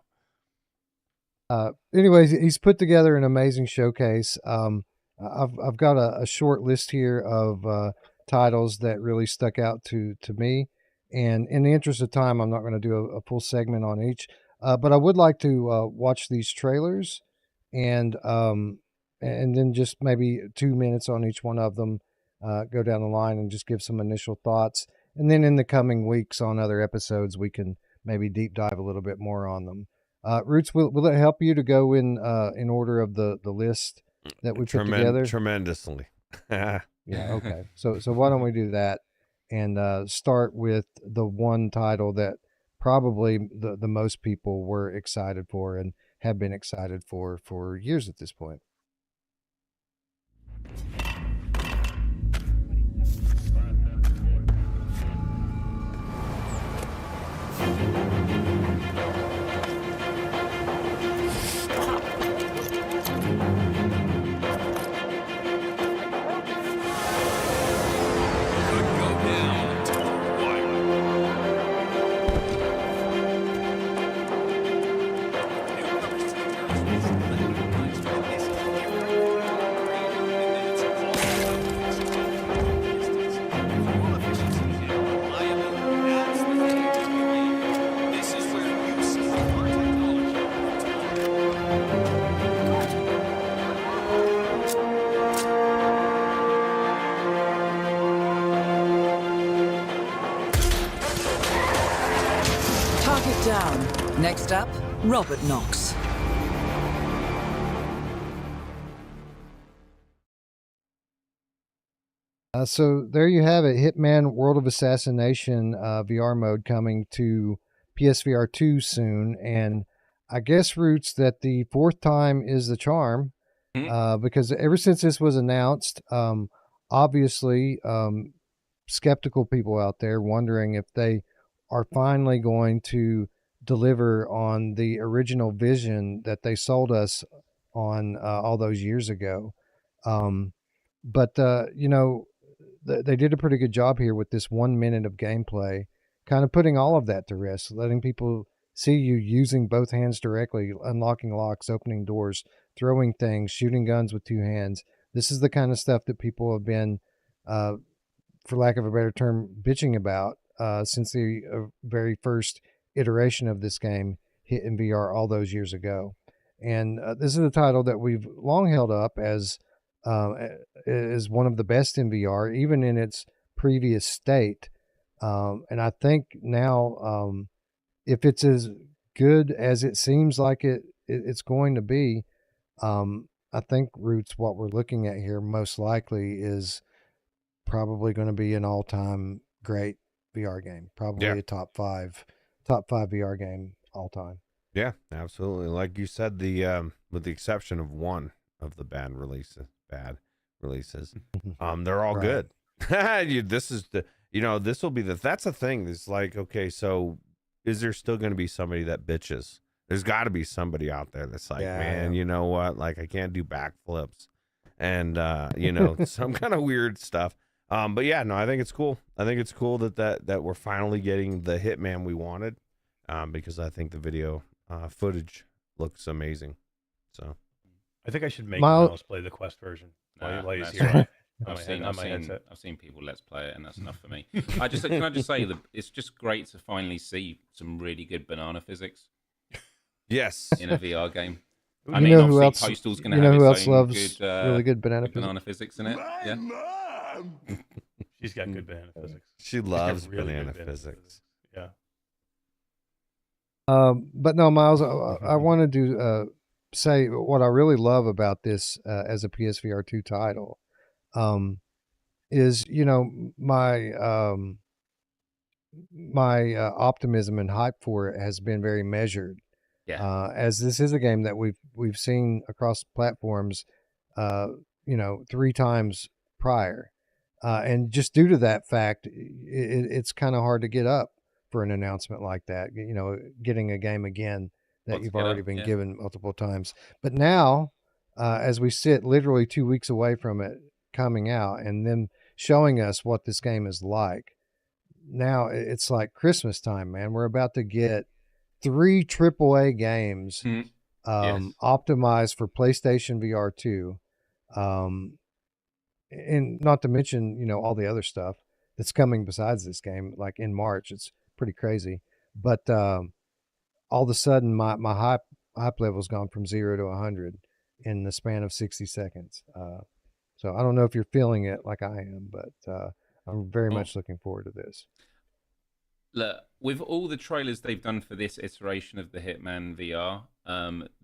Anyways, he's put together an amazing showcase. I've got a short list here of titles that really stuck out to me. And in the interest of time, I'm not going to do a full segment on each. But I would like to watch these trailers and and then just maybe 2 minutes on each one of them, go down the line and just give some initial thoughts. And then in the coming weeks on other episodes, we can maybe deep dive a little bit more on them. Ruuts, will it help you to go in order of the list that we put together? Tremendously. Yeah. Okay. So why don't we do that and start with the one title that probably the most people were excited for and have been excited for years at this point. Down. Next up, Robert Knox. So there you have it, Hitman World of Assassination VR mode coming to PSVR 2 soon. And I guess, Ruuts, that the fourth time is the charm, because ever since this was announced, obviously skeptical people out there wondering if they are finally going to deliver on the original vision that they sold us on all those years ago. But you know, they did a pretty good job here with this 1 minute of gameplay, kind of putting all of that to rest, letting people see you using both hands directly, unlocking locks, opening doors, throwing things, shooting guns with two hands. This is the kind of stuff that people have been, for lack of a better term, bitching about since the very first iteration of this game hit in VR all those years ago. And this is a title that we've long held up as one of the best in VR, even in its previous state. And I think now, if it's as good as it seems like it's going to be, I think, Ruuts, what we're looking at here most likely is probably going to be an all-time great VR game, probably a top five VR game all time. Yeah, absolutely. Like you said, the with the exception of one of the bad releases, they're all good. This is this will be that's the thing. It's like, okay, so is there still going to be somebody that bitches? There's got to be somebody out there that's like, man, you know what? Like, I can't do backflips and some kind of weird stuff. But yeah, no, I think it's cool. I think it's cool that we're finally getting the Hitman we wanted, because I think the video footage looks amazing. So I think I should make Miles play the Quest version while he's here. I've seen people let's play it, and that's enough for me. Can I just say that it's just great to finally see some really good banana physics. Yes, in a VR game. I mean, obviously Postal's going to have its own good, really good banana physics in it. Yeah. She's got good banana physics. She loves really banana physics. Yeah. But no, Miles, I wanted to say what I really love about this as a PSVR 2 title is, my optimism and hype for it has been very measured. Yeah. As this is a game that we've seen across platforms, 3 times prior. And just due to that fact, it's kind of hard to get up for an announcement like that, getting a game again that you've already been given multiple times. But now, as we sit literally 2 weeks away from it coming out and them showing us what this game is like, now it's like Christmas time, man. We're about to get 3 AAA games optimized for PlayStation VR 2. And not to mention, all the other stuff that's coming besides this game, like in March. It's pretty crazy. But all of a sudden, my hype level's gone from 0 to 100 in the span of 60 seconds. So I don't know if you're feeling it like I am, but I'm very much looking forward to this. Look, with all the trailers they've done for this iteration of the Hitman VR,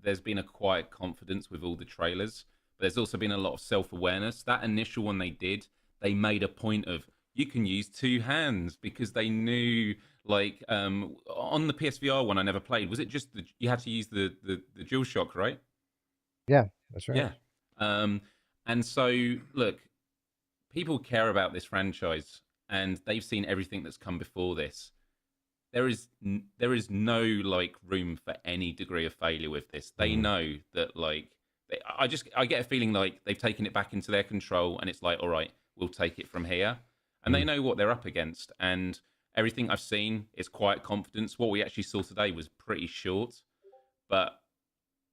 there's been a quiet confidence with all the trailers. But there's also been a lot of self-awareness. That initial one they did, they made a point of, you can use 2 hands, because they knew, like, on the PSVR one I never played, was it just you had to use the DualShock, right? Yeah, that's right. Yeah. And so, look, people care about this franchise, and they've seen everything that's come before this. There is no, like, room for any degree of failure with this. They know that, like, I get a feeling like they've taken it back into their control, and it's like, all right, we'll take it from here. And they know what they're up against. And everything I've seen is quiet confidence. What we actually saw today was pretty short, but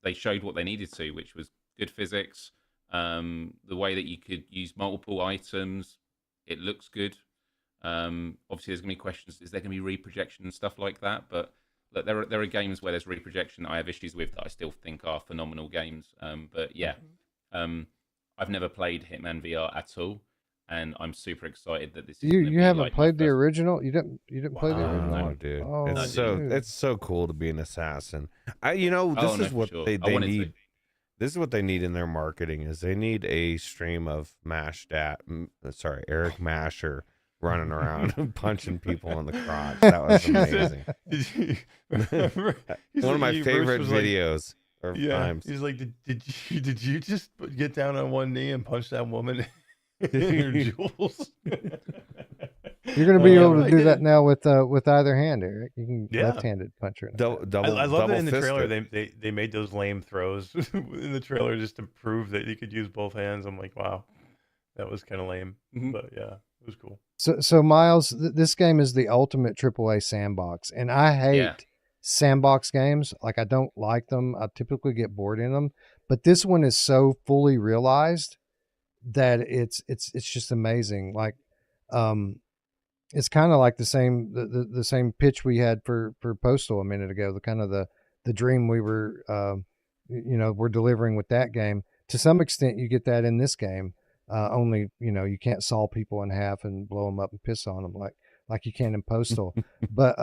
they showed what they needed to, which was good physics, the way that you could use multiple items. It looks good. Obviously, there's going to be questions. Is there going to be reprojection and stuff like that? But look, there are games where there's reprojection that I have issues with that I still think are phenomenal games. But yeah, I've never played Hitman VR at all, and I'm super excited that this. You haven't played the original? You didn't play the original? No, dude. Oh, it's so cool to be an assassin. This is what they need. This is what they need in their marketing. Is they need a stream of Eric Masher running around and punching people in the crotch. That was amazing. One of my favorite videos. Times. He's like, did you just get down on one knee and punch that woman in your jewels? You're going to be able to do that now with either hand, Eric. You can left-handed punch her. I love that in the trailer they made those lame throws in the trailer just to prove that you could use both hands. I'm like, wow, that was kind of lame, but yeah, it was cool. So Miles, this game is the ultimate AAA sandbox, and I hate sandbox games. Like, I don't like them. I typically get bored in them, but this one is so fully realized that it's just amazing. Like, it's kind of like the same pitch we had for Postal a minute ago. The kind of the dream we were we're delivering with that game. To some extent, you get that in this game. Only, you can't saw people in half and blow them up and piss on them like you can in Postal. But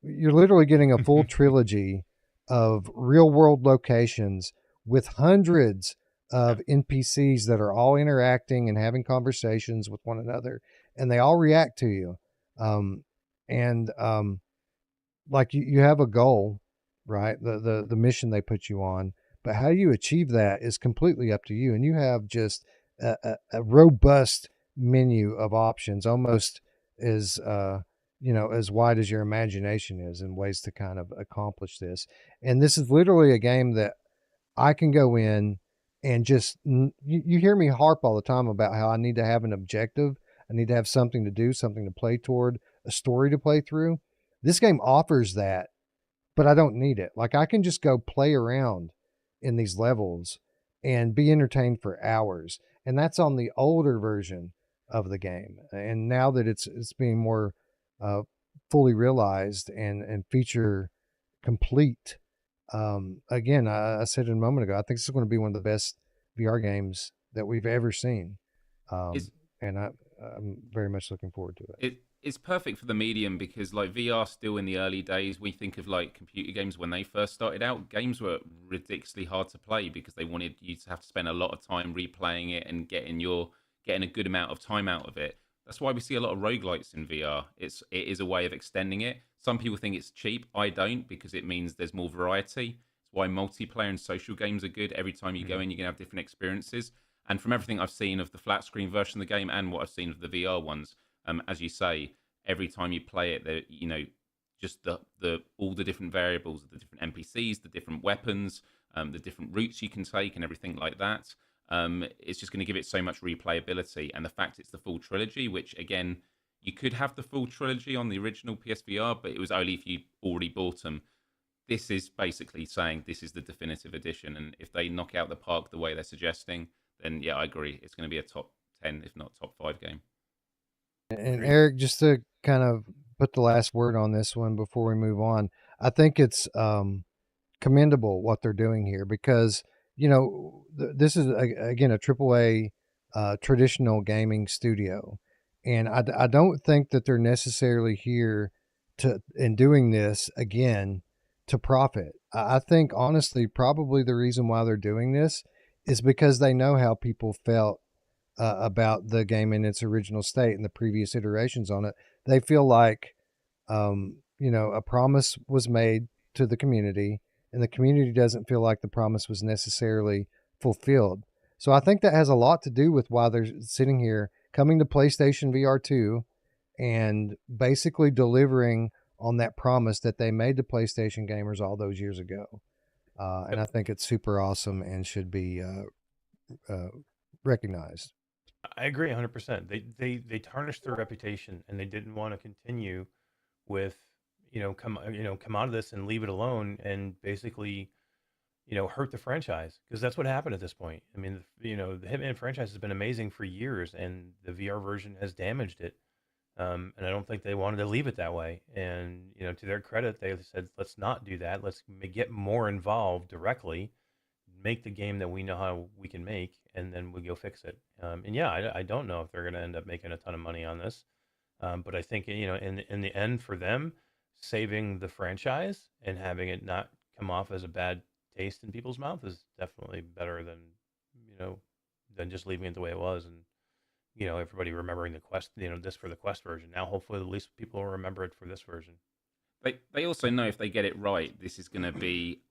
you're literally getting a full trilogy of real world locations with hundreds of NPCs that are all interacting and having conversations with one another, and they all react to you. Like you have a goal, right? The mission they put you on, but how you achieve that is completely up to you. And you have just a robust menu of options, almost as as wide as your imagination is, in ways to kind of accomplish this. And this is literally a game that I can go in and just, you hear me harp all the time about how I need to have an objective. I need to have something to do, something to play toward, a story to play through. This game offers that, but I don't need it. Like, I can just go play around in these levels and be entertained for hours. And that's on the older version of the game. And now that it's being more fully realized and feature complete, again, I said it a moment ago, I think this is going to be one of the best VR games that we've ever seen. And I'm very much looking forward to it. It's perfect for the medium, because, like, VR still in the early days. We think of, like, computer games when they first started out. Games were ridiculously hard to play because they wanted you to have to spend a lot of time replaying it and getting a good amount of time out of it. That's why we see a lot of roguelites in VR. It is a way of extending it. Some people think it's cheap. I don't, because it means there's more variety. It's why multiplayer and social games are good. Every time you go in, you're going to have different experiences. And from everything I've seen of the flat screen version of the game and what I've seen of the VR ones, as you say, every time you play it, just all the different variables, the different NPCs, the different weapons, the different routes you can take, and everything like that. It's just going to give it so much replayability. And the fact it's the full trilogy, which, again, you could have the full trilogy on the original PSVR, but it was only if you already bought them. This is basically saying this is the definitive edition, and if they knock out the park the way they're suggesting, then yeah, I agree. It's going to be a top 10, if not top 5 game. And Eric, just to kind of put the last word on this one before we move on, I think it's commendable what they're doing here, because this is again a AAA traditional gaming studio, and I don't think that they're necessarily here in doing this again to profit. I think honestly, probably the reason why they're doing this is because they know how people felt about the game in its original state and the previous iterations on it. They feel like, a promise was made to the community, and the community doesn't feel like the promise was necessarily fulfilled. So I think that has a lot to do with why they're sitting here coming to PlayStation VR 2 and basically delivering on that promise that they made to PlayStation gamers all those years ago. And I think it's super awesome and should be recognized. I agree 100%. They tarnished their reputation, and they didn't want to continue with come out of this and leave it alone and basically hurt the franchise, because that's what happened at this point. I mean, the Hitman franchise has been amazing for years, and the VR version has damaged it. And I don't think they wanted to leave it that way. And to their credit, they said, let's not do that. Let's get more involved directly, make the game that we know how we can make, and then we go fix it. And yeah, I don't know if they're going to end up making a ton of money on this, but I think in the end, for them, saving the franchise and having it not come off as a bad taste in people's mouth is definitely better than just leaving it the way it was. And everybody remembering the Quest, this for the Quest version. Now, hopefully, at least people will remember it for this version. They also know if they get it right, this is going to be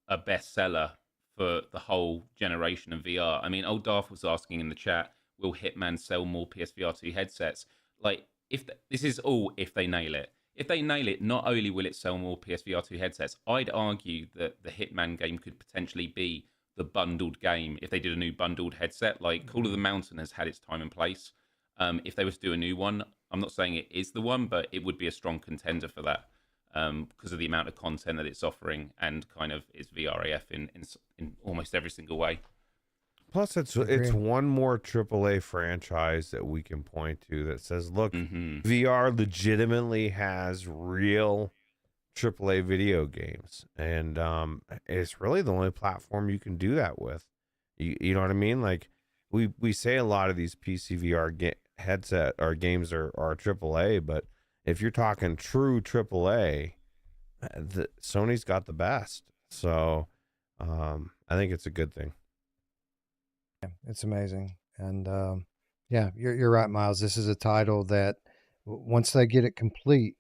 a bestseller for the whole generation of VR. I mean, old Darth was asking in the chat, will Hitman sell more PSVR 2 headsets? Like, this is all if they nail it. If they nail it, not only will it sell more PSVR 2 headsets, I'd argue that the Hitman game could potentially be the bundled game if they did a new bundled headset. Like Call of the Mountain has had its time and place. If they were to do a new one, I'm not saying it is the one, but it would be a strong contender for that because of the amount of content that it's offering and kind of its VRAF in almost every single way. Plus, it's one more AAA franchise that we can point to that says, look, VR legitimately has real AAA video games, and it's really the only platform you can do that with. You know what I mean? Like we say a lot of these PC VR headset or games are AAA, but if you're talking true AAA, Sony's got the best. So I think it's a good thing. Yeah, it's amazing. And yeah, you're right, Miles. This is a title that once they get it complete,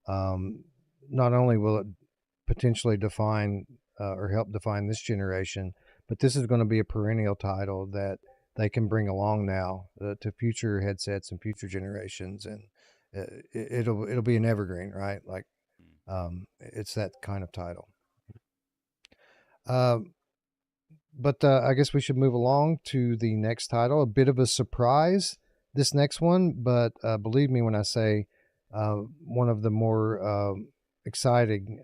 not only will it potentially define or help define this generation, but this is going to be a perennial title that they can bring along now to future headsets and future generations, and it'll be an evergreen, right? Like it's that kind of title. But I guess we should move along to the next title. A bit of a surprise, this next one, but believe me when I say one of the more exciting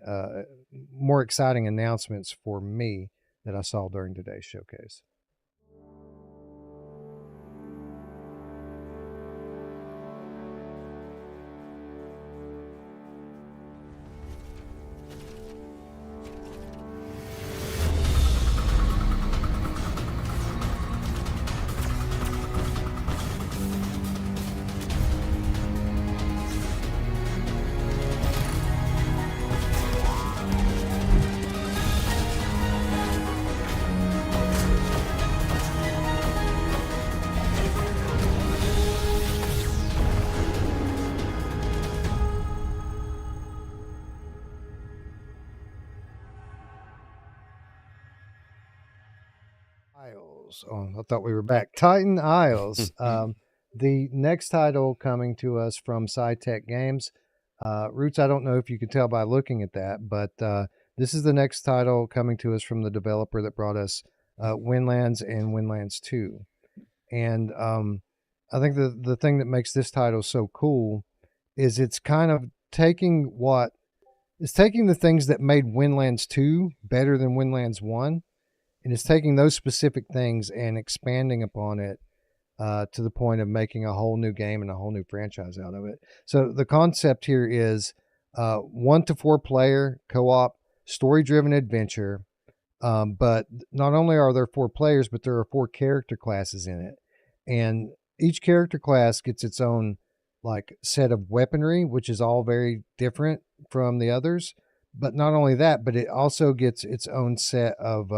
announcements for me that I saw during today's showcase. Oh, I thought we were back. Titan Isles. The next title coming to us from SciTech Games. Ruuts, I don't know if you can tell by looking at that, but this is the next title coming to us from the developer that brought us Windlands and Windlands 2. And I think the thing that makes this title so cool is it's kind of taking the things that made Windlands 2 better than Windlands 1. And it's taking those specific things and expanding upon it to the point of making a whole new game and a whole new franchise out of it. So the concept here is 1 to 4 player co-op story-driven adventure But not only are there 4 players, but there are 4 character classes in it, and each character class gets its own like set of weaponry, which is all very different from the others. But not only that, but it also gets its own set of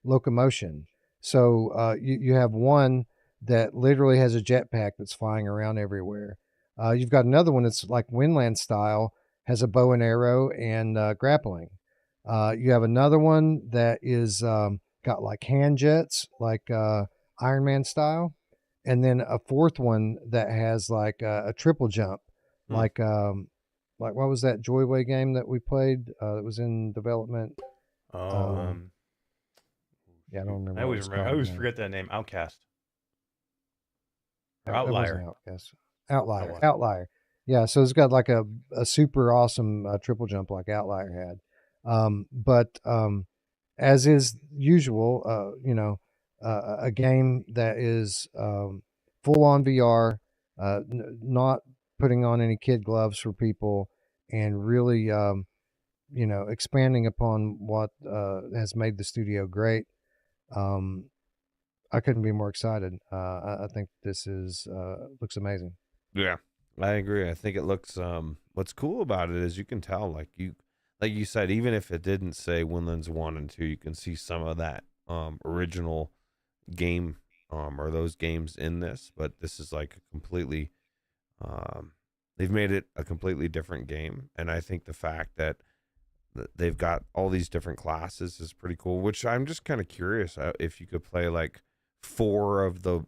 locomotion. So you have one that literally has a jetpack that's flying around everywhere. You've got another one that's like Windland style, has a bow and arrow and grappling. You have another one that is got like hand jets, like Iron Man style, and then a 4th one that has like a triple jump, like what was that Joyway game that we played that was in development? Yeah, I don't remember. I always forget that name. Outcast. Or Outlier. Outlier. Yeah, so it's got like a super awesome triple jump like Outlier had. But as is usual, a game that is full on VR, not putting on any kid gloves for people, and really, expanding upon what has made the studio great. I couldn't be more excited. I think this is looks amazing. Yeah, I agree. I think it looks. What's cool about it is you can tell, like you said, even if it didn't say Windlands 1 and 2, you can see some of that original game or those games in this. But this is like a completely. They've made it a completely different game, and I think the fact that they've got all these different classes is pretty cool. Which I'm just kind of curious if you could play like 4 of the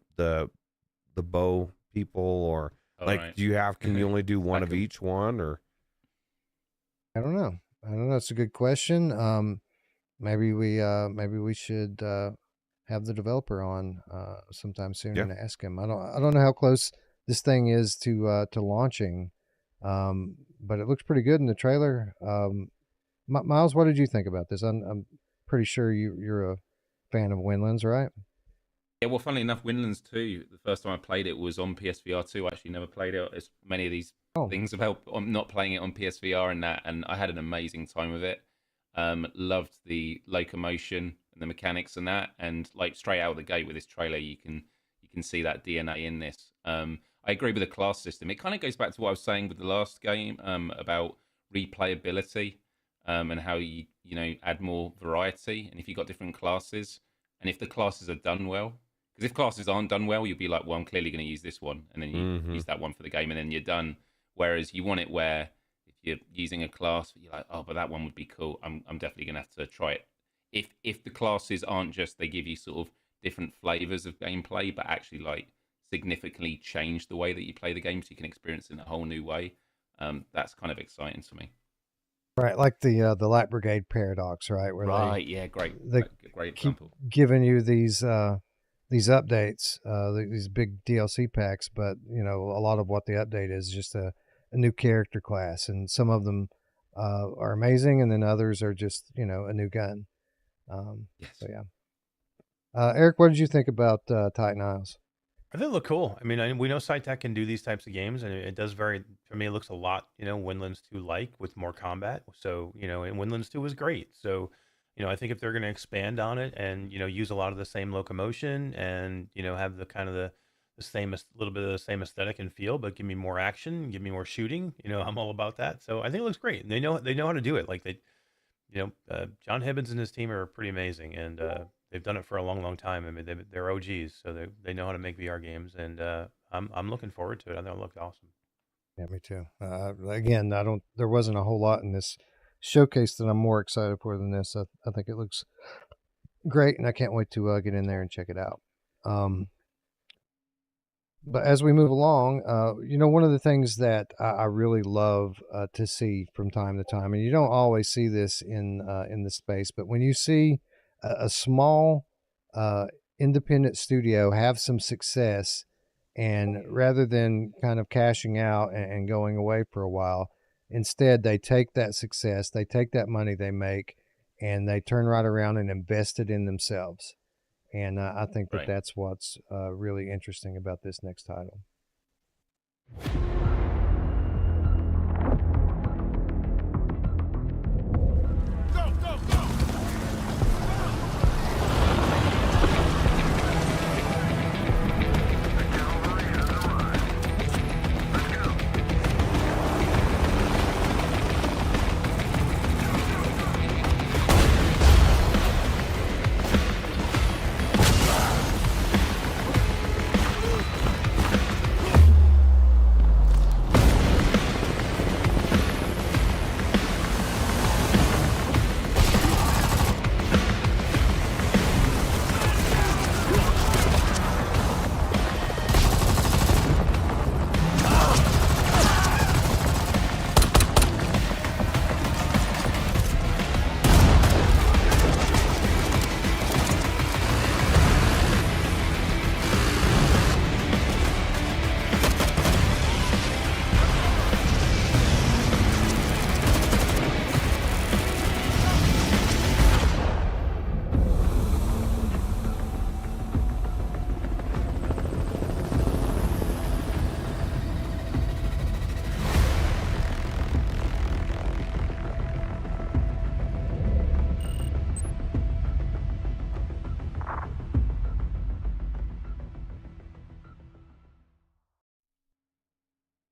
bow people, or can you only do one of each one, or I don't know. It's a good question. Maybe we should have the developer on sometime soon and ask him. I don't know how close this thing is to launching, but it looks pretty good in the trailer. Miles, what did you think about this? I'm pretty sure you're a fan of Windlands, right? Yeah, well, funnily enough, Windlands 2, the first time I played it was on PSVR 2. I actually never played it. It's many of these things about not playing it on PSVR and I had an amazing time with it. Loved the locomotion and the mechanics and that, and like straight out of the gate with this trailer, you can see that DNA in this. I agree with the class system. It kind of goes back to what I was saying with the last game about replayability and how you add more variety, and if you've got different classes, and if the classes are done well. Because if classes aren't done well, you'll be like, well, I'm clearly going to use this one, and then you use that one for the game, and then you're done. Whereas you want it where if you're using a class, you're like, oh, but that one would be cool. I'm definitely going to have to try it. If the classes aren't just they give you sort of different flavors of gameplay, but actually like significantly change the way that you play the game, so you can experience it in a whole new way. That's kind of exciting to me. Right, like the Light Brigade paradox, right? Where Great example. Giving you these updates, these big DLC packs, but a lot of what the update is just a new character class, and some of them are amazing, and then others are just a new gun. Yes. So yeah. Eric, what did you think about Titan Isles? I think it looked cool. I mean, we know SciTech can do these types of games, and it does very. For me, it looks a lot, Windlands 2 like, with more combat. So, and Windlands 2 was great. So, I think if they're going to expand on it and use a lot of the same locomotion and have the kind of the same little bit of the same aesthetic and feel, but give me more action, give me more shooting. I'm all about that. So I think it looks great. And they know how to do it. Like John Hibbins and his team are pretty amazing, and they've done it for a long, long time. I mean, they're OGs, so they know how to make VR games, and I'm looking forward to it. I think it looked awesome. Yeah, me too. Again, there wasn't a whole lot in this showcase that I'm more excited for than this. I think it looks great, and I can't wait to get in there and check it out. But as we move along, one of the things that I really love to see from time to time, and you don't always see this in the space, but when you see a small independent studio have some success, and rather than kind of cashing out and going away for a while, instead they take that success, they take that money they make, and they turn right around and invest it in themselves. And I think that's what's really interesting about this next title.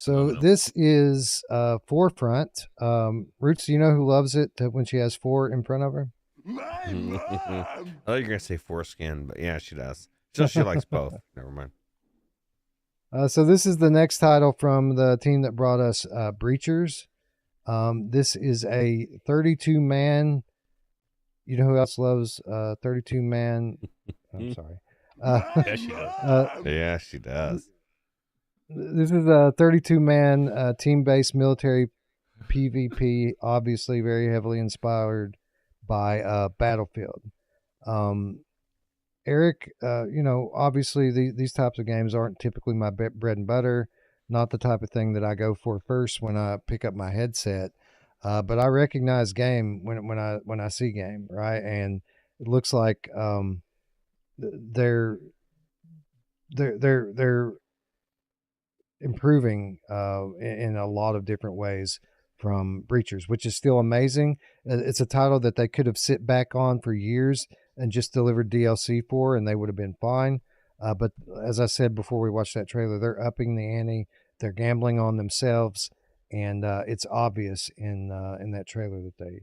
So this is Forefront. Roots, do you know who loves it when she has 4 in front of her? I thought you were gonna say foreskin, but yeah, she does. So she likes both. Never mind. So this is the next title from the team that brought us Breachers. This is a 32-man. You know who else loves 32-man? I'm sorry. Yeah, she does. Yeah, she does. This is a 32-man team-based military PvP, obviously very heavily inspired by Battlefield. Eric, obviously these types of games aren't typically my bread and butter, not the type of thing that I go for first when I pick up my headset. But I recognize game when I see game, right? And it looks like they're improving in a lot of different ways from Breachers, which is still amazing. It's a title that they could have sit back on for years and just delivered DLC for, and they would have been fine. But as I said before we watched that trailer, they're upping the ante. They're gambling on themselves, and it's obvious in that trailer that they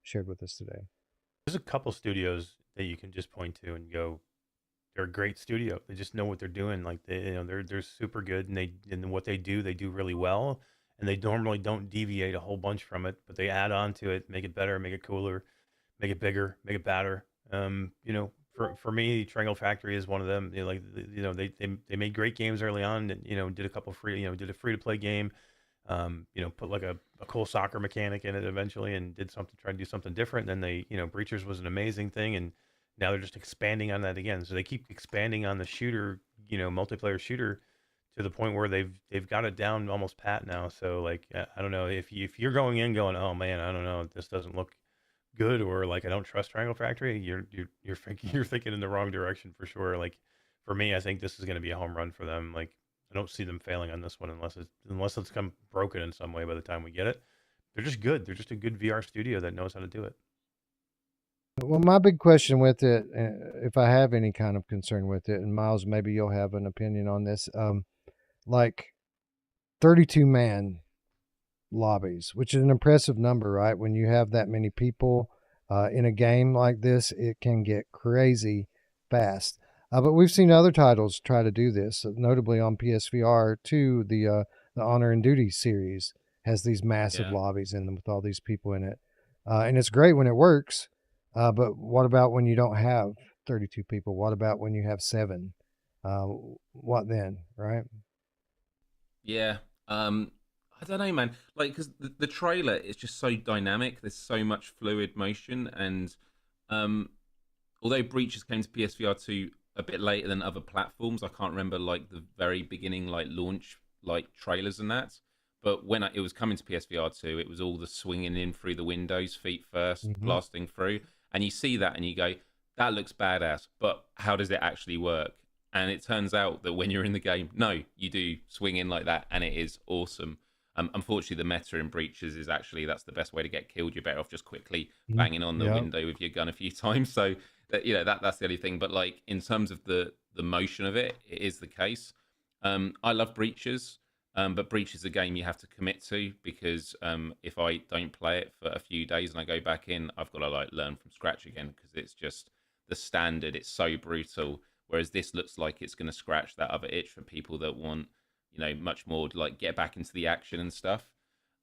shared with us today. There's a couple studios that you can just point to and go, they're a great studio. They just know what they're doing. Like they're super good, and what they do really well. And they normally don't deviate a whole bunch from it, but they add on to it, make it better, make it cooler, make it bigger, make it badder. For me, Triangle Factory is one of them. They made great games early on, and did a couple free, did a free to play game. Put like a cool soccer mechanic in it eventually, and tried to do something different. And then Breachers was an amazing thing, and now they're just expanding on that again. So they keep expanding on the shooter, multiplayer shooter, to the point where they've got it down almost pat now. So like, I don't know if you're going in going, oh man, I don't know, this doesn't look good, or like I don't trust Triangle Factory, you're thinking in the wrong direction for sure. Like for me, I think this is going to be a home run for them. Like I don't see them failing on this one unless it's come broken in some way by the time we get it. They're just good. They're just a good VR studio that knows how to do it. Well, my big question with it, if I have any kind of concern with it, and Miles, maybe you'll have an opinion on this, like 32-man lobbies, which is an impressive number, right? When you have that many people in a game like this, it can get crazy fast. But we've seen other titles try to do this, notably on PSVR 2, the Honor and Duty series has these massive lobbies in them with all these people in it. And it's great when it works. But what about when you don't have 32 people? What about when you have 7? What then, right? Yeah. I don't know, man. Like, because the trailer is just so dynamic. There's so much fluid motion. And although Breachers came to PSVR 2 a bit later than other platforms, I can't remember, like, the very beginning, like, launch, like, trailers and that. But when it was coming to PSVR 2, it was all the swinging in through the windows, feet first, blasting through. And you see that and you go, that looks badass, but how does it actually work? And it turns out that when you're in the game, no, you do swing in like that, and it is awesome. Unfortunately, the meta in Breaches is actually, that's the best way to get killed. You're better off just quickly banging on the window with your gun a few times. So, that's the only thing. But, like, in terms of the motion of it, it is the case. I love Breaches. But Breach is a game you have to commit to, because if I don't play it for a few days and I go back in, I've got to like learn from scratch again, because it's just the standard. It's so brutal. Whereas this looks like it's going to scratch that other itch for people that want, much more to like get back into the action and stuff.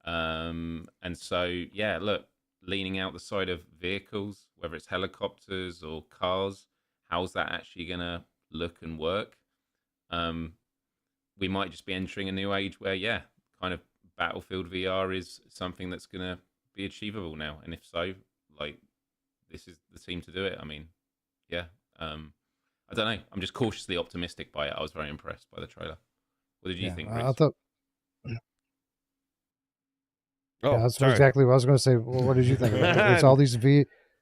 And so, yeah, look, leaning out the side of vehicles, whether it's helicopters or cars, how's that actually going to look and work? We might just be entering a new age where, kind of Battlefield VR is something that's going to be achievable now. And if so, like, this is the team to do it. I mean, I don't know. I'm just cautiously optimistic by it. I was very impressed by the trailer. What did you think, Chris? I thought... that's exactly what I was going to say. Well, what did you think about it? It's all these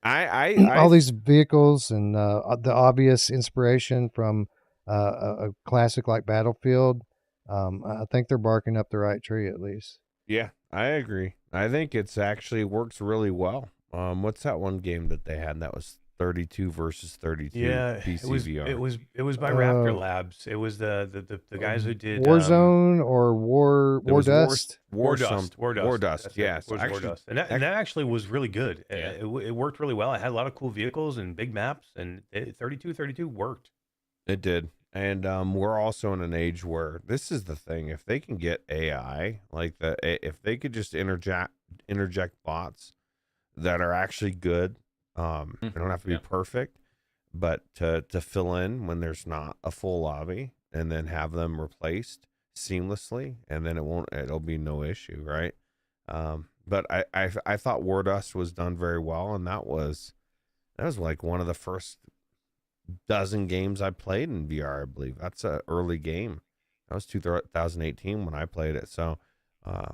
all these vehicles and the obvious inspiration from a classic like Battlefield. I think they're barking up the right tree, at least. Yeah, I agree. I think it's actually works really well. What's that one game that they had that was 32 versus 32 Yeah, PCVR. it was by Raptor Labs. It was the guys who did Warzone or War Dust. War Dust. War Dust. That's it. Yes, It was actually, War Dust, and that actually was really good. It worked really well. It had a lot of cool vehicles and big maps, and 32 worked. It did. And we're also in an age where this is the thing. If they can get AI, if they could just interject bots that are actually good, they don't have to be perfect, but to fill in when there's not a full lobby, and then have them replaced seamlessly, and then it'll be no issue, right? But I thought War Dust was done very well, and that was like one of the first dozen games I played in VR, I believe. That's an early game. That was 2018 when I played it. So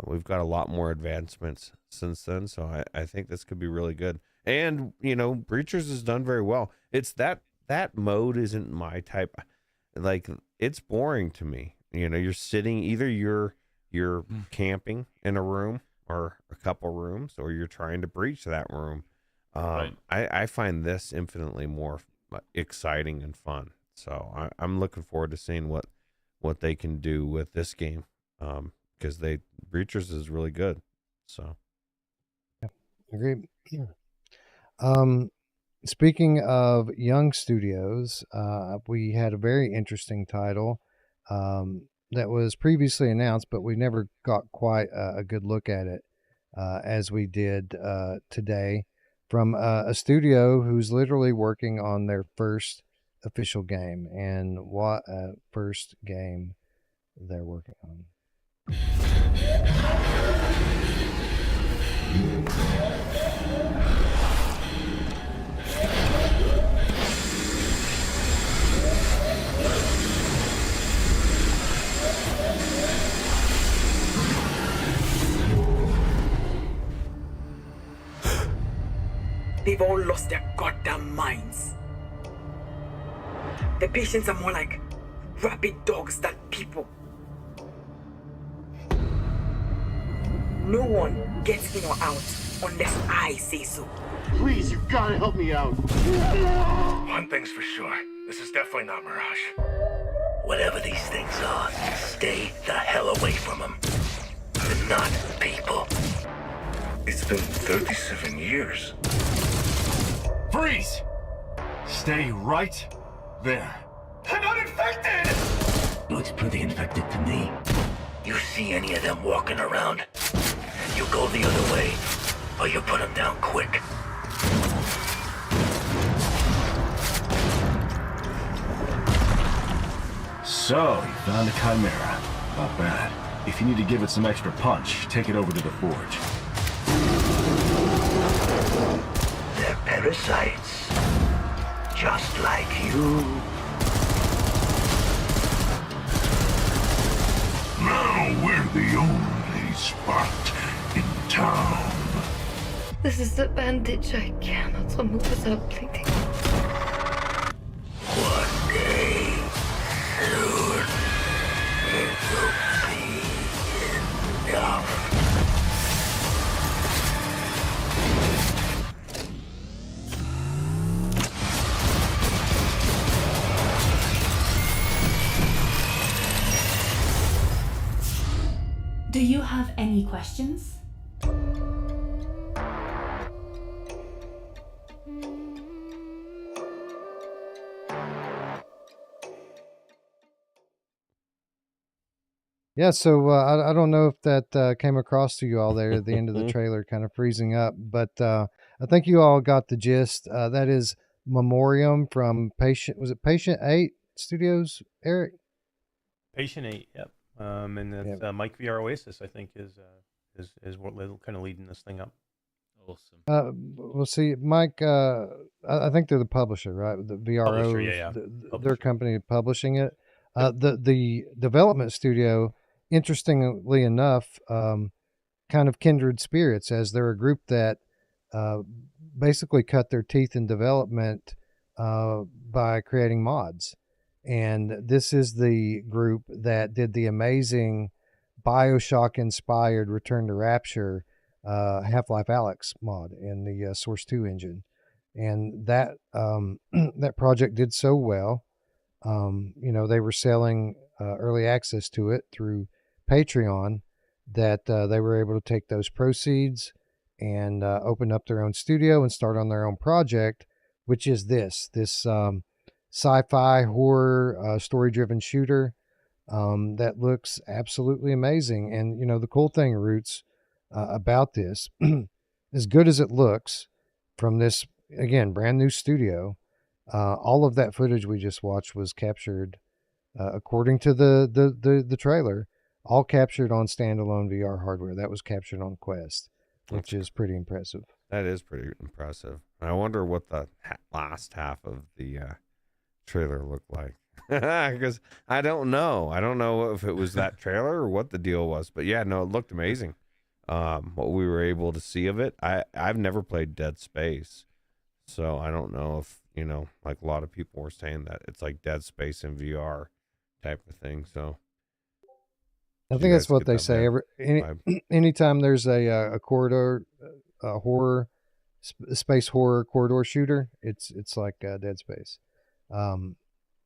we've got a lot more advancements since then. So I think this could be really good. And, Breachers has done very well. It's that mode isn't my type. Like, it's boring to me. You're sitting, either you're camping in a room or a couple rooms, or you're trying to breach that room. Right. I find this infinitely more exciting and fun. So I'm looking forward to seeing what they can do with this game, because Breachers is really good. So yeah, agreed. Speaking of young studios, we had a very interesting title that was previously announced, but we never got quite a good look at it as we did today, from a studio who's literally working on their first official game. And what a first game they're working on. They've all lost their goddamn minds. The patients are more like rabid dogs than people. No one gets in or out unless I say so. Please, you gotta help me out. One thing's for sure. This is definitely not Mirage. Whatever these things are, stay the hell away from them. They're not people. It's been 37 years. Freeze! Stay right there. I'm not infected! Looks pretty infected to me. You see any of them walking around, you go the other way, or you put them down quick. So, you found a chimera. Not bad. If you need to give it some extra punch, take it over to the forge. They're parasites, just like you. Now we're the only spot in town. This is the bandage I cannot remove without bleeding. One day, soon, it will be enough. Do you have any questions? Yeah, so I don't know if that came across to you all there at the end of the trailer, kind of freezing up, but I think you all got the gist. That is Memoreum from Patient 8 Studios, Eric? Patient 8, yep. And that's Mike VR Oasis, I think, is what kind of leading this thing up. Awesome. We'll see, Mike. I think they're the publisher, right? The VRO, Publisher, yeah. Their company publishing it. The development studio, interestingly enough, kind of kindred spirits, as they're a group that basically cut their teeth in development by creating mods. And this is the group that did the amazing BioShock-inspired Return to Rapture Half-Life Alyx mod in the Source 2 engine. and that that project did so well. They were selling early access to it through Patreon, that they were able to take those proceeds and open up their own studio and start on their own project, which is this sci-fi horror story-driven shooter that looks absolutely amazing. And the cool thing, Roots, about this, as good as it looks from this, again, brand new studio, all of that footage we just watched was captured, according to the trailer, all captured on standalone VR hardware. That was captured on Quest, which is pretty impressive. That is pretty impressive. I wonder what the last half of the trailer looked like. Because I don't know. I don't know if it was that trailer or what the deal was. But yeah, no, it looked amazing. What we were able to see of it. I've never played Dead Space, so I don't know if, like a lot of people were saying that it's like Dead Space in VR type of thing. So I think that's what they say. Anytime there's a corridor, a horror, space horror corridor shooter, it's like Dead Space.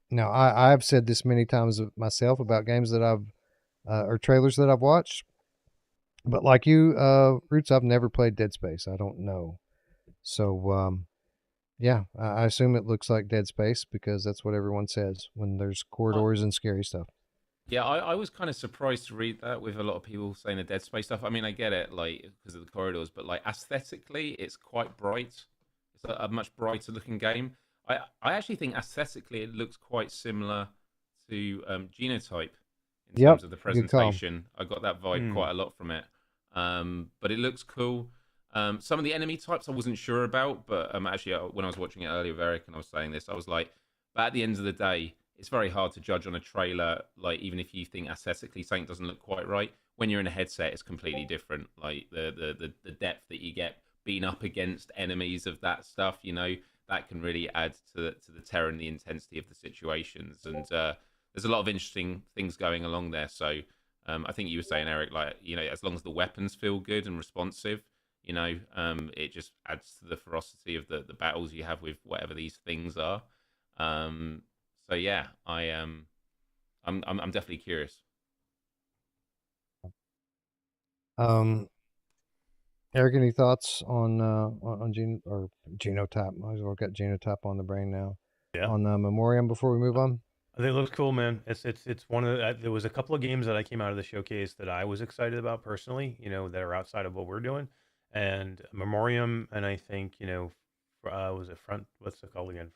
Now I've said this many times myself about games that I've or trailers that I've watched, but like you, Roots, I've never played Dead Space. I don't know. So yeah, I assume it looks like Dead Space because that's what everyone says when there's corridors and scary stuff. Yeah, I was kind of surprised to read that with a lot of people saying the Dead Space stuff. I mean, I get it, like, because of the corridors, but like aesthetically, it's quite bright. It's a much brighter looking game. I actually think aesthetically it looks quite similar to Genotype in terms of the presentation. I got that vibe quite a lot from it. But it looks cool. Some of the enemy types I wasn't sure about, but actually when I was watching it earlier with Eric and I was saying this, I was like, but at the end of the day, it's very hard to judge on a trailer. Like, even if you think aesthetically something doesn't look quite right, when you're in a headset, it's completely different. Like the depth that you get being up against enemies of that stuff, that can really add to the terror and the intensity of the situations. And there's a lot of interesting things going along there. So I think you were saying, Eric, like, as long as the weapons feel good and responsive, it just adds to the ferocity of the battles you have with whatever these things are. So yeah, I'm definitely curious. Eric, any thoughts on Genotype? Might as well get Genotype on the brain now. Yeah. On Memoreum before we move on. I think it looks cool, man. It's one of the, there was a couple of games that I came out of the showcase that I was excited about personally, that are outside of what we're doing, and Memoreum, and I think was it what's it called again?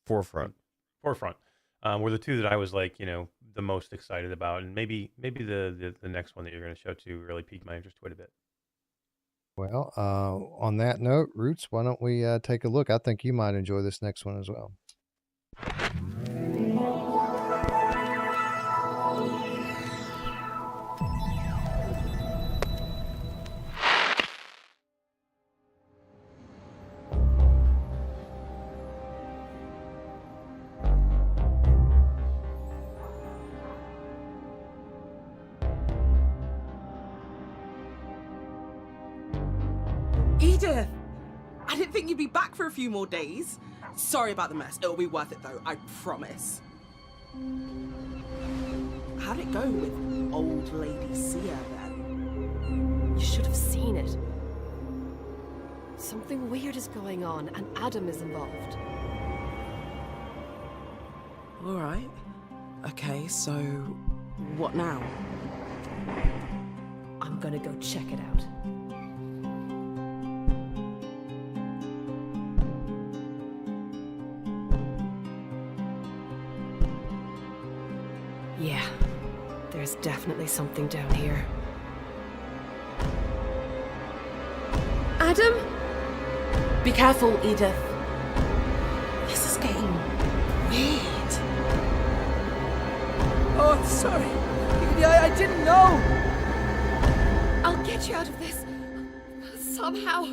Forefront. Were the two that I was like, the most excited about, and maybe the next one that you're going to show too really piqued my interest quite a bit. Well, on that note, Roots, why don't we take a look? I think you might enjoy this next one as well. Edith! I didn't think you'd be back for a few more days. Sorry about the mess. It'll be worth it though, I promise. How'd it go with old lady Sia then? You should have seen it. Something weird is going on, and Adam is involved. Alright. Okay, so what now? I'm gonna go check it out. Yeah, there's definitely something down here. Adam? Be careful, Edith. This is getting weird. Oh, I'm sorry. I didn't know. I'll get you out of this. Somehow.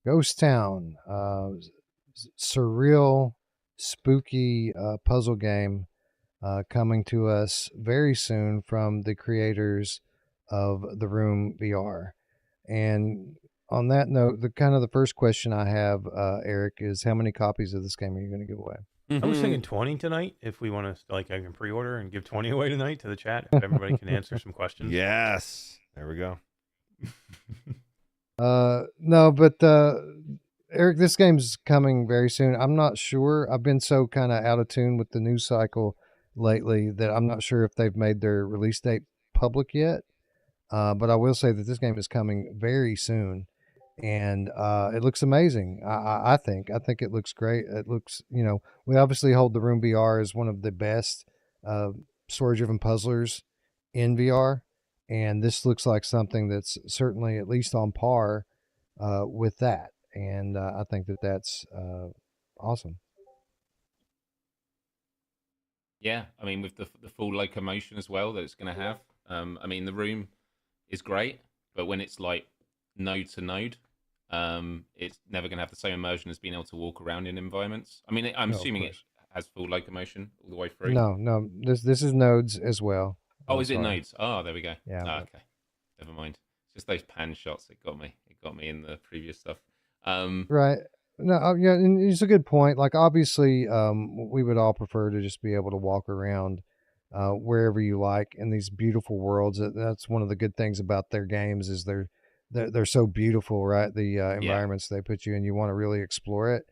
Ghost Town, surreal, spooky puzzle game coming to us very soon from the creators of the Room VR. And on that note, the first question I have, Eric, is how many copies of this game are you going to give away? I was thinking 20 tonight. If we want to, I can pre-order and give 20 away tonight to the chat. If everybody can answer some questions. Yes. There we go. No, but Eric, this game's coming very soon. I'm not sure. I've been so kind of out of tune with the news cycle lately that I'm not sure if they've made their release date public yet. But I will say that this game is coming very soon, and it looks amazing. I think it looks great. It looks, we obviously hold the Room VR as one of the best story-driven puzzlers in VR, and this looks like something that's certainly at least on par with that. And I think that that's awesome. Yeah, I mean, with the full locomotion as well that it's going to have. I mean, the room is great, but when it's like node to node, it's never going to have the same immersion as being able to walk around in environments. I mean, I'm assuming it has full locomotion all the way through. No, this is nodes as well. Oh, is it nodes? Oh, there we go. Yeah. Oh, okay, never mind. It's just those pan shots that got me. It got me in the previous stuff. Right. No, yeah, and it's a good point. Like, obviously, we would all prefer to just be able to walk around wherever you like in these beautiful worlds. That's one of the good things about their games is they're so beautiful, right? The environments they put you in, you want to really explore it.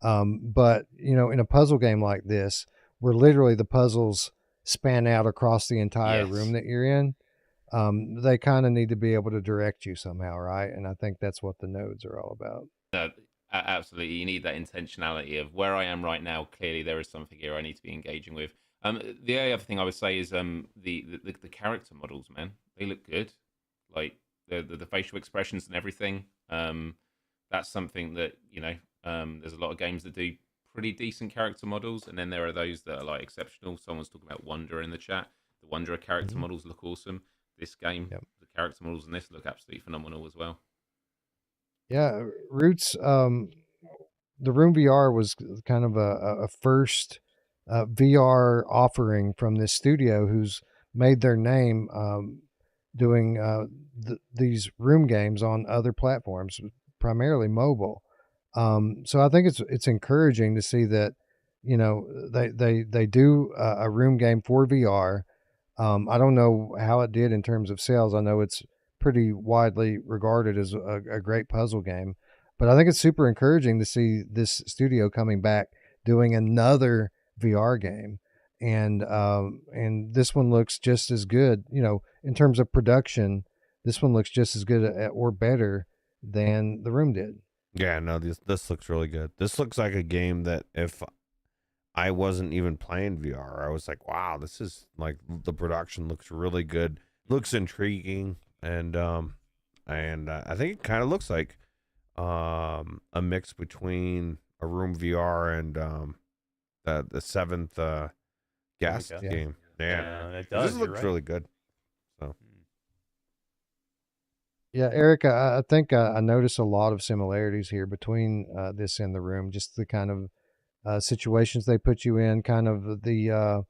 But in a puzzle game like this, where literally the puzzles span out across the entire room that you're in, they kind of need to be able to direct you somehow, right? And I think that's what the nodes are all about. Absolutely, you need that intentionality of where I am right now. Clearly, there is something here I need to be engaging with. The only other thing I would say is the character models, man, they look good. Like the facial expressions and everything. That's something that there's a lot of games that do pretty decent character models, and then there are those that are like exceptional. Someone's talking about Wonder in the chat. The Wanderer character models look awesome. This game, the character models in this look absolutely phenomenal as well. Yeah, Ruuts, the Room VR was kind of a first VR offering from this studio who's made their name doing these room games on other platforms, primarily mobile. So I think it's encouraging to see that they do a room game for VR. I don't know how it did in terms of sales. I know it's pretty widely regarded as a great puzzle game, but I think it's super encouraging to see this studio coming back doing another VR game, and this one looks just as good. In terms of production, this one looks just as good or better than the Room did. Yeah, no, this looks really good. This looks like a game that if I wasn't even playing VR, I was like, wow, this is like, the production looks really good, looks intriguing. And I think it kind of looks like a mix between a Room VR and the seventh guest game. Yeah, it does. This looks really good. So yeah, Eric, I think I noticed a lot of similarities here between this and the Room. Just the kind of situations they put you in, kind of the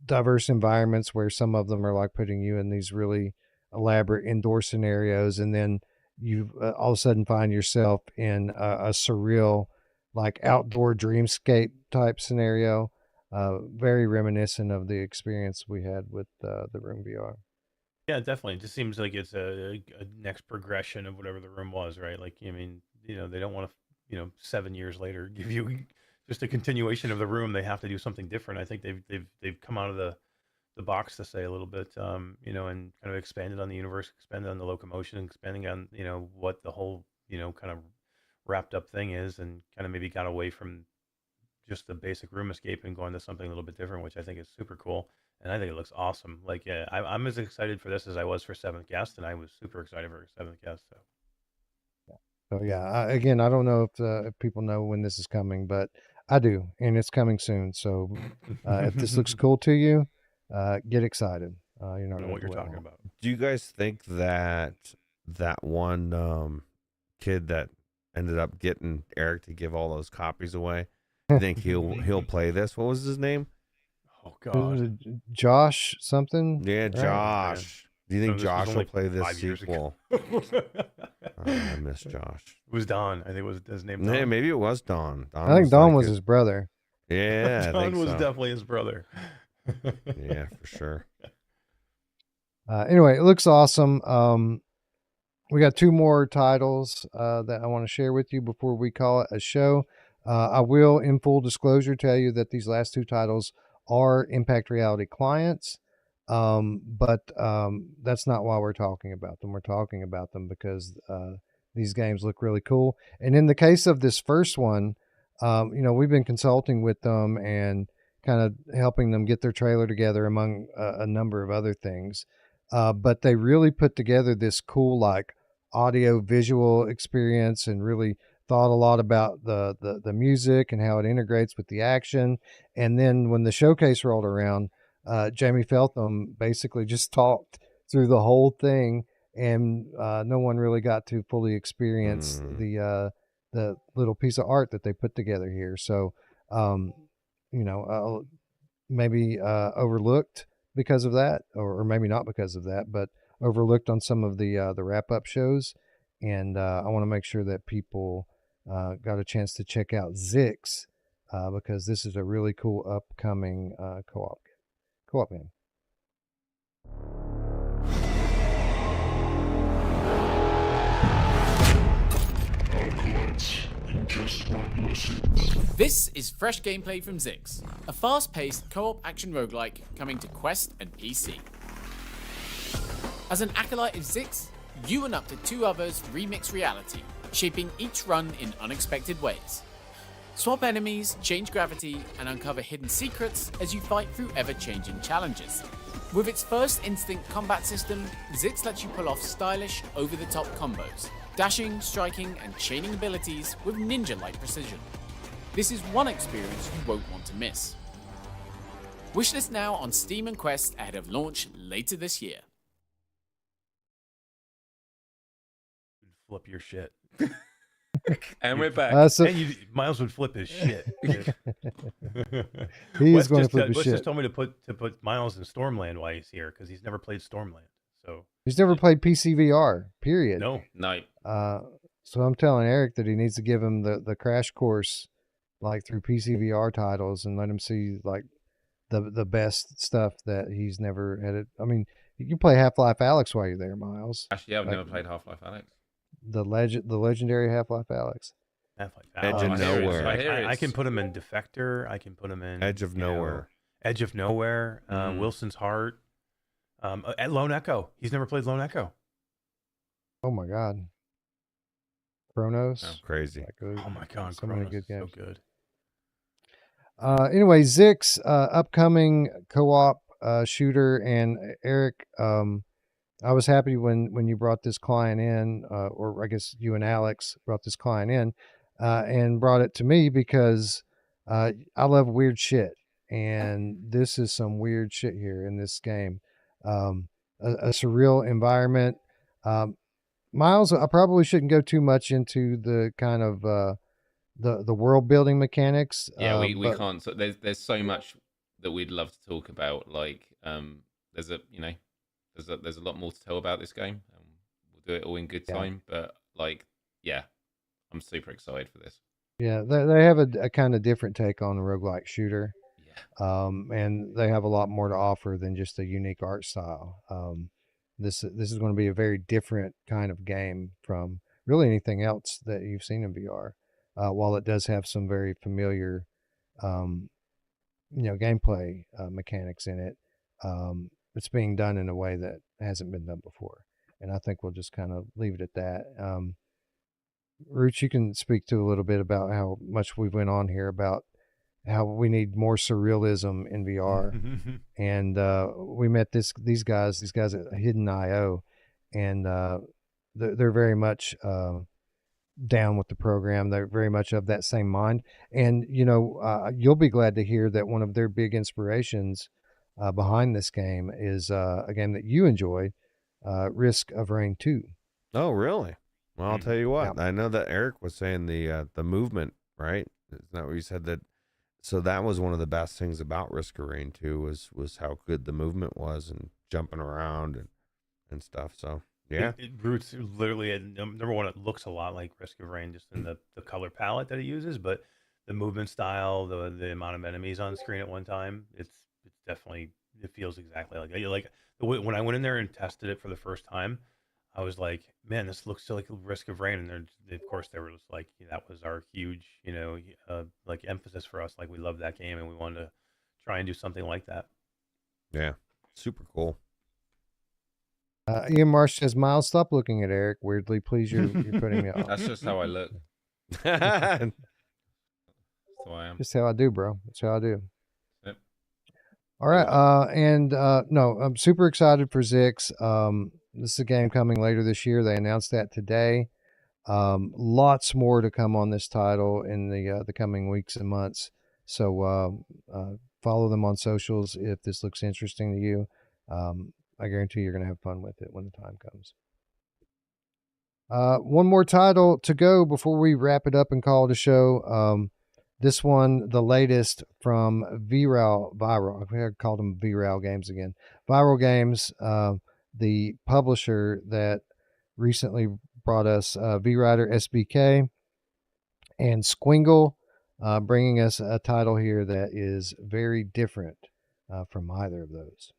diverse environments where some of them are like putting you in these really elaborate indoor scenarios, and then you all of a sudden find yourself in a surreal, like outdoor dreamscape type scenario. Very reminiscent of the experience we had with the Room VR. Yeah, definitely. It just seems like it's a next progression of whatever the Room was, right? Like, I mean, they don't want to, 7 years later give you just a continuation of the Room. They have to do something different. I think they've come out of the box, to say a little bit, and kind of expanded on the universe, expanded on the locomotion, expanding on what the whole kind of wrapped up thing is, and kind of maybe got away from just the basic room escape and going to something a little bit different, which I think is super cool. And I think it looks awesome. Like, yeah, I'm as excited for this as I was for Seventh Guest, and I was super excited for Seventh Guest. So yeah, again, I don't know if people know when this is coming, but I do, and it's coming soon. So if this looks cool to you, get excited. You know what you're talking about. Do you guys think that that one kid that ended up getting Eric to give all those copies away. I think he'll play this. What was his name? Oh God, Josh something. Yeah, right? Josh. Do you think Josh will play this 5 years ago. sequel? I miss Josh. It was Don. I think it was his name. Yeah, Don. maybe it was Don. I think Don was his brother. Yeah, I Don think was so. definitely his brother. Yeah, for sure. Anyway, it looks awesome. We got 2 more titles that I want to share with you before we call it a show. I will, in full disclosure, tell you that these last 2 titles are Impact Reality clients, but that's not why we're talking about them. We're talking about them because these games look really cool. And in the case of this first one, we've been consulting with them and kind of helping them get their trailer together among a number of other things. But they really put together this cool, like, audio visual experience and really thought a lot about the music and how it integrates with the action. And then when the showcase rolled around, Jamie Feltham basically just talked through the whole thing, and no one really got to fully experience the little piece of art that they put together here. So, maybe overlooked because of that, or maybe not because of that, but overlooked on some of the wrap-up shows. And I want to make sure that people got a chance to check out Zix, because this is a really cool upcoming co-op game. This is fresh gameplay from Zix, a fast-paced co-op action roguelike coming to Quest and PC. As an acolyte of Zix, you and up to 2 others remix reality, shaping each run in unexpected ways. Swap enemies, change gravity, and uncover hidden secrets as you fight through ever-changing challenges. With its first instinct combat system, Zix lets you pull off stylish, over-the-top combos, dashing, striking, and chaining abilities with ninja-like precision. This is one experience you won't want to miss. Wishlist now on Steam and Quest ahead of launch later this year. Flip your shit. And we're back. Miles would flip his shit. He's going to flip his Wes shit. just told me to put Miles in Stormland while he's here because he's never played Stormland. So He's never played PCVR, period. No. So I'm telling Eric that he needs to give him the crash course, like, through PCVR titles, and let him see, like, the best stuff that he's never had it. I mean, you can play Half-Life Alyx while you're there, Miles. Actually, I've never played Half-Life Alyx. The legendary Half-Life Alyx. Edge of Nowhere. I can put him in Defector. I can put him in Edge of Nowhere. Edge of Nowhere. Wilson's Heart. At Lone Echo. He's never played Lone Echo. Oh my God. Chronos. Crazy. Oh my God. So Chronos many good games. So good. Anyway, Zix, upcoming co-op shooter, and Eric, I was happy when you brought this client in, or I guess you and Alex brought this client in, and brought it to me because I love weird shit, and this is some weird shit here in this game. A surreal environment. Miles, I probably shouldn't go too much into the kind of the world building mechanics. Yeah, we can't. So there's so much that we'd love to talk about. Like, there's a lot more to tell about this game. We'll do it all in good time. But like, yeah, I'm super excited for this. Yeah, they have a kind of different take on the roguelike shooter. And they have a lot more to offer than just a unique art style. This is going to be a very different kind of game from really anything else that you've seen in VR. While it does have some very familiar, gameplay mechanics in it, it's being done in a way that hasn't been done before. And I think we'll just kind of leave it at that. Ruuts, you can speak to a little bit about how much we went on here about how we need more surrealism in VR. And we met these guys at Hidden IO, and they're very much down with the program. They're very much of that same mind. And, you'll be glad to hear that one of their big inspirations behind this game is a game that you enjoyed, Risk of Rain 2. Oh, really? Well, I'll tell you what. Yeah. I know that Eric was saying the movement, right? Isn't that what you said? That so that was one of the best things about Risk of Rain 2 was how good the movement was and jumping around and stuff. So yeah, Ruuts literally number one. It looks a lot like Risk of Rain, just in the color palette that it uses, but the movement style, the amount of enemies on screen at one time, it's definitely, it feels exactly like when I went in there and tested it for the first time. I was like, man, this looks so like Risk of Rain, and of course they were just like, that was our huge, like emphasis for us. Like we love that game, and we wanted to try and do something like that. Yeah, super cool. Ian Marsh says, Miles, stop looking at Eric weirdly, please. You're putting me off. That's just how I look. That's who I am. Just how I do, bro. That's how I do. Yep. All right. No, I'm super excited for Zix. This is a game coming later this year. They announced that today. Lots more to come on this title in the coming weeks and months. So follow them on socials if this looks interesting to you. I guarantee you're going to have fun with it when the time comes. One more title to go before we wrap it up and call it a show. This one, the latest from Viral. I called them Viral Games again. Viral Games, the publisher that recently brought us V-Rider SBK and Squingle, bringing us a title here that is very different from either of those.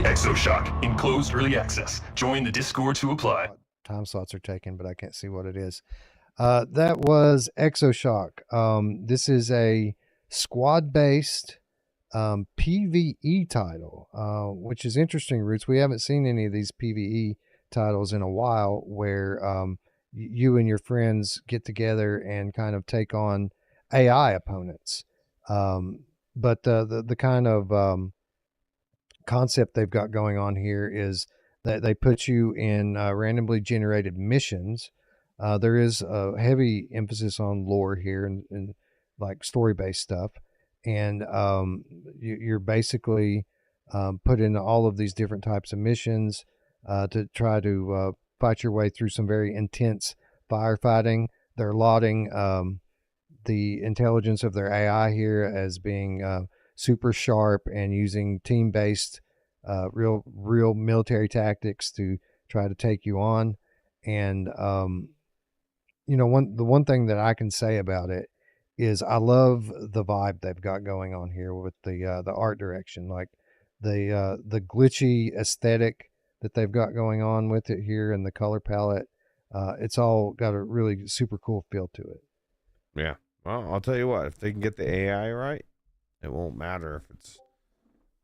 Exoshock in closed early access. Join the Discord to apply. Time slots are taken, but I can't see what it is. That was Exoshock. This is a squad-based PvE title, which is interesting, Roots. We haven't seen any of these PvE titles in a while where you and your friends get together and kind of take on AI opponents. But the kind of concept they've got going on here is that they put you in randomly generated missions. There is a heavy emphasis on lore here and like story-based stuff. And you're basically put into all of these different types of missions to try to fight your way through some very intense firefighting. They're lauding the intelligence of their AI here as being super sharp and using team-based real military tactics to try to take you on. And the one thing that I can say about it is I love the vibe they've got going on here with the art direction, like the glitchy aesthetic that they've got going on with it here, and the color palette. It's all got a really super cool feel to it. Yeah. Well, I'll tell you what, if they can get the AI right, it won't matter if it's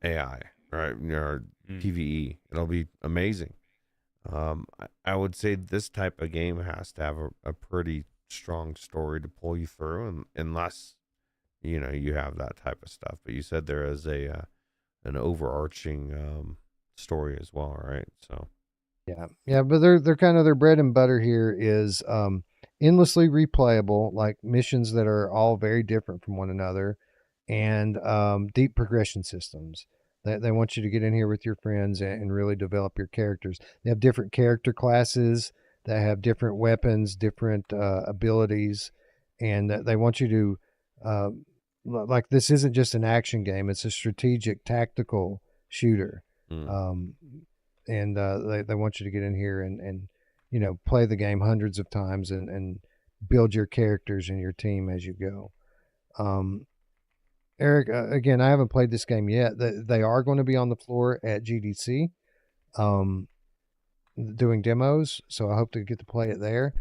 AI, right? Or PvE. It'll be amazing. I would say this type of game has to have a pretty strong story to pull you through, unless you have that type of stuff. But you said there is an overarching story as well, right? So yeah, but they're kind of, their bread and butter here is endlessly replayable, like missions that are all very different from one another, and deep progression systems. They want you to get in here with your friends and really develop your characters. They have different character classes that have different weapons, different abilities, and they want you to like, this isn't just an action game; it's a strategic, tactical shooter. And they want you to get in here and play the game hundreds of times and build your characters and your team as you go. Eric, again, I haven't played this game yet. They are going to be on the floor at GDC doing demos, so I hope to get to play it there.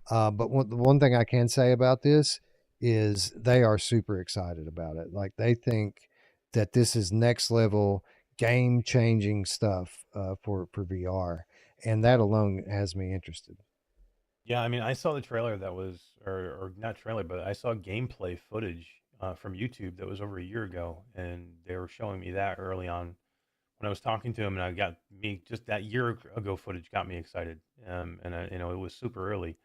But the one thing I can say about this is they are super excited about it. Like, they think that this is next level, game-changing stuff for VR, and that alone has me interested. Yeah, I mean, I saw the trailer that was, or not trailer, but I saw gameplay footage from YouTube that was over a year ago, and they were showing me that early on when I was talking to him, and I got me just that year ago footage got me excited, and it was super early.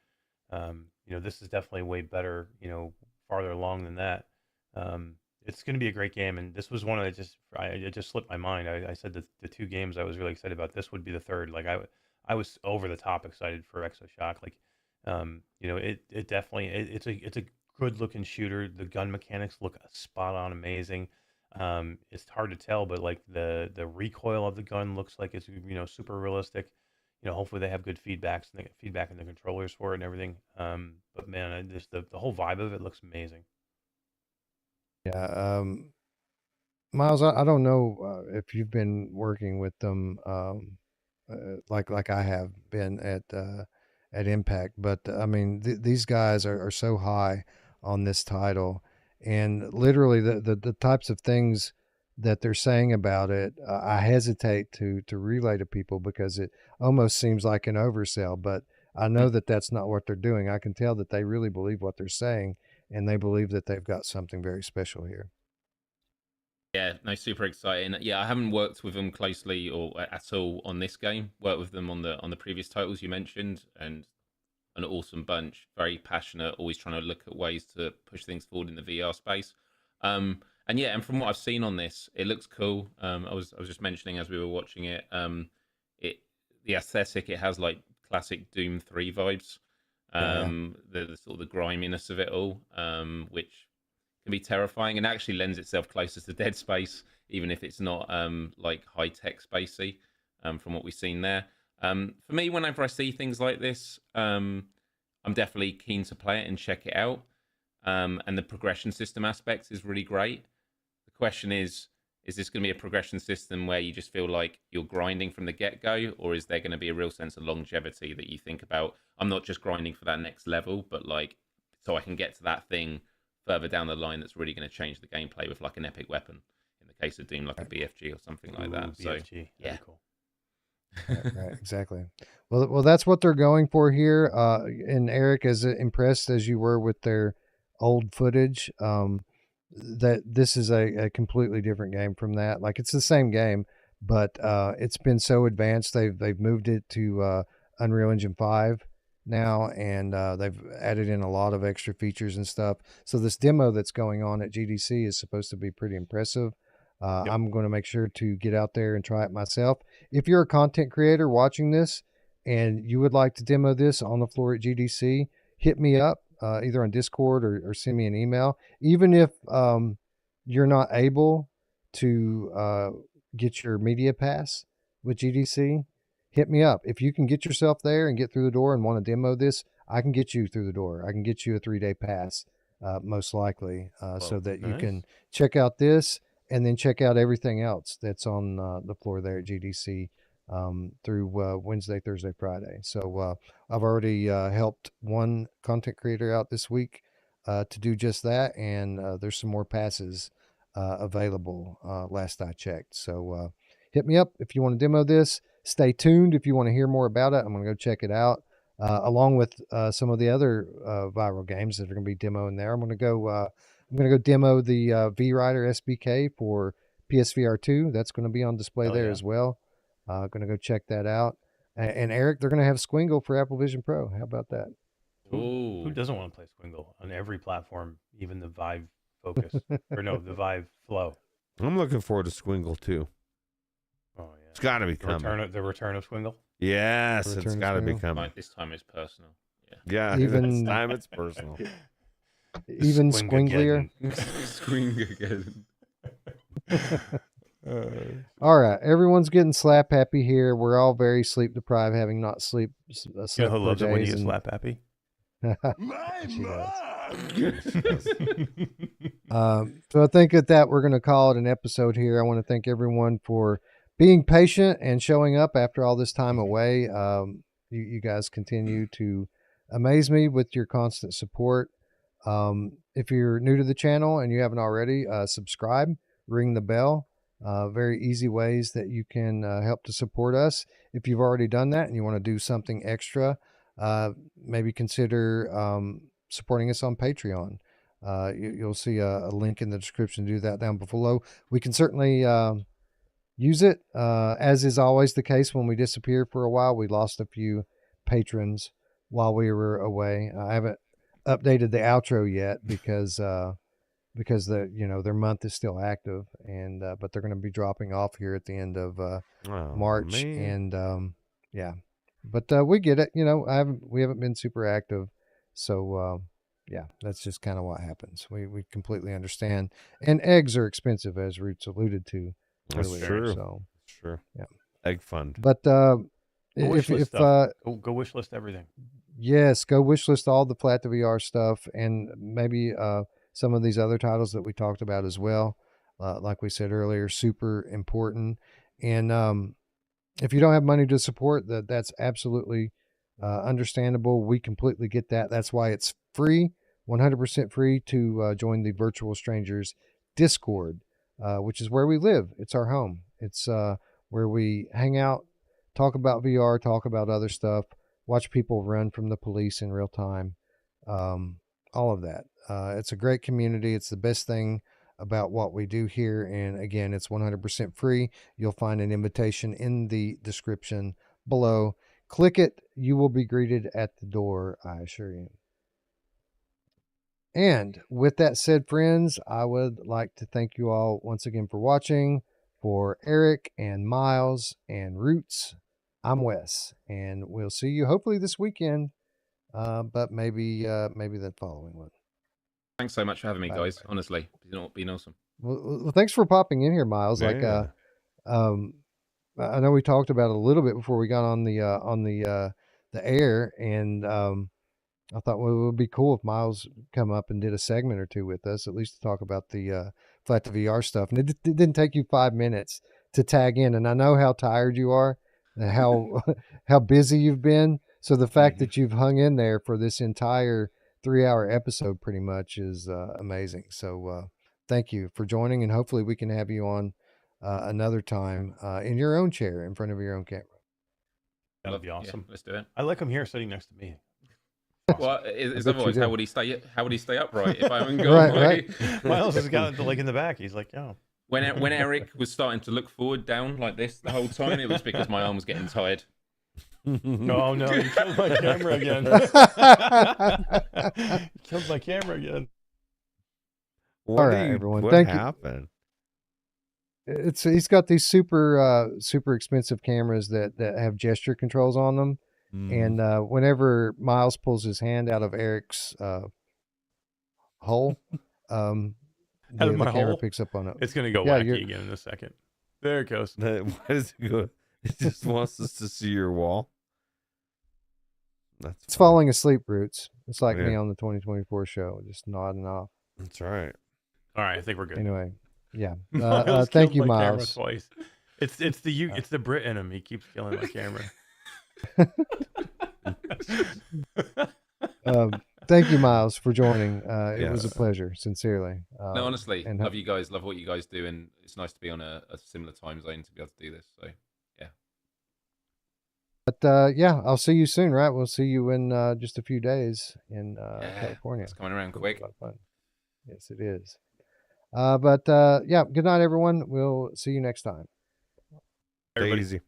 This is definitely way better, farther along than that. It's going to be a great game, and this was one that it just slipped my mind. I said that the two games I was really excited about, this would be the third. Like, I was over the top excited for Exoshock. Like, it definitely it's a good looking shooter. The gun mechanics look spot on, amazing. It's hard to tell, but like the recoil of the gun looks like it's super realistic. Hopefully they have good feedback in the controllers for it and everything. But man, the whole vibe of it looks amazing. Yeah, Miles, I don't know if you've been working with them like I have been at Impact, but I mean these guys are so high on this title, and literally the types of things that they're saying about it, I hesitate to relay to people because it almost seems like an oversell, but I know that that's not what they're doing. I can tell that they really believe what they're saying, and they believe that they've got something very special here. Yeah, no, super exciting. Yeah, I haven't worked with them closely or at all on this game. Worked with them on the previous titles you mentioned, and an awesome bunch. Very passionate, always trying to look at ways to push things forward in the VR space. And yeah, and from what I've seen on this, it looks cool. I was just mentioning as we were watching it, the aesthetic, it has like classic Doom 3 vibes. The sort of the griminess of it all, which can be terrifying and actually lends itself closer to Dead Space, even if it's not like high tech spacey, from what we've seen there. For me, whenever I see things like this, I'm definitely keen to play it and check it out. And the progression system aspect is really great. The question is this going to be a progression system where you just feel like you're grinding from the get-go, or is there going to be a real sense of longevity that you think about, I'm not just grinding for that next level, but like, so I can get to that thing further down the line that's really going to change the gameplay with like an epic weapon, in the case of Doom, like a BFG or something like that. BFG, so yeah, cool. Right, exactly. Well, that's what they're going for here. And Eric, as impressed as you were with their old footage, that this is a completely different game from that. Like, it's the same game, but it's been so advanced. They've moved it to Unreal Engine 5 now, and they've added in a lot of extra features and stuff. So this demo that's going on at GDC is supposed to be pretty impressive. I'm going to make sure to get out there and try it myself. If you're a content creator watching this and you would like to demo this on the floor at GDC, hit me up either on Discord or send me an email. Even if you're not able to get your media pass with GDC, hit me up. If you can get yourself there and get through the door and want to demo this, I can get you through the door. I can get you a 3-day pass, most likely, so that you can check out this and then check out everything else that's on the floor there at GDC through Wednesday, Thursday, Friday. So I've already helped one content creator out this week to do just that, and there's some more passes available last I checked. So hit me up if you want to demo this. Stay tuned if you want to hear more about it. I'm going to go check it out along with some of the other viral games that are going to be demoing there. I'm going to go demo the V-Rider SBK for PSVR 2. That's going to be on display as well. Going to go check that out. And Eric, they're going to have Squingle for Apple Vision Pro. How about that? Ooh. Who doesn't want to play Squingle on every platform, even the Vive Focus or no, the Vive Flow? I'm looking forward to Squingle too. Oh yeah, it's got to be coming. The return of Squingle. Yes, it's got to be coming. This time it's personal. Yeah, Even this time it's personal. Even squinglier. Squing again. All right, everyone's getting slap happy here. We're all very sleep deprived, having not slept You know for who loves days. it when you get slap happy? She does. So I think at that we're going to call it an episode here. I want to thank everyone for being patient and showing up after all this time away. You guys continue to amaze me with your constant support. If you're new to the channel and you haven't already, subscribe, ring the bell. Very easy ways that you can help to support us. If you've already done that and you want to do something extra, maybe consider supporting us on Patreon. You'll see a link in the description to do that down below. We can certainly use it. As is always the case when we disappear for a while, we lost a few patrons while we were away. I haven't updated the outro yet because their month is still active, and but they're going to be dropping off here at the end of March, man. and yeah, but we get it. We haven't been super active, so yeah, that's just kind of what happens. We completely understand, and eggs are expensive, as Ruuts alluded to earlier. True. So True. Yeah. Egg fund. But Go if wish list everything. Yes, go wish list all the Flat2VR stuff, and maybe some of these other titles that we talked about as well. Like we said earlier, super important. And if you don't have money to support, that's absolutely understandable. We completely get that. That's why it's free, 100% free to join the Virtual Strangers Discord, which is where we live. It's our home. It's where we hang out, talk about VR, talk about other stuff, watch people run from the police in real time, all of that. It's a great community. It's the best thing about what we do here. And again, it's 100% free. You'll find an invitation in the description below. Click it. You will be greeted at the door, I assure you. And with that said, friends, I would like to thank you all once again for watching. For Eric and Miles and Ruuts, I'm Wes, and we'll see you hopefully this weekend, but maybe the following one. Thanks so much for having me, guys. Bye. Honestly, it's been awesome. Well, thanks for popping in here, Miles. Yeah. I know we talked about it a little bit before we got on the air, and I thought, well, it would be cool if Miles come up and did a segment or two with us, at least to talk about the Flat2VR stuff. And it didn't take you 5 minutes to tag in, and I know how tired you are, and how busy you've been. So the fact that you've hung in there for this entire 3-hour episode pretty much is amazing. So thank you for joining, and hopefully we can have you on another time in your own chair in front of your own camera. That'd be awesome. Yeah, let's do it. I like him here sitting next to me. Well, it's otherwise, how would he stay upright if I haven't got right. Miles has got the leg in the back. He's like, yo. When Eric was starting to look forward down like this the whole time, it was because my arm was getting tired. No, you killed my camera again. You killed my camera again. All right, everyone. What Thank happened? you. He's got these super expensive cameras that have gesture controls on them. And whenever Miles pulls his hand out of Eric's hole, Out of my the camera hole? picks up on it. It's going to go wacky again in a second. There it goes. Why does it go? It just wants us to see your wall. It's falling asleep, Ruuts. It's like me on the 2024 show, just nodding off. That's right. All right, I think we're good. Anyway, yeah. Miles Thank killed you, my camera Miles. twice. It's the Brit in him. He keeps killing my camera. Thank you, Miles, for joining. It was a pleasure, sincerely. No, honestly, and love you guys. Love what you guys do, and it's nice to be on a similar time zone to be able to do this. So, yeah. But yeah, I'll see you soon, right? We'll see you in just a few days in California. It's coming around quick. A lot of fun. Yes, it is. But yeah, good night, everyone. We'll see you next time. Take it easy.